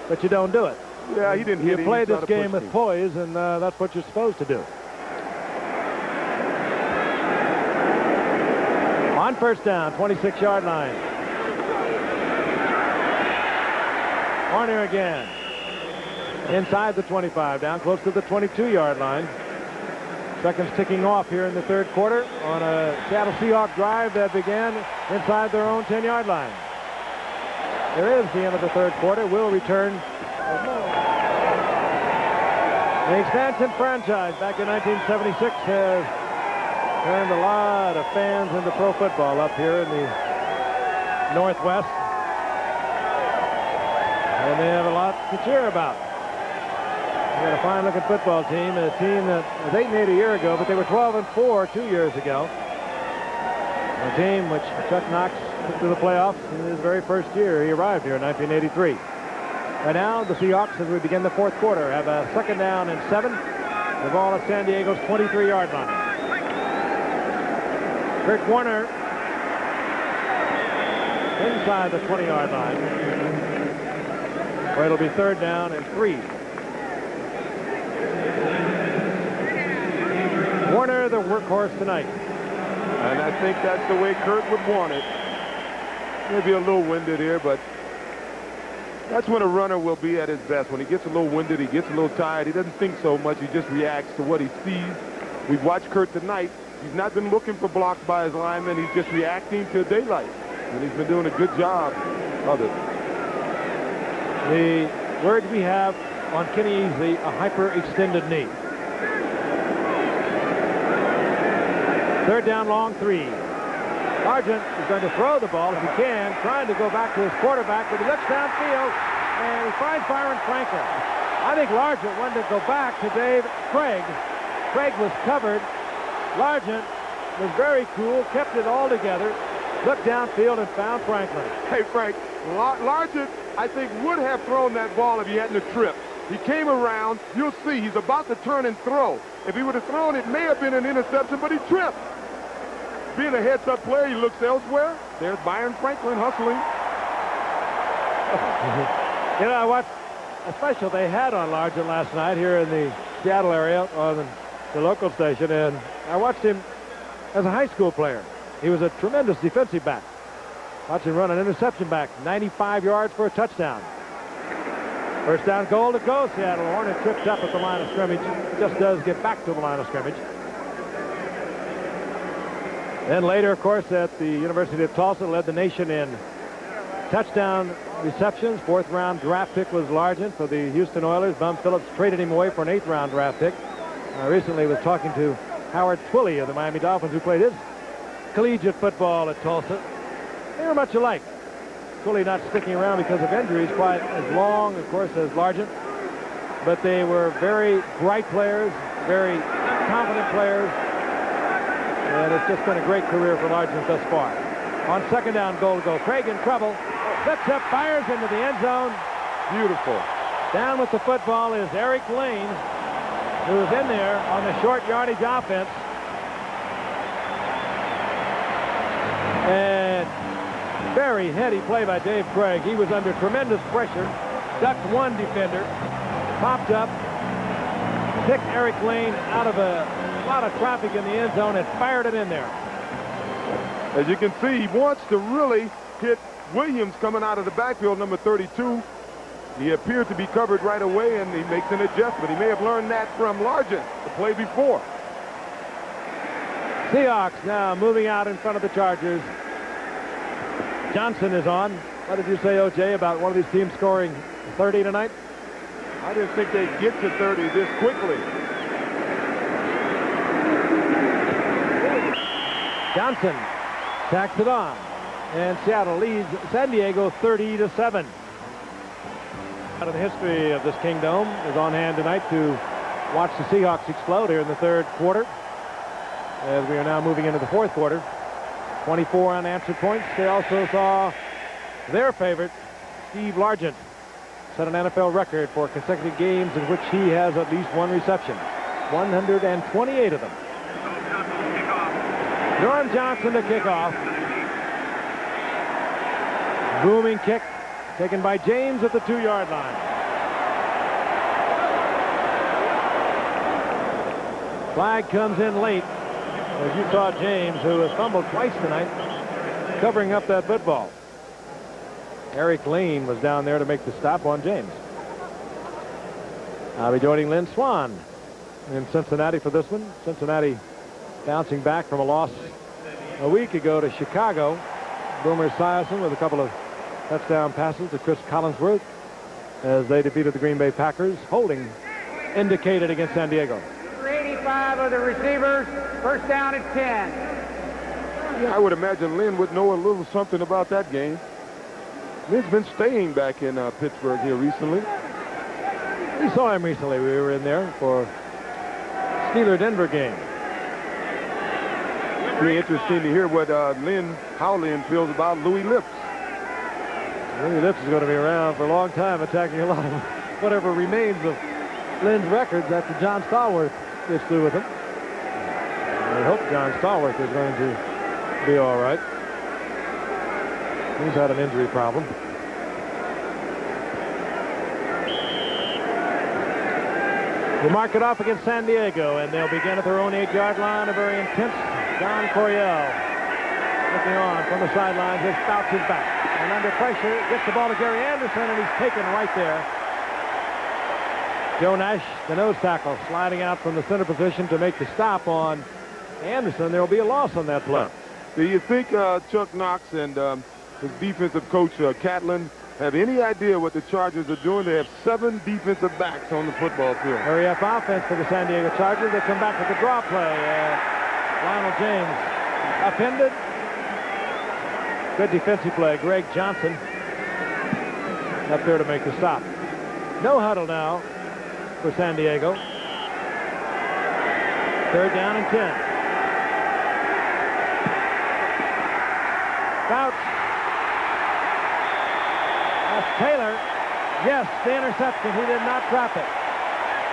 but you don't do it. Yeah, he didn't hit him. You play this game with poise, and that's what you're supposed to do. On 1st down, 26-yard line. Warner again. Inside the 25, down close to the 22-yard line. Seconds ticking off here in the 3rd quarter on a Seattle Seahawks drive that began inside their own 10-yard line. There is the end of the 3rd quarter. We'll return. The expansion franchise back in 1976 has turned a lot of fans into pro football up here in the Northwest. And they have a lot to cheer about. They got a fine-looking football team, a team that was 8-8 a year ago, but they were 12-4 2 years ago. A team which Chuck Knox took to the playoffs in his very first year. He arrived here in 1983. Right now, the Seahawks, as we begin the 4th quarter, have a 2nd down and 7. The ball at San Diego's 23-yard line. Kurt Warner inside the 20-yard line, where it'll be 3rd down and 3. Warner, the workhorse tonight. And I think that's the way Kurt would want it. Maybe a little winded here, but that's when a runner will be at his best. When he gets a little winded, he gets a little tired. He doesn't think so much. He just reacts to what he sees. We've watched Kurt tonight. He's not been looking for blocks by his linemen. He's just reacting to daylight. And he's been doing a good job of it. The word we have on Kenny Easley, a hyperextended knee. 3rd down, long 3. Sargent is going to throw the ball if he can, trying to go back to his quarterback, but he looks downfield, and he finds Byron Franklin. I think Largent wanted to go back to Dave Craig. Craig was covered. Largent was very cool, kept it all together, looked downfield and found Franklin. Hey, Frank, Largent, I think, would have thrown that ball if he hadn't tripped. He came around. You'll see he's about to turn and throw. If he would have thrown, it may have been an interception, but he tripped. Being a heads-up player, he looks elsewhere. There's Byron Franklin hustling. You know, I watched a special they had on Largent last night here in the Seattle area on the local station, and I watched him as a high school player. He was a tremendous defensive back. Watched him run an interception back, 95 yards for a touchdown. 1st down, goal to go. Seattle. Hornet trips up at the line of scrimmage. Just does get back to the line of scrimmage. Then later, of course, at the University of Tulsa, led the nation in touchdown receptions. 4th-round draft pick was Largent for the Houston Oilers. Bum Phillips traded him away for an 8th-round draft pick. I recently was talking to Howard Twilley of the Miami Dolphins, who played his collegiate football at Tulsa. They were much alike. Cooley not sticking around because of injuries quite as long, of course, as Largent. But they were very bright players, very confident players. And it's just been a great career for Largent thus far. On second down, goal to go. Craig in trouble. Picks up, fires into the end zone. Beautiful. Down with the football is Eric Lane, who is in there on the short yardage offense. And very heady play by Dave Craig. He was under tremendous pressure. Ducked one defender. Popped up. Picked Eric Lane out of a lot of traffic in the end zone and fired it in there. As you can see, he wants to really hit Williams coming out of the backfield, number 32. He appeared to be covered right away, and he makes an adjustment. He may have learned that from Largent the play before. Seahawks now moving out in front of the Chargers. Johnson is on. What did you say, O.J., about one of these teams scoring 30 tonight? I didn't think they'd get to 30 this quickly. Johnson tacks it on. And Seattle leads San Diego 30-7. Out of the history of this Kingdome is on hand tonight to watch the Seahawks explode here in the third quarter. As we are now moving into the fourth quarter. 24 unanswered points. They also saw their favorite, Steve Largent, set an NFL record for consecutive games in which he has at least one reception. 128 of them. Norm Johnson to kick off. Booming kick taken by James at the 2-yard line. Flag comes in late as you saw James, who has fumbled twice tonight, covering up that football. Eric Lane was down there to make the stop on James. I'll be joining Lynn Swan in Cincinnati for this one. Cincinnati bouncing back from a loss a week ago to Chicago. Boomer Esiason with a couple of touchdown passes to Chris Collinsworth as they defeated the Green Bay Packers. Holding indicated against San Diego. 85 of the receivers. First down at 10. Yeah, I would imagine Lynn would know a little something about that game. Lynn's been staying back in Pittsburgh here recently. We saw him recently. We were in there for Steeler-Denver game. It'd be interesting to hear what how Lynn feels about Louis Lips. Louis Lips is going to be around for a long time, attacking a lot of whatever remains of Lynn's records after John Stallworth gets through with him. I hope John Stallworth is going to be all right. He's had an injury problem. We'll mark it off against San Diego, and they'll begin at their own 8-yard line. A very intense Don Coryell looking on from the sidelines. His Fouts is back. And under pressure, gets the ball to Gary Anderson, and he's taken right there. Joe Nash, the nose tackle, sliding out from the center position to make the stop on Anderson. There will be a loss on that play. Do you think Chuck Knox and his defensive coach, Catlin, have any idea what the Chargers are doing? They have 7 defensive backs on the football field. Hurry up offense for the San Diego Chargers. They come back with the draw play. Lionel James upended. Good defensive play. Greg Johnson up there to make the stop. No huddle now for San Diego. Third down and 10. Fouts. That's Taylor. Yes, the interception. He did not drop it.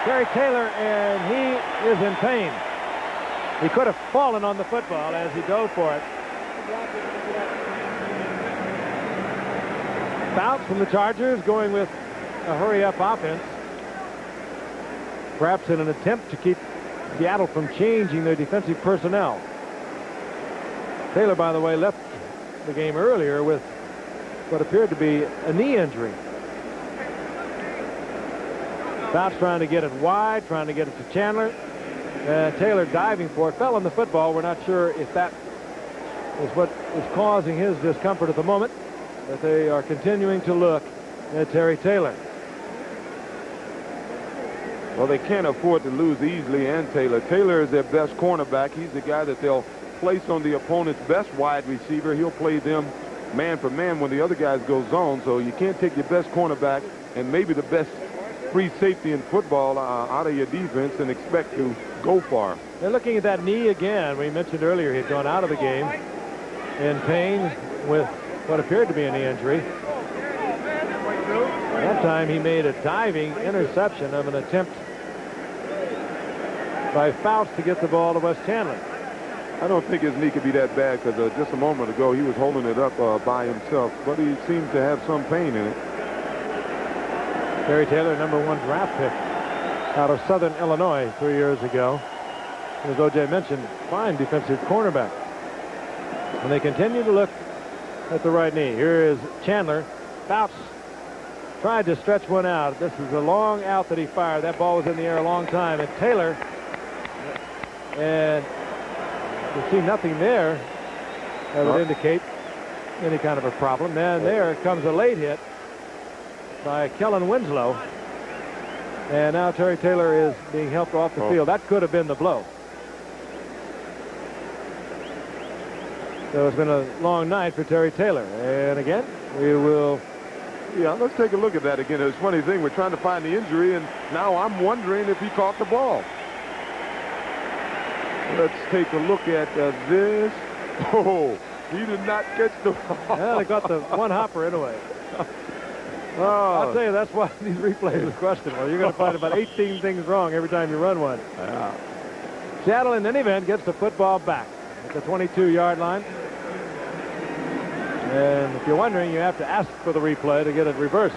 Terry Taylor, and he is in pain. He could have fallen on the football as he dove for it. Fouts from the Chargers going with a hurry-up offense. Perhaps in an attempt to keep Seattle from changing their defensive personnel. Taylor, by the way, left the game earlier with what appeared to be a knee injury. Fouts trying to get it wide, trying to get it to Chandler. Taylor diving for it, fell on the football. We're not sure if that is what is causing his discomfort at the moment, but they are continuing to look at Terry Taylor. Well, they can't afford to lose easily, and Taylor. Taylor is their best cornerback. He's the guy that they'll place on the opponent's best wide receiver, he'll play them man for man when the other guys go zone. So you can't take your best cornerback and maybe the best free safety in football out of your defense and expect to go far. They're looking at that knee again. We mentioned earlier he'd gone out of the game in pain with what appeared to be a knee injury. That time he made a diving interception of an attempt by Fouts to get the ball to Wes Chandler. I don't think his knee could be that bad because just a moment ago he was holding it up by himself, but he seems to have some pain in it. Terry Taylor, #1 draft pick out of Southern Illinois 3 years ago. As O.J. mentioned, fine defensive cornerback. And they continue to look at the right knee. Here is Chandler. Fouts tried to stretch one out. This is a long out that he fired. That ball was in the air a long time. And Taylor, and you see nothing there that would indicate any kind of a problem. Then there comes a late hit by Kellen Winslow. And now Terry Taylor is being helped off the field. That could have been the blow. So it's been a long night for Terry Taylor. And again, we will... Yeah, let's take a look at that again. It's a funny thing. We're trying to find the injury, and now I'm wondering if he caught the ball. Let's take a look at this. Oh, he did not catch the ball. Well, they got the one hopper anyway. I'll tell you, that's why these replays are questionable. You're going to find about 18 things wrong every time you run one. Yeah. Seattle, in any event, gets the football back at the 22-yard line. And if you're wondering, you have to ask for the replay to get it reversed.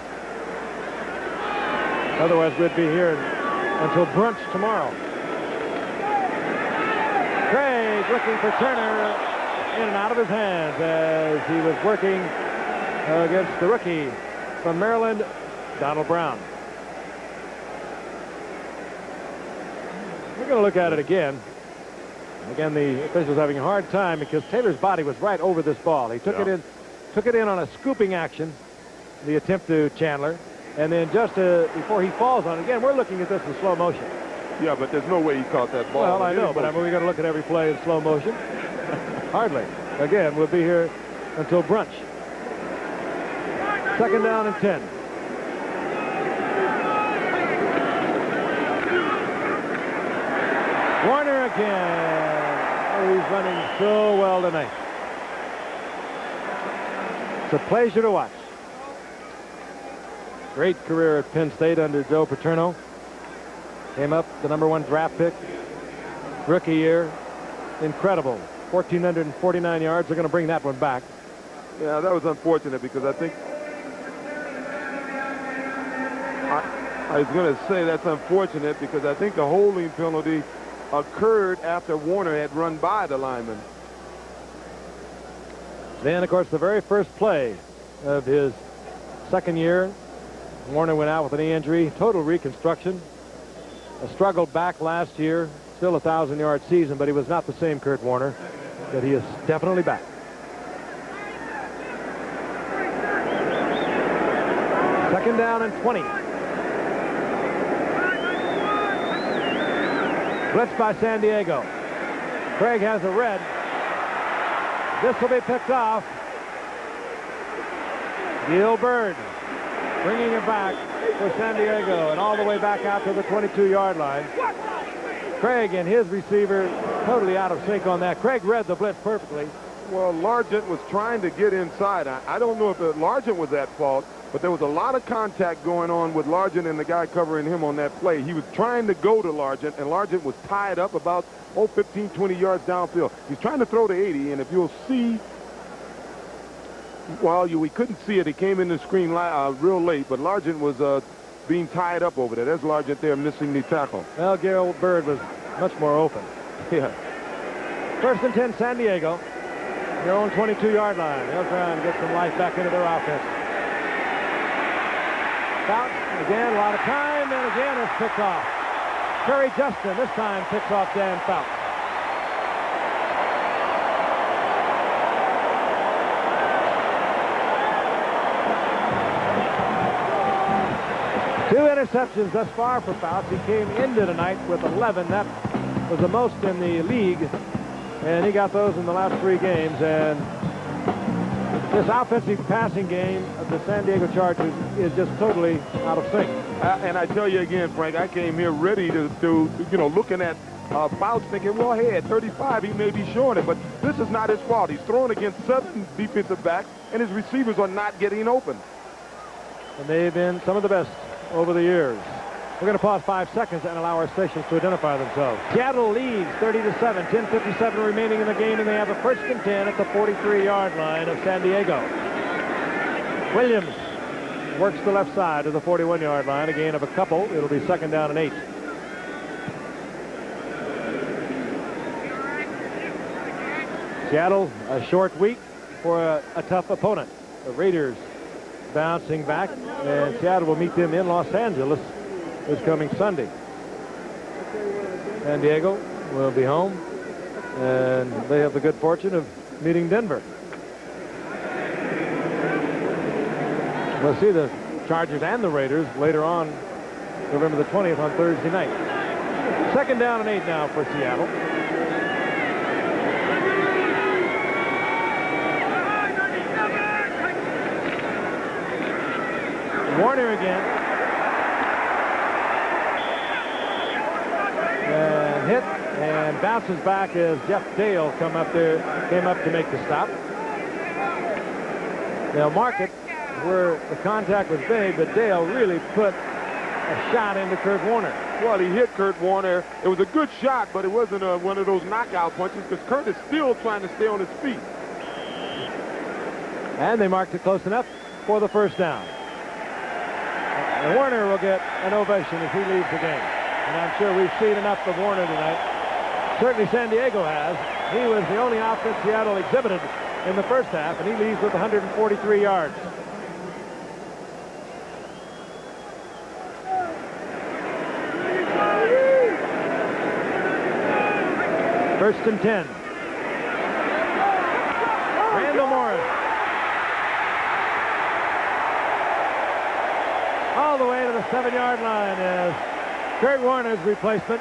Otherwise, we'd be here until brunch tomorrow. Craig looking for Turner, in and out of his hands as he was working against the rookie from Maryland, Donald Brown. We're going to look at it again. Again, the official's having a hard time because Taylor's body was right over this ball. He took it in on a scooping action, the attempt to Chandler, and then just before he falls on it, again, we're looking at this in slow motion. Yeah, but there's no way he caught that ball. Well, I know, but I mean, we got to look at every play in slow motion. Hardly. Again, we'll be here until brunch. 2nd down and 10. Warner again. Oh, he's running so well tonight. It's a pleasure to watch. Great career at Penn State under Joe Paterno. Came up the #1 draft pick. Rookie year. Incredible. 1,449 yards. They're going to bring that one back. Yeah, that was unfortunate because I think I was going to say that's unfortunate because I think the holding penalty occurred after Warner had run by the lineman. Then, of course, the very first play of his second year, Warner went out with a knee injury, total reconstruction. Struggled back last year, still a 1,000-yard season, but he was not the same Kurt Warner. But he is definitely back. Second down and 20. Blitz by San Diego. Craig has a red. This will be picked off. Gil Bird bringing it back for San Diego and all the way back out to the 22-yard line. Craig and his receiver totally out of sync on that. Craig read the blitz perfectly. Well, Largent was trying to get inside. I don't know if Largent was at fault, but there was a lot of contact going on with Largent and the guy covering him on that play. He was trying to go to Largent, and Largent was tied up about 15, 20 yards downfield. He's trying to throw to 80, and if you'll see, well, we couldn't see it. It came in the screen real late, but Largent was being tied up over there. There's Largent there missing the tackle. Well, Gil Bird was much more open. Yeah. 1st and 10, San Diego. Their own 22-yard line. They'll try and get some life back into their offense. Fouts, again, a lot of time, and again it's picked off. Curry Justin, this time, picks off Dan Fouts. Two interceptions thus far for Fouts. He came into tonight with 11. That was the most in the league And he got those in the last 3 games. And this offensive passing game of the San Diego Chargers is just totally out of sync. And I tell you again, Frank, I came here ready to looking at Fouts thinking, well, hey, at 35, he may be showing it. But this is not his fault. He's throwing against 7 defensive backs, and his receivers are not getting open. And they've been some of the best over the years. We're going to pause 5 seconds and allow our stations to identify themselves. Seattle leads 30-7, 10:57 remaining in the game, and they have a 1st and 10 at the 43-yard line of San Diego. Williams works the left side of the 41-yard line, a gain of a couple. It'll be 2nd down and 8. Seattle, a short week for a tough opponent. The Raiders bouncing back, and Seattle will meet them in Los Angeles this coming Sunday. San Diego will be home, and they have the good fortune of meeting Denver. We'll see the Chargers and the Raiders later on November the 20th on Thursday night. 2nd down and 8 now for Seattle. Warner again. And hit and bounces back as Jeff Dale came up to make the stop. They'll mark it where the contact was big, but Dale really put a shot into Kurt Warner. Well, he hit Kurt Warner. It was a good shot, but it wasn't one of those knockout punches because Kurt is still trying to stay on his feet. And they marked it close enough for the 1st down. And Warner will get an ovation as he leaves the game. And I'm sure we've seen enough of Warner tonight. Certainly San Diego has. He was the only offense Seattle exhibited in the 1st half, and he leaves with 143 yards. First and 10. Randall Morris. All the way to the 7-yard line as Kurt Warner's replacement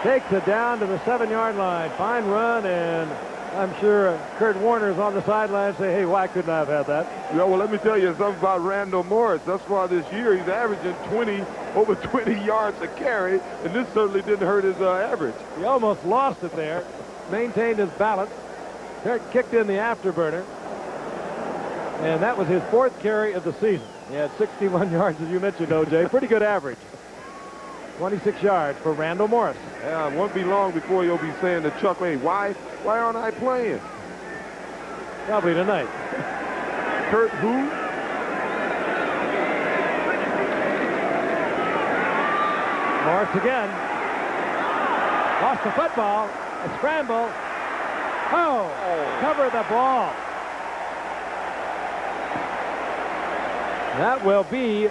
takes it down to the 7-yard line. Fine run, and I'm sure Kurt Warner's on the sideline saying, hey, why couldn't I have had that? Yeah, well, let me tell you something about Randall Morris. Thus far this year, he's averaging over 20 yards a carry, and this certainly didn't hurt his average. He almost lost it there, maintained his balance, kicked in the afterburner, and that was his 4th carry of the season. He had 61 yards, as you mentioned, O.J. Pretty good average. 26 yards for Randall Morris. Yeah, it won't be long before you'll be saying to Chuck, hey, why aren't I playing? Probably tonight. Kurt who? Morris again. Lost the football. A scramble. Oh, cover the ball. That will be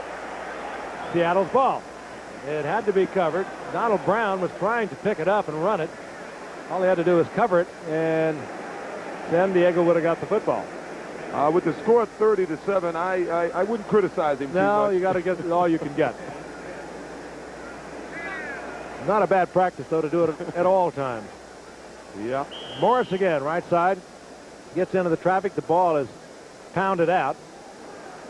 Seattle's ball. It had to be covered. Donald Brown was trying to pick it up and run it. All he had to do was cover it, and San Diego would have got the football. With the score 30-7, I wouldn't criticize him too much. No, you got to get all you can get. Not a bad practice, though, to do it at all times. Yeah. Morris again, right side. Gets into the traffic. The ball is pounded out.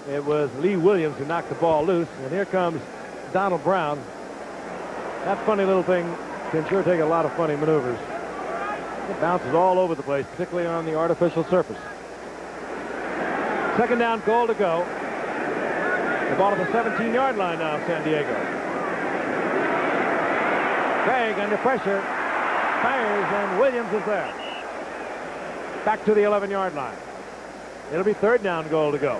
It was Lee Williams who knocked the ball loose. And here comes Donald Brown. That funny little thing can sure take a lot of funny maneuvers. It bounces all over the place, particularly on the artificial surface. 2nd down, goal to go. The ball at the 17-yard line now, San Diego. Craig under pressure. Fires, and Williams is there. Back to the 11-yard line. It'll be 3rd down, goal to go.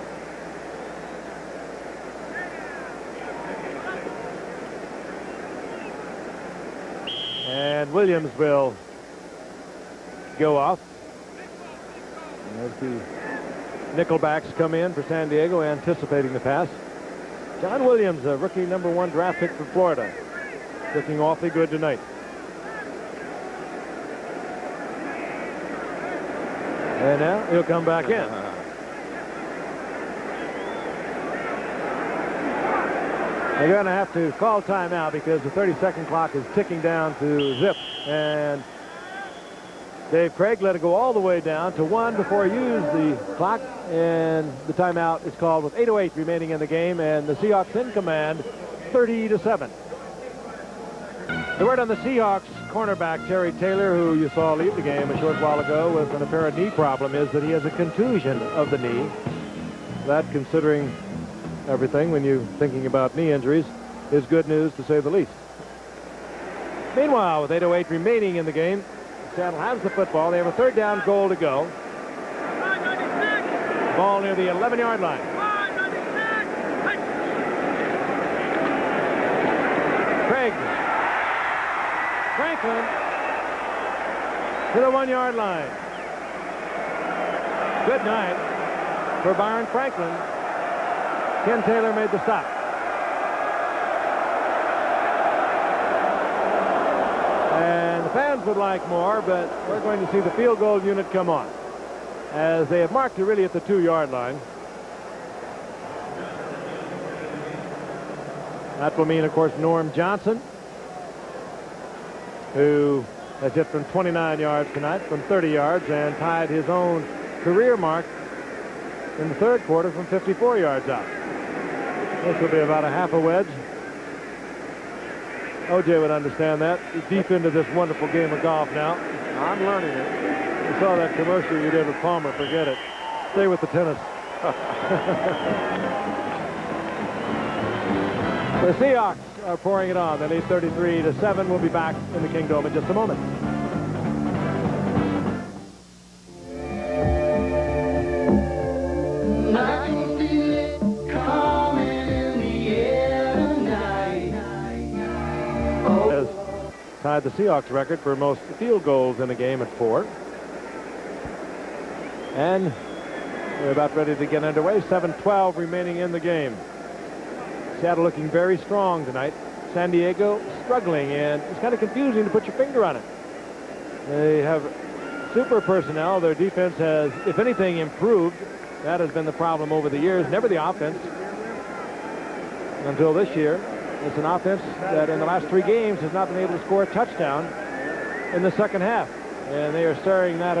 And Williams will go off as the nickelbacks come in for San Diego, anticipating the pass. John Williams, a rookie #1 draft pick for Florida, looking awfully good tonight. And now he'll come back in. They're going to have to call timeout because the 30-second clock is ticking down to zip. And Dave Craig let it go all the way down to 1 before he used the clock, and the timeout is called with 8:08 remaining in the game, and the Seahawks in command 30-7. The word on the Seahawks cornerback Terry Taylor, who you saw leave the game a short while ago with an apparent knee problem, is that he has a contusion of the knee. That, considering everything when you're thinking about knee injuries, is good news to say the least. Meanwhile, with 8:08 remaining in the game, Seattle has the football. They have a third down goal to go. Ball near the 11-yard line. Craig. Franklin to the 1-yard line. Good night for Byron Franklin. Ken Taylor made the stop. And the fans would like more, but we're going to see the field goal unit come on, as they have marked it really at the 2-yard line. That will mean, of course, Norm Johnson, who has hit from 29 yards tonight, from 30 yards, and tied his own career mark in the third quarter from 54 yards out. This will be about a half a wedge. O.J. would understand that. He's deep into this wonderful game of golf now. I'm learning it. You saw that commercial you did with Palmer. Forget it. Stay with the tennis. The Seahawks are pouring it on. They lead 33-7. We'll be back in the Kingdome in just a moment. Tied the Seahawks record for most field goals in a game at 4. And we're about ready to get underway. 7:12 remaining in the game. Seattle looking very strong tonight. San Diego struggling, and it's kind of confusing to put your finger on it. They have super personnel. Their defense has, if anything, improved. That has been the problem over the years. Never the offense until this year. It's an offense that in the last 3 games has not been able to score a touchdown in the second half. And they are staring that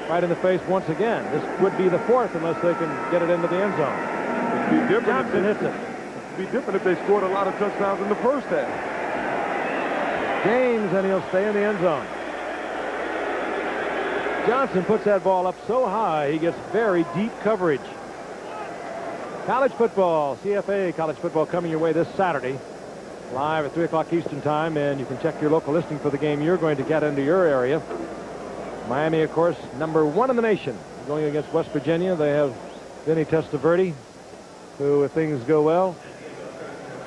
right in the face once again. This would be the 4th unless they can get it into the end zone. It'd be different. Johnson hits it. It'd be different if they scored a lot of touchdowns in the first half. James, and he'll stay in the end zone. Johnson puts that ball up so high he gets very deep coverage. College football, CFA college football coming your way this Saturday, live at 3 o'clock Eastern time, and you can check your local listing for the game you're going to get into your area. Miami, of course, #1 in the nation, going against West Virginia. They have Vinny Testaverde, who, if things go well,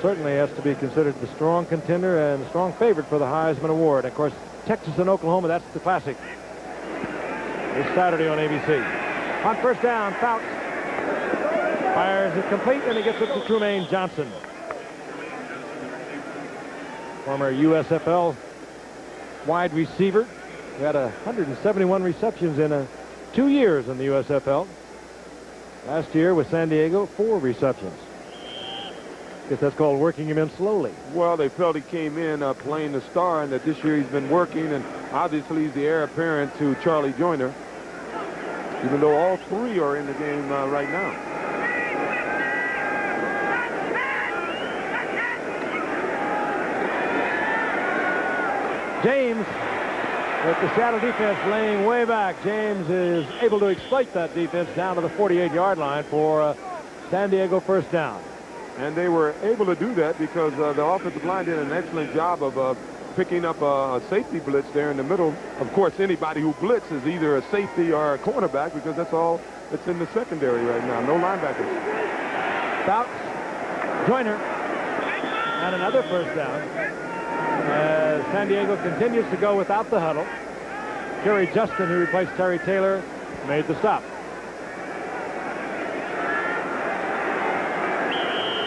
certainly has to be considered the strong contender and strong favorite for the Heisman Award. Of course, Texas and Oklahoma, that's the classic. This Saturday on ABC. On first down, Fouts fires it complete, and he gets it to Trumaine Johnson. Former USFL wide receiver who had 171 receptions in 2 years in the USFL. Last year with San Diego, 4 receptions. Guess that's called working him in slowly. Well, they felt he came in playing the star, and that this year he's been working, and obviously he's the heir apparent to Charlie Joyner, even though all 3 are in the game right now. James, with the Seattle defense laying way back. James is able to exploit that defense down to the 48-yard line for a San Diego first down. And they were able to do that because the offensive line did an excellent job of picking up a safety blitz there in the middle. Of course, anybody who blitzes is either a safety or a cornerback, because that's all that's in the secondary right now. No linebackers. Fouts, Joyner, and another first down. As San Diego continues to go without the huddle. Kerry Justin, who replaced Terry Taylor, made the stop.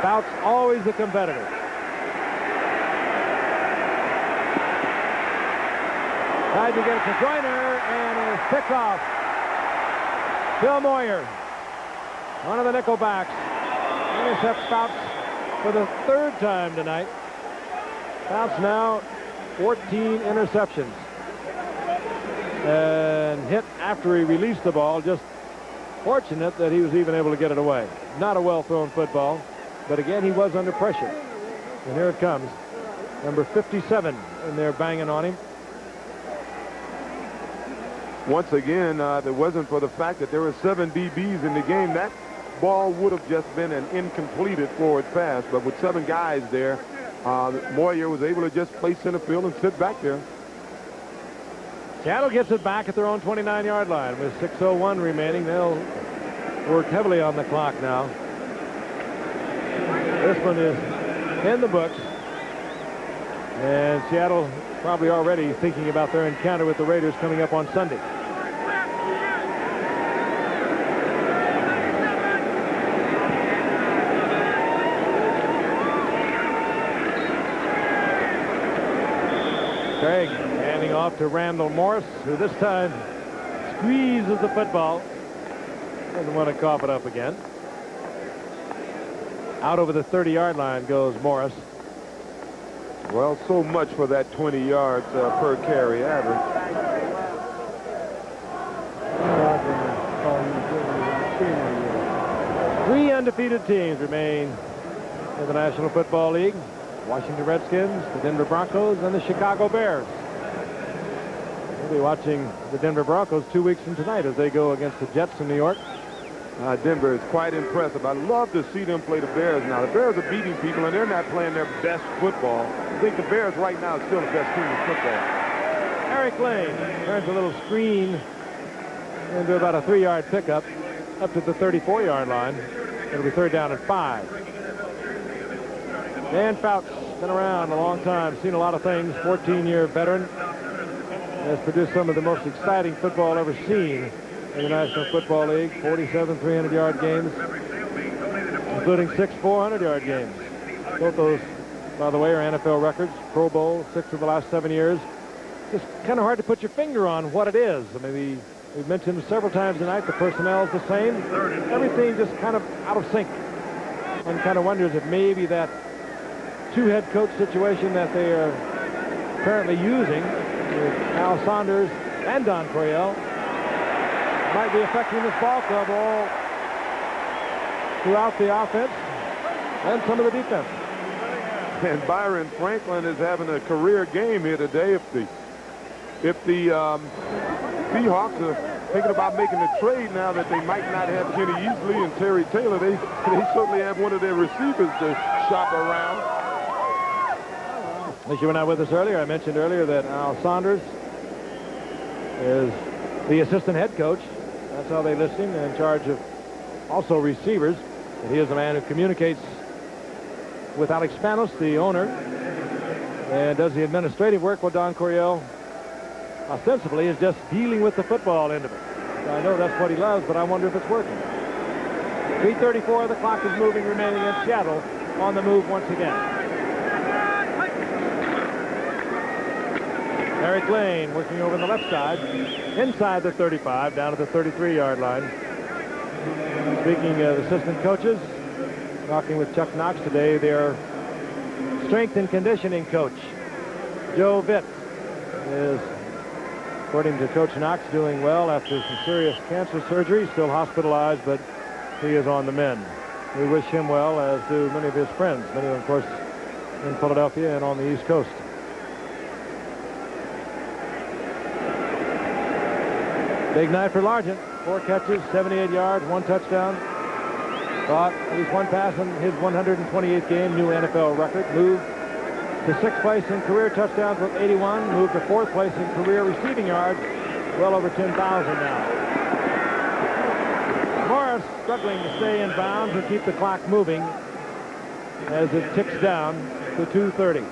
Fouts, always a competitor. Tried to get it to Joyner, and is picked off. Bill Moyer, one of the nickelbacks, intercepts Fouts for the 3rd time tonight. Fouts now 14 interceptions. and hit after he released the ball. Just fortunate that he was even able to get it away. Not a well-thrown football, but again, he was under pressure. And here it comes. Number 57, and they're banging on him. Once again, if it wasn't for the fact that there were 7 DBs in the game, that ball would have just been an incompleted forward pass. But with 7 guys there, Moyer was able to just play center field and sit back there. Seattle gets it back at their own 29-yard line with 6:01 remaining. They'll work heavily on the clock now. This one is in the books. And Seattle probably already thinking about their encounter with the Raiders coming up on Sunday. Craig handing off to Randall Morris, who this time squeezes the football. Doesn't want to cough it up again. Out over the 30-yard line goes Morris. Well, so much for that 20 yards per carry average. 3 undefeated teams remain in the National Football League. Washington Redskins, the Denver Broncos, and the Chicago Bears. We'll be watching the Denver Broncos 2 weeks from tonight as they go against the Jets in New York. Denver is quite impressive. I love to see them play the Bears now. The Bears are beating people, and they're not playing their best football. I think the Bears right now is still the best team in football. Eric Lane turns a little screen into about a 3-yard pickup up to the 34-yard line. It'll be 3rd down and 5. Dan Fouts, been around a long time, seen a lot of things, 14-year veteran, has produced some of the most exciting football ever seen in the National Football League. 47 300-yard games, including 6 400-yard games. Both those, by the way, are NFL records. Pro Bowl, 6 of the last 7 years. Just kind of hard to put your finger on what it is. I mean, we've mentioned several times tonight the personnel is the same. Everything just kind of out of sync. One kind of wonders if maybe that 2-head coach situation that they are currently using with Al Saunders and Don Coryell might be affecting this ball club all throughout the offense and some of the defense. And Byron Franklin is having a career game here today. If the Seahawks are thinking about making a trade now that they might not have Kenny Easley and Terry Taylor, they certainly have one of their receivers to shop around. As you were not with us earlier, I mentioned earlier that Al Saunders is the assistant head coach. That's how they list him, in charge of also receivers. And he is the man who communicates with Alex Spanos, the owner, and does the administrative work with Don Coryell. Ostensibly is just dealing with the football end of it. I know that's what he loves, but I wonder if it's working. 3:34, the clock is moving, remaining in Seattle on the move once again. Eric Lane working over on the left side, inside the 35, down to the 33-yard line. Speaking of assistant coaches, talking with Chuck Knox today, their strength and conditioning coach, Joe Vitt, is, according to Coach Knox, doing well after some serious cancer surgery, still hospitalized, but he is on the mend. We wish him well, as do many of his friends, many of them, of course, in Philadelphia and on the East Coast. Big night for Largent. 4 catches, 78 yards, 1 touchdown. Caught at least 1 pass in his 128th game, new NFL record. Moved to 6th place in career touchdowns with 81. Moved to 4th place in career receiving yards, well over 10,000 now. Morris struggling to stay in bounds and keep the clock moving as it ticks down to 2:30.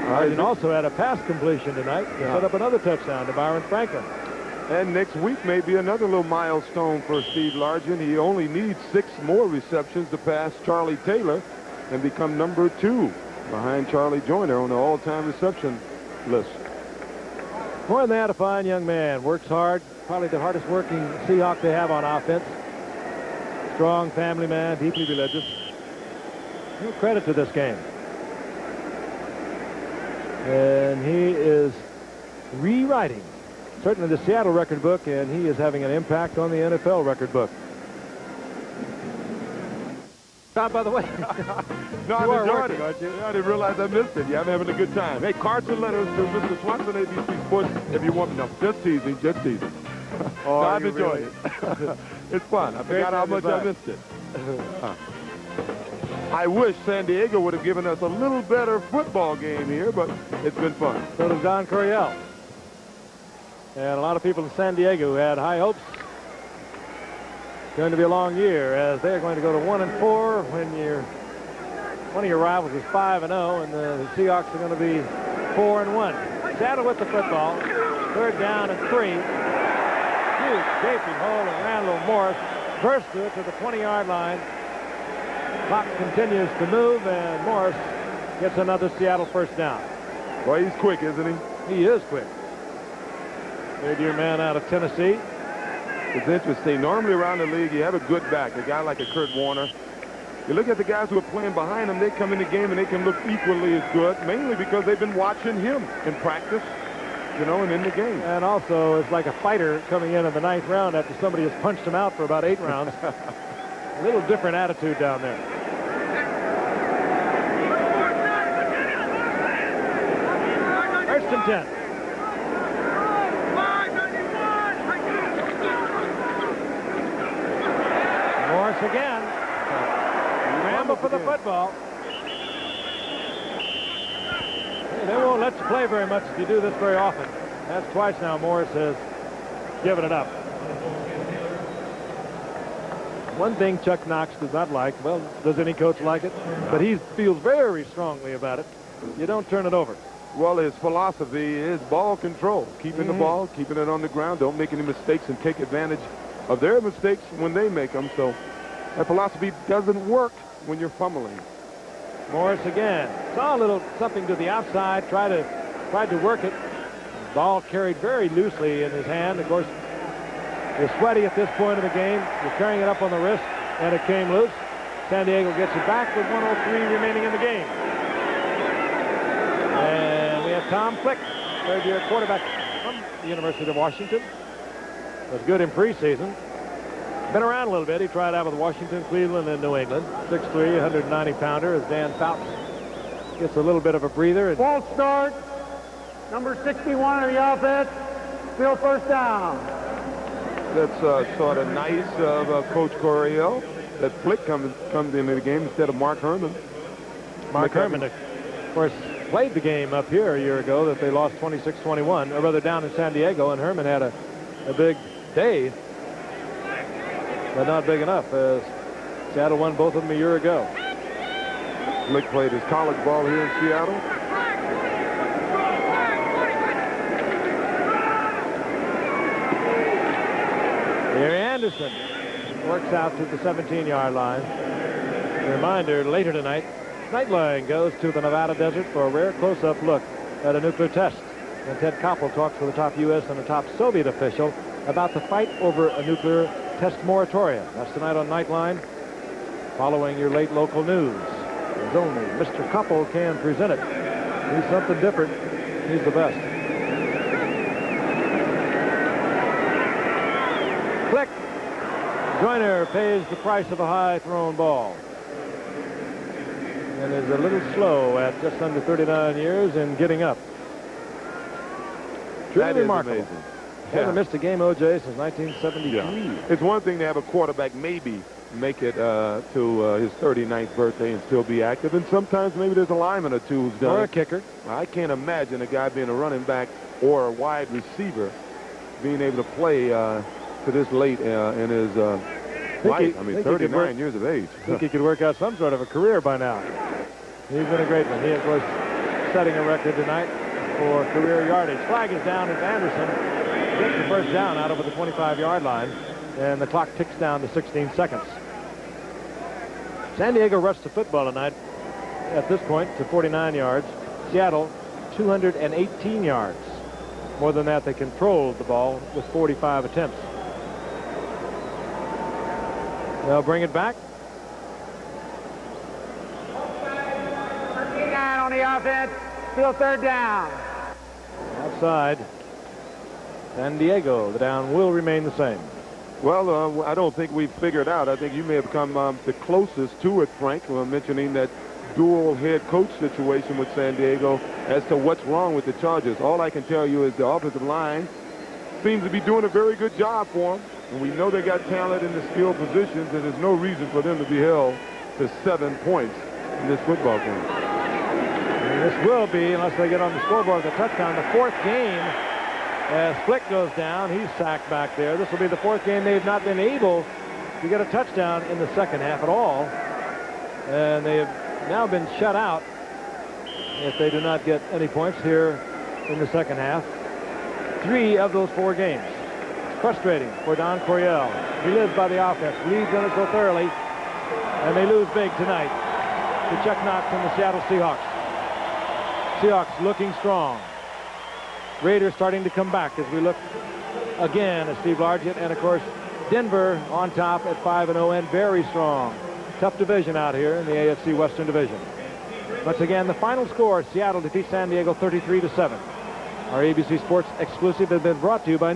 Largent also had a pass completion tonight to set up another touchdown to Byron Franklin. And next week may be another little milestone for Steve Largent. He only needs 6 more receptions to pass Charlie Taylor and become number 2 behind Charlie Joyner on the all-time reception list. More than that, a fine young man. Works hard. Probably the hardest working Seahawk they have on offense. Strong family man, deeply religious. No credit to this game. And he is rewriting certainly the Seattle record book, and he is having an impact on the NFL record book. By the way, no, you I'm are enjoying working, it. aren't you? Yeah, I didn't realize I missed it. Yeah, I'm having a good time. Hey, cards and letters to Mr. Swanson, ABC Sports, if you want me. No, just teasing, just teasing. Oh, no, I'm enjoying it. It's fun. I forgot how much I missed it. I wish San Diego would have given us a little better football game here, but it's been fun. So does Don Coryell. And a lot of people in San Diego who had high hopes. It's going to be a long year, as they're going to go to 1-4 when one of your rivals is 5-0, and the Seahawks are going to be 4-1. Seattle with the football. 3rd down and 3. Huge gaping hole, and Randall Morris burst to it to the 20-yard line. Clock continues to move, and Morris gets another Seattle first down. Well, he's quick, isn't he? He is quick. Third-year man out of Tennessee. It's interesting. Normally around the league, you have a good back, a guy like a Kurt Warner. You look at the guys who are playing behind him, they come in the game and they can look equally as good, mainly because they've been watching him in practice, you know, and in the game. And also, it's like a fighter coming in the 9th round after somebody has punched him out for about 8 rounds. A little different attitude down there. First and 10. Morris again. Ramble for the football. They won't let you play very much if you do this very often. That's twice now Morris has given it up. One thing Chuck Knox does not like, well, does any coach like it? But he feels very strongly about it. You don't turn it over. Well, his philosophy is ball control. Keeping the ball, keeping it on the ground. Don't make any mistakes and take advantage of their mistakes when they make them. So that philosophy doesn't work when you're fumbling. Morris again. Saw a little something to the outside. Tried to work it. Ball carried very loosely in his hand. Of course, you're sweaty at this point of the game. You're carrying it up on the wrist, and it came loose. San Diego gets it back with 1:03 remaining in the game. And we have Tom Flick, third-year quarterback from the University of Washington. Was good in preseason. Been around a little bit. He tried out with Washington, Cleveland, and New England. 6'3", 190-pounder, as Dan Fouts gets a little bit of a breather. False start. Number 61 of the offense. Still first down. That's sort of nice of Coach Coryell that Flick comes into the game instead of Mark Herman. Mark Herman, of course, played the game up here a year ago that they lost 26-21, or rather down in San Diego, and Herman had a big day, but not big enough, as Seattle won both of them a year ago. Flick played his college ball here in Seattle. Gary Anderson works out to the 17-yard line. A reminder, later tonight, Nightline goes to the Nevada desert for a rare close-up look at a nuclear test. And Ted Koppel talks with a top U.S. and a top Soviet official about the fight over a nuclear test moratorium. That's tonight on Nightline, following your late local news. As only Mr. Koppel can present it. He's something different. He's the best. Flick. Joyner pays the price of a high thrown ball. And is a little slow at just under 39 years in getting up. Truly remarkable. Amazing. Hasn't missed a game, O.J., since 1973. Yeah. It's one thing to have a quarterback maybe make it to his 39th birthday and still be active, and sometimes maybe there's a lineman or two who's done Or a it. kicker. I can't imagine a guy being a running back or a wide receiver being able to play to this late in his life. I mean, 39 years of age. I think he could work out some sort of a career by now. He's been a great one. He, of course, setting a record tonight for career yardage. Flag is down as Anderson gets the first down out over the 25-yard line, and the clock ticks down to 16 seconds. San Diego rushed the football tonight at this point to 49 yards. Seattle, 218 yards. More than that, they controlled the ball with 45 attempts. They'll bring it back. On the offense, still third down. Outside. San Diego, the down will remain the same. Well, I don't think we've figured out. I think you may have come the closest to it, Frank, mentioning that dual head coach situation with San Diego as to what's wrong with the Chargers. All I can tell you is the offensive line seems to be doing a very good job for them. And we know they got talent in the skilled positions, and there's no reason for them to be held to 7 points in this football game. And this will be, unless they get on the scoreboard with a touchdown, the fourth game. As Flick goes down, he's sacked back there. This will be the fourth game they've not been able to get a touchdown in the second half at all. And they have now been shut out if they do not get any points here in the second half. 3 of those 4 games. It's frustrating for Don Coryell. He lives by the offense, leads in it so thoroughly, and they lose big tonight to Chuck Knox and the Seattle Seahawks. Seahawks looking strong. Raiders starting to come back as we look again at Steve Largent, and of course Denver on top at 5-0 and very strong. Tough division out here in the AFC Western Division. Once again, the final score: Seattle defeats San Diego 33-7. Our ABC Sports exclusive has been brought to you by